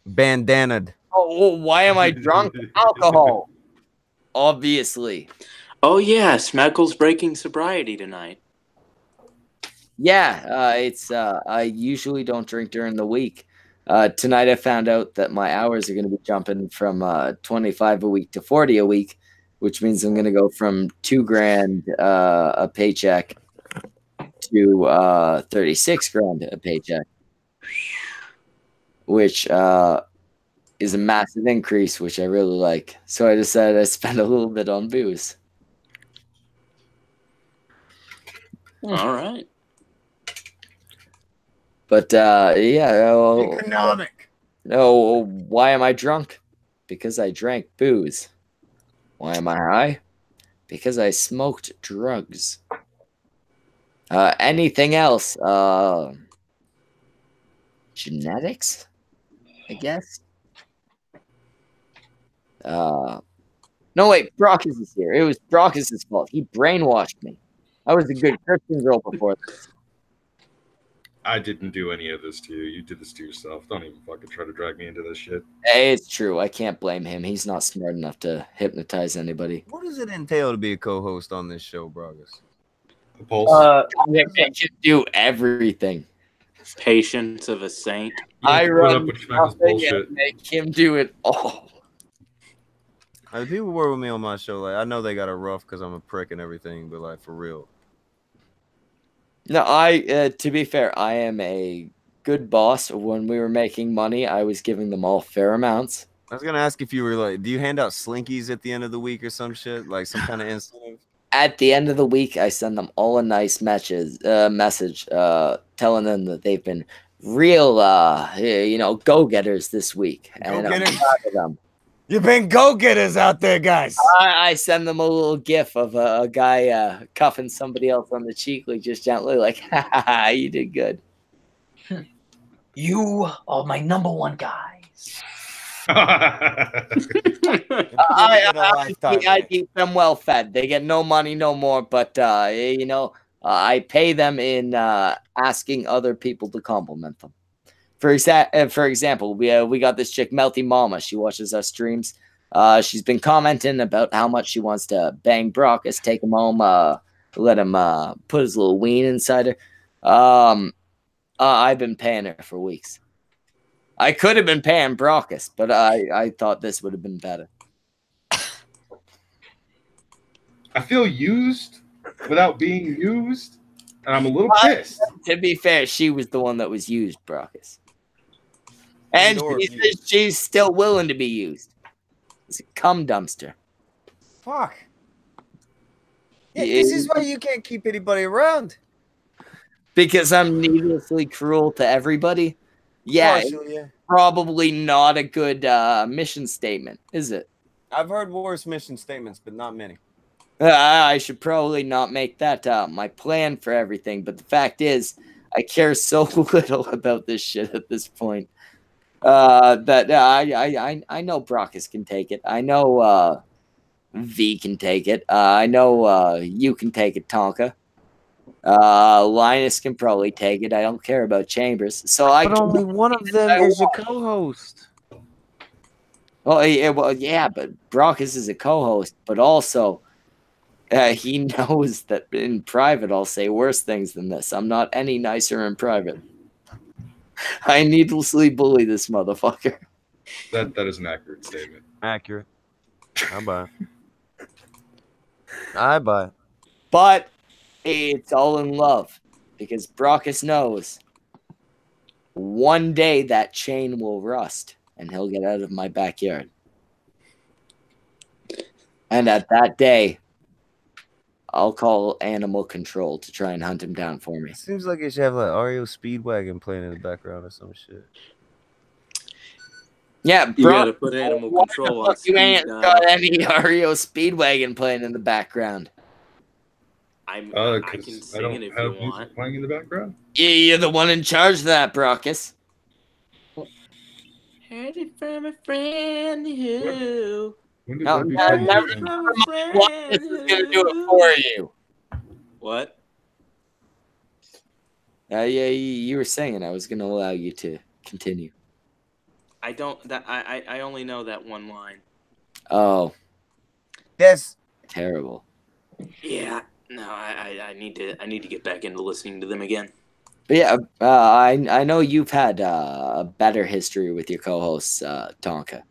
Bandanaed. Oh, why am I drunk? Alcohol. Obviously. Oh yeah, Smeckle's breaking sobriety tonight. Yeah, I usually don't drink during the week. Tonight I found out that my hours are going to be jumping from 25 a week to 40 a week, which means I'm going to go from $2,000 a paycheck to 36 grand a paycheck, which is a massive increase, which I really like. So I decided I'd spend a little bit on booze. All right. But yeah. Economic. No, why am I drunk? Because I drank booze. Why am I high? Because I smoked drugs. Anything else? Genetics, I guess. No, wait, Brockus is here. It was Brockus' fault. He brainwashed me. I was a good Christian girl before this. I didn't do any of this to you. You did this to yourself. Don't even fucking try to drag me into this shit. Hey, it's true. I can't blame him. He's not smart enough to hypnotize anybody. What does it entail to be a co-host on this show, Brogus? The pulse. I make him do everything. Patience of a saint. I run with nothing and make him do it all. The people who work with me on my show, like I know they got it rough because I'm a prick and everything, but like for real. No, to be fair, I am a good boss. When we were making money, I was giving them all fair amounts. I was gonna ask if you were like, do you hand out slinkies at the end of the week or some shit, like some kind of incentive? At the end of the week, I send them all a nice message telling them that they've been real, go-getters this week. And I'm proud of them. You've been go-getters out there, guys. I send them a little gif of a guy cuffing somebody else on the cheek, like just gently, like, ha ha ha, you did good. You are my number one guys. I keep them well fed. They get no money, no more, but I pay them in asking other people to compliment them. For example, we got this chick, Melty Mama. She watches our streams. She's been commenting about how much she wants to bang Brockus, take him home, let him put his little ween inside her. I've been paying her for weeks. I could have been paying Brockus, but I thought this would have been better. I feel used without being used, and I'm a little pissed. To be fair, she was the one that was used, Brockus. And she says she's still willing to be used. It's a cum dumpster. Fuck. Yeah, this is why you can't keep anybody around. Because I'm needlessly cruel to everybody. Yeah, probably not a good mission statement, is it? I've heard worse mission statements, but not many. I should probably not make that my plan for everything. But the fact is, I care so little about this shit at this point. That I know Brockus can take it. I know V can take it. I know you can take it, Tonka. Linus can probably take it. I don't care about Chambers. So But only one of them is a co-host. Well, yeah, but Brockus is a co-host, but also he knows that in private I'll say worse things than this. I'm not any nicer in private. I needlessly bully this motherfucker. That is an accurate statement. Accurate. I buy it. I buy it. But it's all in love because Brockus knows one day that chain will rust and he'll get out of my backyard. And at that day, I'll call animal control to try and hunt him down for me. Seems like it should have like REO Speedwagon playing in the background or some shit. Yeah, you gotta put animal control on. You ain't got any REO Speedwagon playing in the background. I can sing it if you want. Playing in the background. Yeah, you're the one in charge of that, Brockus. Heard it from a friend who. No, never what is gonna do it for you. What? Yeah, you were saying I was gonna allow you to continue. I don't. I only know that one line. Oh, yes. Terrible. Yeah. No, I need to get back into listening to them again. But yeah, I know you've had a better history with your co-hosts, Tonka.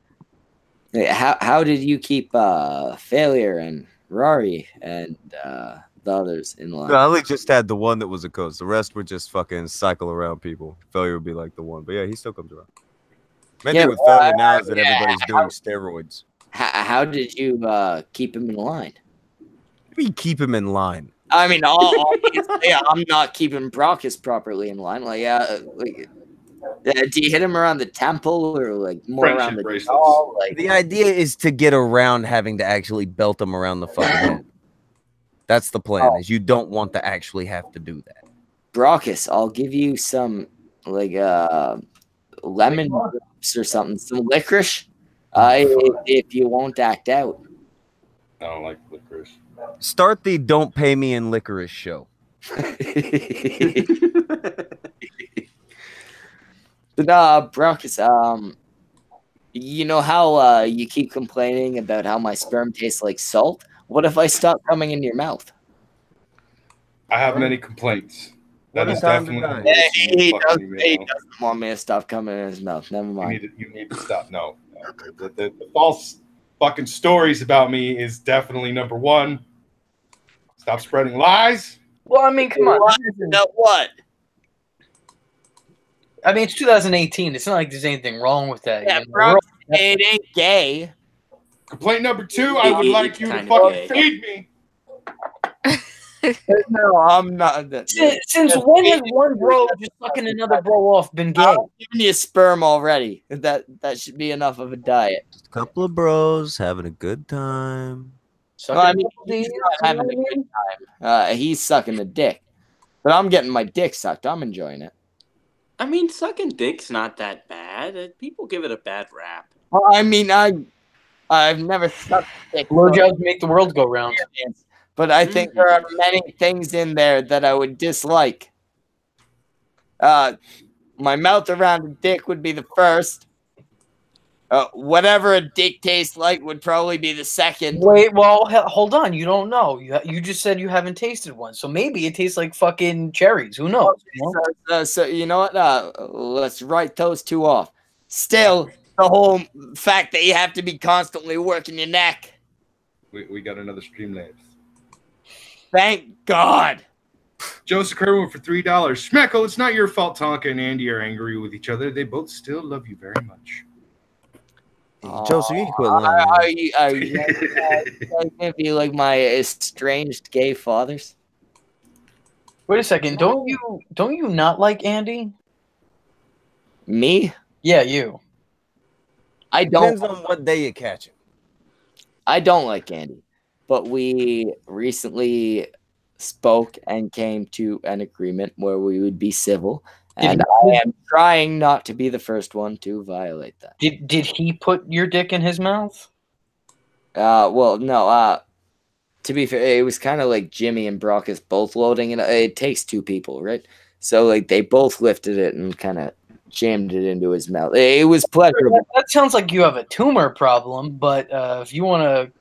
How did you keep Failure and Rory and the others in line? No, I only just had the one that was a coach. The rest were just fucking cycle around people. Failure would be like the one, but yeah, he still comes around. Main thing with Failure now is that everybody's doing steroids. How did you keep him in line? We keep him in line. I mean, obviously, I'm not keeping Brockus properly in line. Do you hit him around the temple or like more around the jaw? Like, the idea is to get around having to actually belt him around the fucking head. That's the plan. Is you don't want to actually have to do that. Brockus, I'll give you some like lemon drops or something, some licorice, if you won't act out. I don't like licorice. Start the "Don't Pay Me in Licorice" show. But Brockus, you know how you keep complaining about how my sperm tastes like salt? What if I stop coming in your mouth? I have many complaints. That is definitely. He doesn't want me to stop coming in his mouth. Never mind. You need to stop. No. The false fucking stories about me is definitely number one. Stop spreading lies. Well, I mean, come on. What? I mean, it's 2018. It's not like there's anything wrong with that. Yeah, bro, it ain't gay. Complaint number two, I would like you to fucking feed me. No, I'm not. Since when has one bro just sucking another bro off been gay? I'm giving you sperm already. That should be enough of a diet. Just a couple of bros having a good time. Well, I mean, he's not having a good time. He's sucking a dick. But I'm getting my dick sucked. I'm enjoying it. I mean, sucking dick's not that bad. People give it a bad rap. Well, I mean, I've never sucked a dick. Blowjobs make the world go round. But I think there are many things in there that I would dislike. My mouth around a dick would be the first. Whatever a dick tastes like would probably be the second. Wait, well, hold on. You don't know. You just said you haven't tasted one, so maybe it tastes like fucking cherries. Who knows? So you know what? Let's write those two off. Still, the whole fact that you have to be constantly working your neck. We got another Streamlabs. Thank God. Joseph Kerwin for $3. Schmeckle, it's not your fault Tonka and Andy are angry with each other. They both still love you very much. Joseph, you can quit lying. Are you gonna be like my estranged gay fathers? Wait a second. Don't you not like Andy? Me? Yeah, you. I don't. Depends on what day you catch him. I don't like Andy, but we recently spoke and came to an agreement where we would be civil, and I am trying not to be the first one to violate that. Did he put your dick in his mouth? Well, no. to be fair, it was kind of like Jimmy and Brockus both loading it. It takes two people, right? So like they both lifted it and kind of jammed it into his mouth. It was pleasurable. That sounds like you have a tumor problem, but if you want to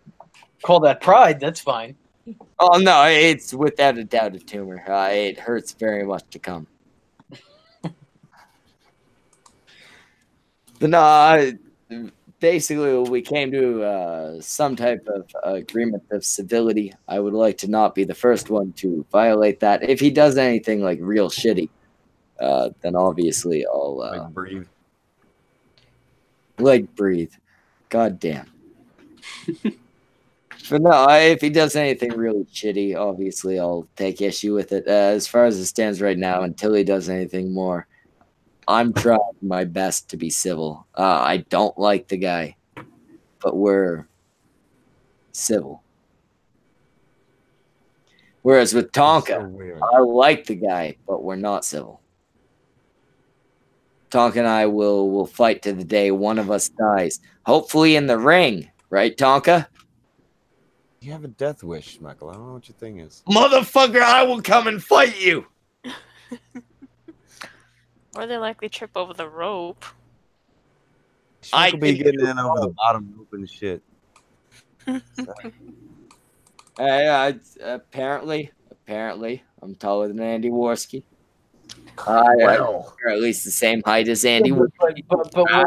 call that pride, that's fine. Oh no, it's without a doubt a tumor. It hurts very much to come. But no, basically we came to some type of agreement of civility. I would like to not be the first one to violate that. If he does anything like real shitty, then obviously I'll like breathe. Like breathe. God damn. But no, if he does anything really shitty, obviously I'll take issue with it. As far as it stands right now, until he does anything more, I'm trying my best to be civil. I don't like the guy, but we're civil. Whereas with Tonka, I like the guy, but we're not civil. Tonka and I will fight to the day one of us dies. Hopefully in the ring, right, Tonka? You have a death wish, Michael. I don't know what your thing is. Motherfucker, I will come and fight you. Or they likely trip over the rope. I could be getting in over the bottom rope and shit. Apparently, I'm taller than Andy Worski. Or at least the same height as Andy. But I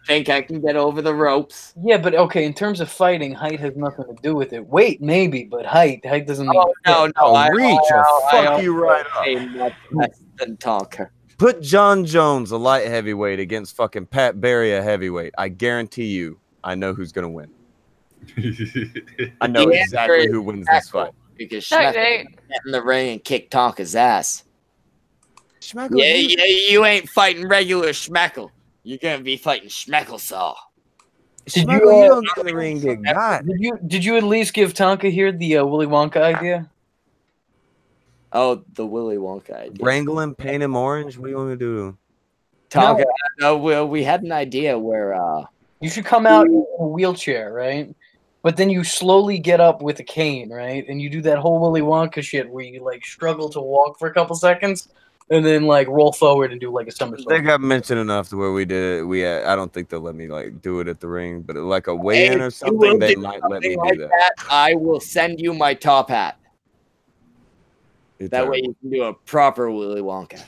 think I can get over the ropes. Yeah, but okay, in terms of fighting, height has nothing to do with it. Weight, maybe, but height doesn't mean. No, reach will fuck you right up. Less than Tonka. Put John Jones, a light heavyweight, against fucking Pat Barry, a heavyweight. I guarantee you, I know who's gonna win. I know exactly who wins this fight. Because Schmeckle get in the ring and kick Tonka's ass. Schmeckle, you ain't fighting regular Schmeckle. You're gonna be fighting Schmeckle Saw. Schmeckle, you don't get in the ring, get got. Did you at least give Tonka here the Willy Wonka idea? Oh, the Willy Wonka idea. Wrangle him, paint him orange. What do you want me to do? Tonka, no, we had an idea where you should come out in a wheelchair, right? But then you slowly get up with a cane, right? And you do that whole Willy Wonka shit where you like struggle to walk for a couple seconds and then like roll forward and do like a somersault. They got mentioned enough to where we did it. I don't think they'll let me like do it at the ring, but like a weigh-in or something, they might let me do that. I will send you my top hat. That way you can do a proper Willy Wonka.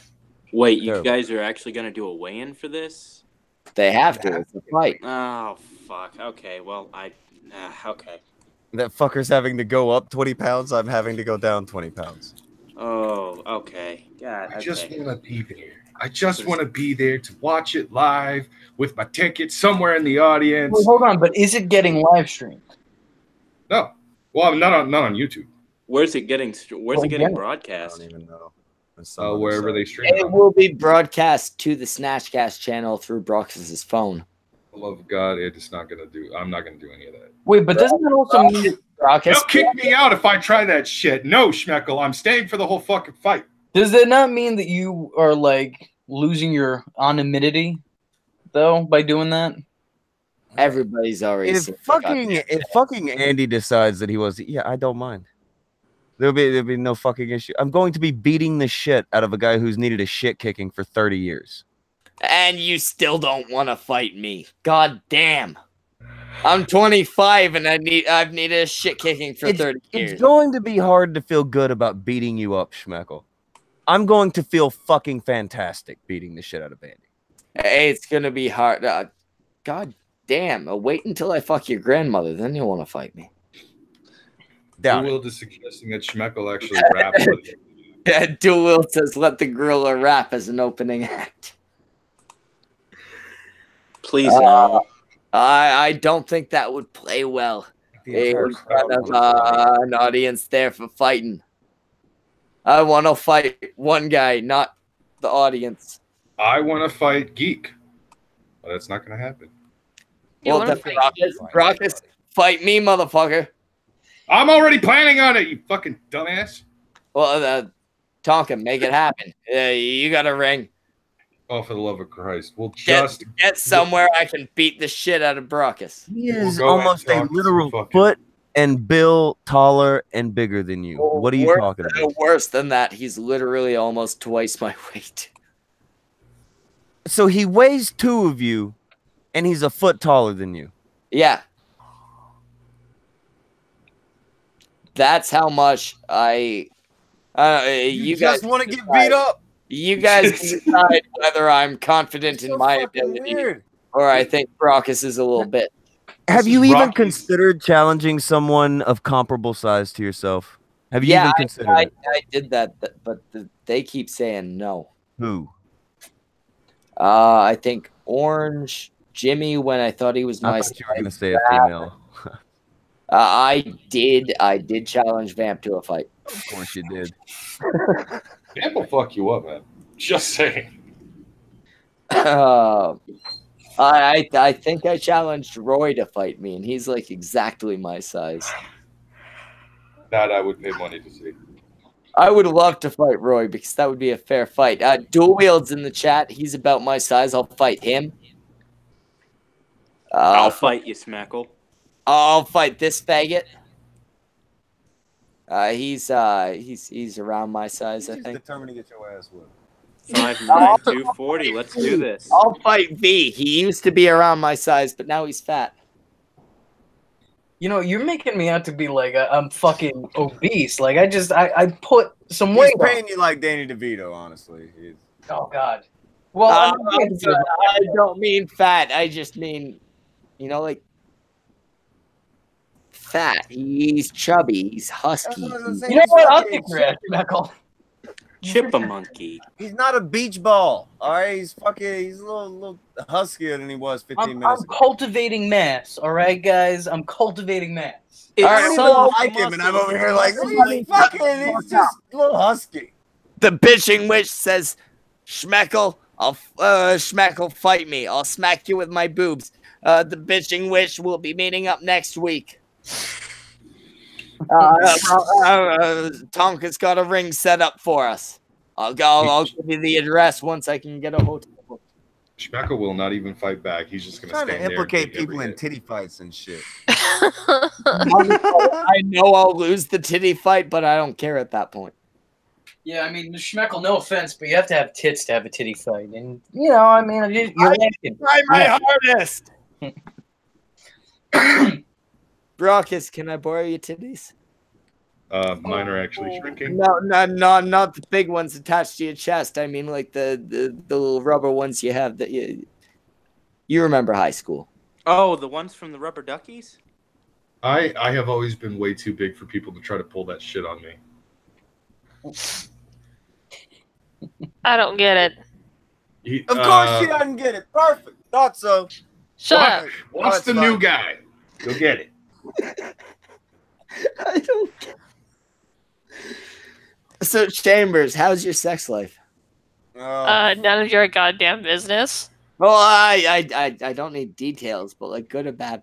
Wait, you guys are actually going to do a weigh-in for this? They have to. It's a fight. Oh, fuck. Okay, well, okay. That fucker's having to go up 20 pounds. I'm having to go down 20 pounds. Oh, okay. God, I just want to be there. I just want to be there to watch it live with my ticket somewhere in the audience. Wait, hold on, but is it getting live streamed? No. Well, I'm not on YouTube. Where's it getting broadcast? I don't even know. Wherever they stream. It will be broadcast to the Snatchcast channel through Brox's phone. For the love of God, it's not gonna do. I'm not gonna do any of that. Wait, but doesn't that also mean that They'll kick me out if I try that shit? No, Schmeckle, I'm staying for the whole fucking fight. Does that not mean that you are like losing your anonymity though by doing that? Everybody's already. If fucking Andy decides that he was, I don't mind. There'll be no fucking issue. I'm going to be beating the shit out of a guy who's needed a shit kicking for 30 years. And you still don't want to fight me. God damn. I'm 25 and I've needed a shit kicking for 30 years. It's going to be hard to feel good about beating you up, Schmeckle. I'm going to feel fucking fantastic beating the shit out of Andy. Hey, it's going to be hard. God damn. Wait until I fuck your grandmother. Then you'll want to fight me. Will is suggesting that Schmeckle actually raps. Yeah, Will says let the gorilla rap as an opening act. Please no. I don't think that would play well. There's kind of an audience there for fighting. I want to fight one guy, not the audience. I want to fight Geek. Well, that's not going to happen. Well, then Brockis, fight me, motherfucker. I'm already planning on it, you fucking dumbass. Well, Tonka, make it happen. You got a ring. Oh, for the love of Christ. We'll just get somewhere I can beat the shit out of Brockis. He is almost a literal foot and Bill taller and bigger than you. What are you talking about? Worse than that, he's literally almost twice my weight. So he weighs 2 of you, and he's a foot taller than you. Yeah. That's how much I. You guys just want to get beat up. You guys can decide whether I'm confident in my ability or I think Brockus is a little bit. Have you even considered challenging someone of comparable size to yourself? Have you even considered it? I did that, but they keep saying no. Who? I think Orange, Jimmy, when I thought he was my I thought you were going to say a female. I did challenge Vamp to a fight. Of course you did. Vamp will fuck you up, man. Just saying. I think I challenged Roy to fight me, and he's like exactly my size. That I would pay money to see. I would love to fight Roy because that would be a fair fight. Dual Wield's in the chat. He's about my size. I'll fight him. I'll fight you, Smackle. I'll fight this faggot. He's around my size, I think. Determined to get your ass whipped. 5'9", 240. Let's do this. I'll fight V. He used to be around my size, but now he's fat. You know, you're making me out to be like I'm fucking obese. Like I put some weight. He's paying you like Danny DeVito, honestly. Oh God. Well, I don't mean fat. I just mean, like fat. He's chubby. He's husky. You know what? I'll kick your ass, Knuckle. Chip-a-monkey. He's not a beach ball. All right, he's a little huskier than he was 15 minutes ago. I'm cultivating mass. All right, guys. I'm cultivating mass. All right, I don't like him, and I'm over here like, fucking, he's just a little husky. The bitching witch says, Schmeckle, Schmeckle, fight me. I'll smack you with my boobs. The bitching witch will be meeting up next week. Tonka's got a ring set up for us. I'll give you the address once I can get a hotel. Schmeckle will not even fight back. He's just going to stand there. Trying to implicate people in titty fights and shit. I know I'll lose the titty fight, but I don't care at that point. Yeah, I mean, Schmeckle, no offense, but you have to have tits to have a titty fight. And, I mean, you're try my hardest. Brockus, can I borrow your titties? Mine are actually shrinking. No, not the big ones attached to your chest. I mean, like the little rubber ones you have that you remember high school. Oh, the ones from the rubber duckies? I have always been way too big for people to try to pull that shit on me. I don't get it. Of course she doesn't get it. Perfect. Thought so. Shut up. What's the new guy? You'll get it. I don't. So Chambers, how's your sex life? None of your goddamn business. Well, I don't need details, but like good or bad.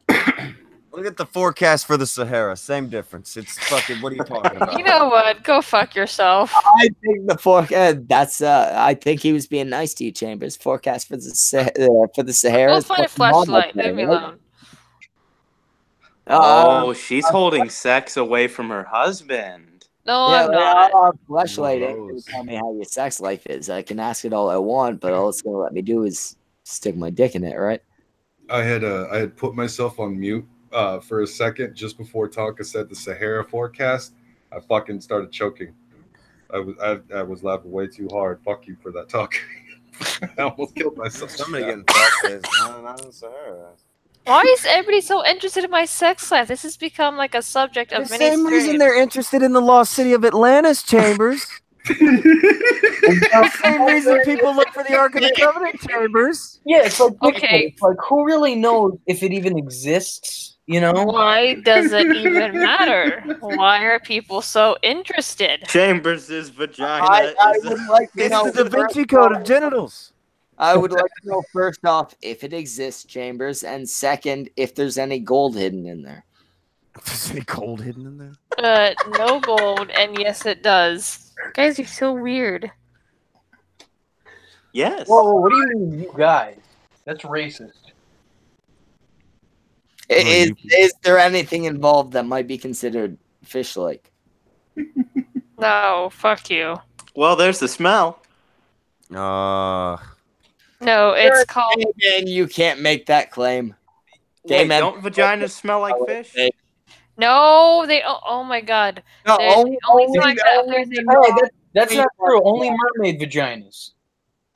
Look at the forecast for the Sahara. Same difference. It's fucking. What are you talking about? You know what? Go fuck yourself. I think the forecast. That's. I think he was being nice to you, Chambers. Forecast for the Sahara. Go find a flashlight. Leave me alone. Oh, she's holding sex away from her husband. No, I'm not. Flashlight ain't gonna tell me how your sex life is. I can ask it all I want, but all it's gonna let me do is stick my dick in it, right? I had put myself on mute for a second just before Tonka said the Sahara forecast. I fucking started choking. I was laughing way too hard. Fuck you for that talk. I almost killed myself. Somebody getting fucked. Not in the Sahara. Why is everybody so interested in my sex life? This has become like a subject of the many same reason streams. they're interested in the lost city of Atlantis, Chambers. The same reason people look for the Ark of the Covenant, Chambers. Yeah, it's like Okay. It's like who really knows if it even exists? Why does it even matter? Why are people so interested? Chambers' vagina I is would like to It's know the Da Vinci Code of genitals. I would like to know first off if it exists, Chambers, and second if there's any gold hidden in there. If there's any gold hidden in there? No gold, and yes, it does. Guys, you're so weird. Yes. Whoa, what do you mean, you guys? That's racist. Is there anything involved that might be considered fish-like? No, fuck you. Well, there's the smell. No, it's called. And you can't make that claim. Wait, don't vaginas smell like fish? No, they. Oh my god. No, They only smell like that. Hey, that's not true. Only mermaid vaginas.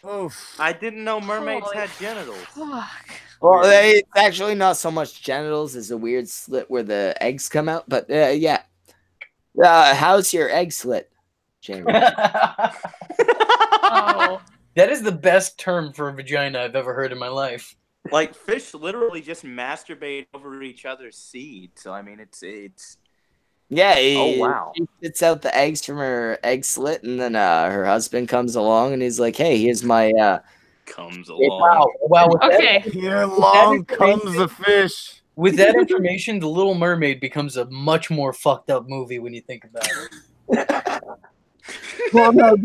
Oof. I didn't know mermaids Holy had genitals. Fuck. Well, it's actually not so much genitals as a weird slit where the eggs come out. But yeah. How's your egg slit, Jamie? Oh. That is the best term for a vagina I've ever heard in my life. Like, fish literally just masturbate over each other's seed. So, I mean, it's... Yeah. Oh, wow. She spits out the eggs from her egg slit, and then her husband comes along, and he's like, hey, here's my... Comes along. Wow. Okay. Here long comes the fish. With that information, The Little Mermaid becomes a much more fucked up movie when you think about it. Well, no,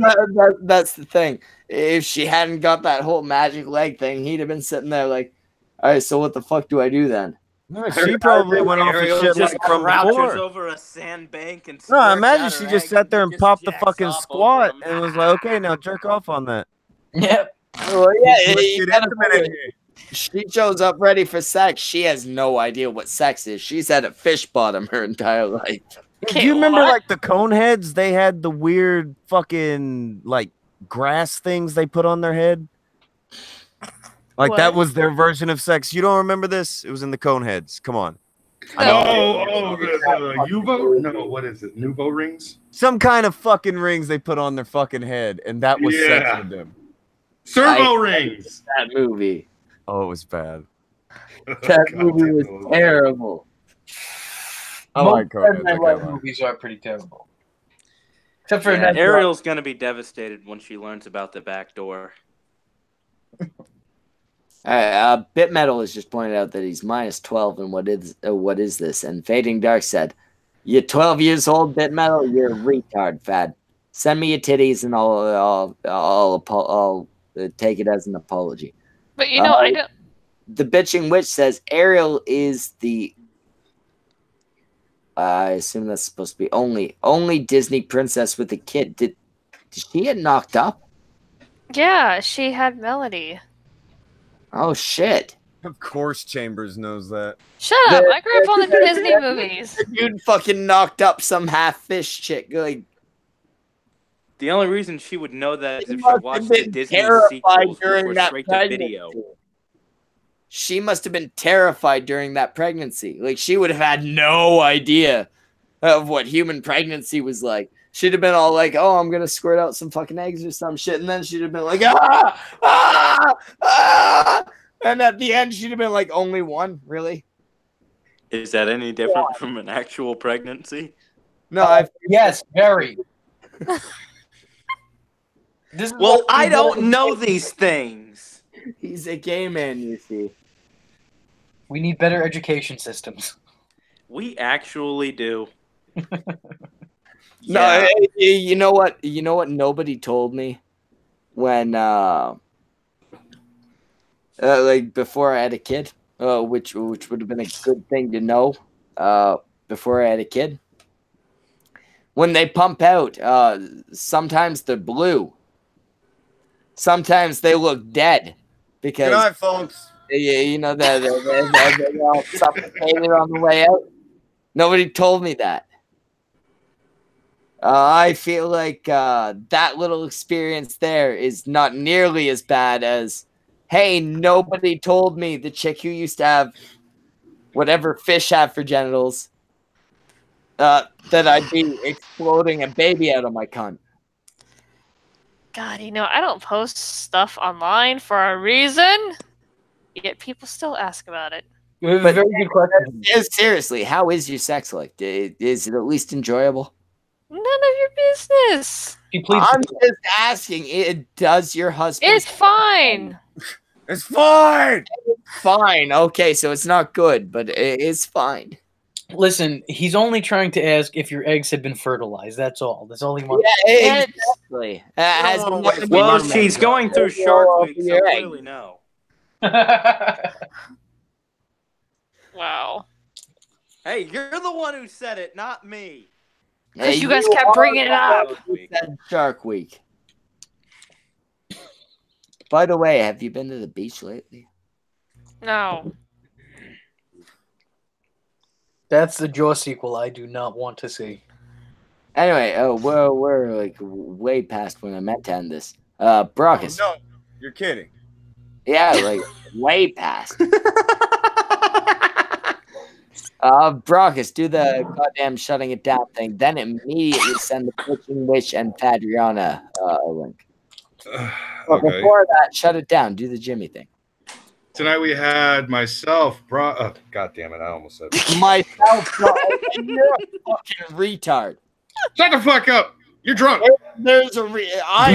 that's the thing. If she hadn't got that whole magic leg thing, he'd have been sitting there like, all right, so what the fuck do I do then? No, she probably went off the shit Just like from crouches before. over a sandbank and No, squirts imagine out she her just egg sat there and just popped the jacks fucking off over squat them. and was like, okay, now jerk off on that. Yep. Well, yeah, Let's you get gotta intimate in figure- here. she shows up ready for sex. She has no idea what sex is. She's had a fish bottom her entire life. Do you remember like the cone heads? They had the weird fucking like grass things they put on their head. Like that What? was their version of sex. You don't remember this? It was in the cone heads. Come on. The Uvo? No, what is it? Nuvo rings? Some kind of fucking rings they put on their fucking head, and that was sex Yeah. with them. Servo rings. That movie. Oh, it was bad. That movie was terrible. I Most like cone heads. I Night Live can't lie. movies are pretty terrible. Except for Yeah, Ned Ariel's gonna be devastated when she learns about the back door. Bit Metal has just pointed out that he's minus 12, and what is this? And Fading Dark said, "You're 12 years old, Bit Metal. You're a retard, fad. Send me your titties, and I'll take it as an apology." But you know, I don't. The Bitching Witch says Ariel is the. I assume that's supposed to be only Disney princess with a kid. Did she get knocked up? Yeah, she had Melody. Oh shit! Of course, Chambers knows that. Shut up! I grew up on the Disney movies. Dude fucking knocked up some half fish chick. Like, The only reason she would know that is if she must have watched the been Disney terrified sequels, which during were that straight to pregnancy. video. She must have been terrified during that pregnancy. Like, she would have had no idea of what human pregnancy was like. She'd have been all like, "Oh, I'm gonna squirt out some fucking eggs or some shit," and then she'd have been like, "Ah!" And at the end, she'd have been like, "Only one, really?" Is that any different from an actual pregnancy? No, yes, very. This is Well, what I we don't do. know these things. He's a gay man, you see. We need better education systems. We actually do. No, you know what? You know what? Nobody told me when, like before I had a kid, which would have been a good thing to know, before I had a kid. When they pump out, sometimes they're blue. Sometimes they look dead because Good night, folks. you know they're all suffocated on the way out. Nobody told me that. I feel like that little experience there is not nearly as bad as, hey, nobody told me the chick who used to have whatever fish have for genitals, that I'd be exploding a baby out of my cunt. God, you know, I don't post stuff online for a reason, yet people still ask about it. But Very good question. seriously, how is your sex life? Is it at least enjoyable? None of your business. I'm just asking. Does your husband? It's fine. It's fine. Fine. Okay, so it's not good, but it's fine. Listen, he's only trying to ask if your eggs have been fertilized. That's all. That's all he wants. Yeah, exactly. Well, she's going through Shark Week, so clearly no. Wow. Hey, you're the one who said it, not me. Because you guys kept bringing it up. Shark Week. By the way, have you been to the beach lately? No. That's the Jaw sequel I do not want to see. Anyway, we're like way past when I meant to end this. Brockus. No, you're kidding. Yeah, like way past. Brockus, do the goddamn shutting it down thing, then immediately send the Pitching Witch and Padriana a link. But Okay. before that, shut it down. Do the Jimmy thing. Tonight we had myself, God damn it! I almost said myself. You're a fucking retard. Shut the fuck up. You're drunk. There's a Be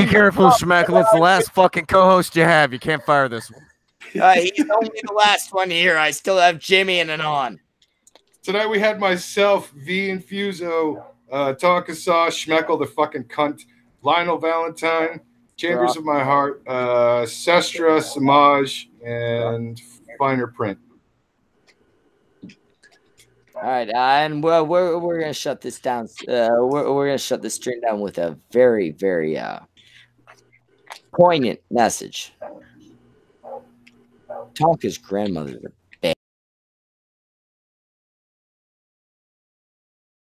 careful, Schmeckle. It's the last fucking co-host you have. You can't fire this one. He's only the last one here. I still have Jimmy and an on. Tonight we had myself, V Infuso, Tonka Sauce, Schmeckle, the fucking cunt, Lionel Valentine, Chambers of My Heart, Sestra, Semaj, and Finer Print. All right, and we're gonna shut this down. We're gonna shut this stream down with a very, very poignant message. Tonka's grandmother's a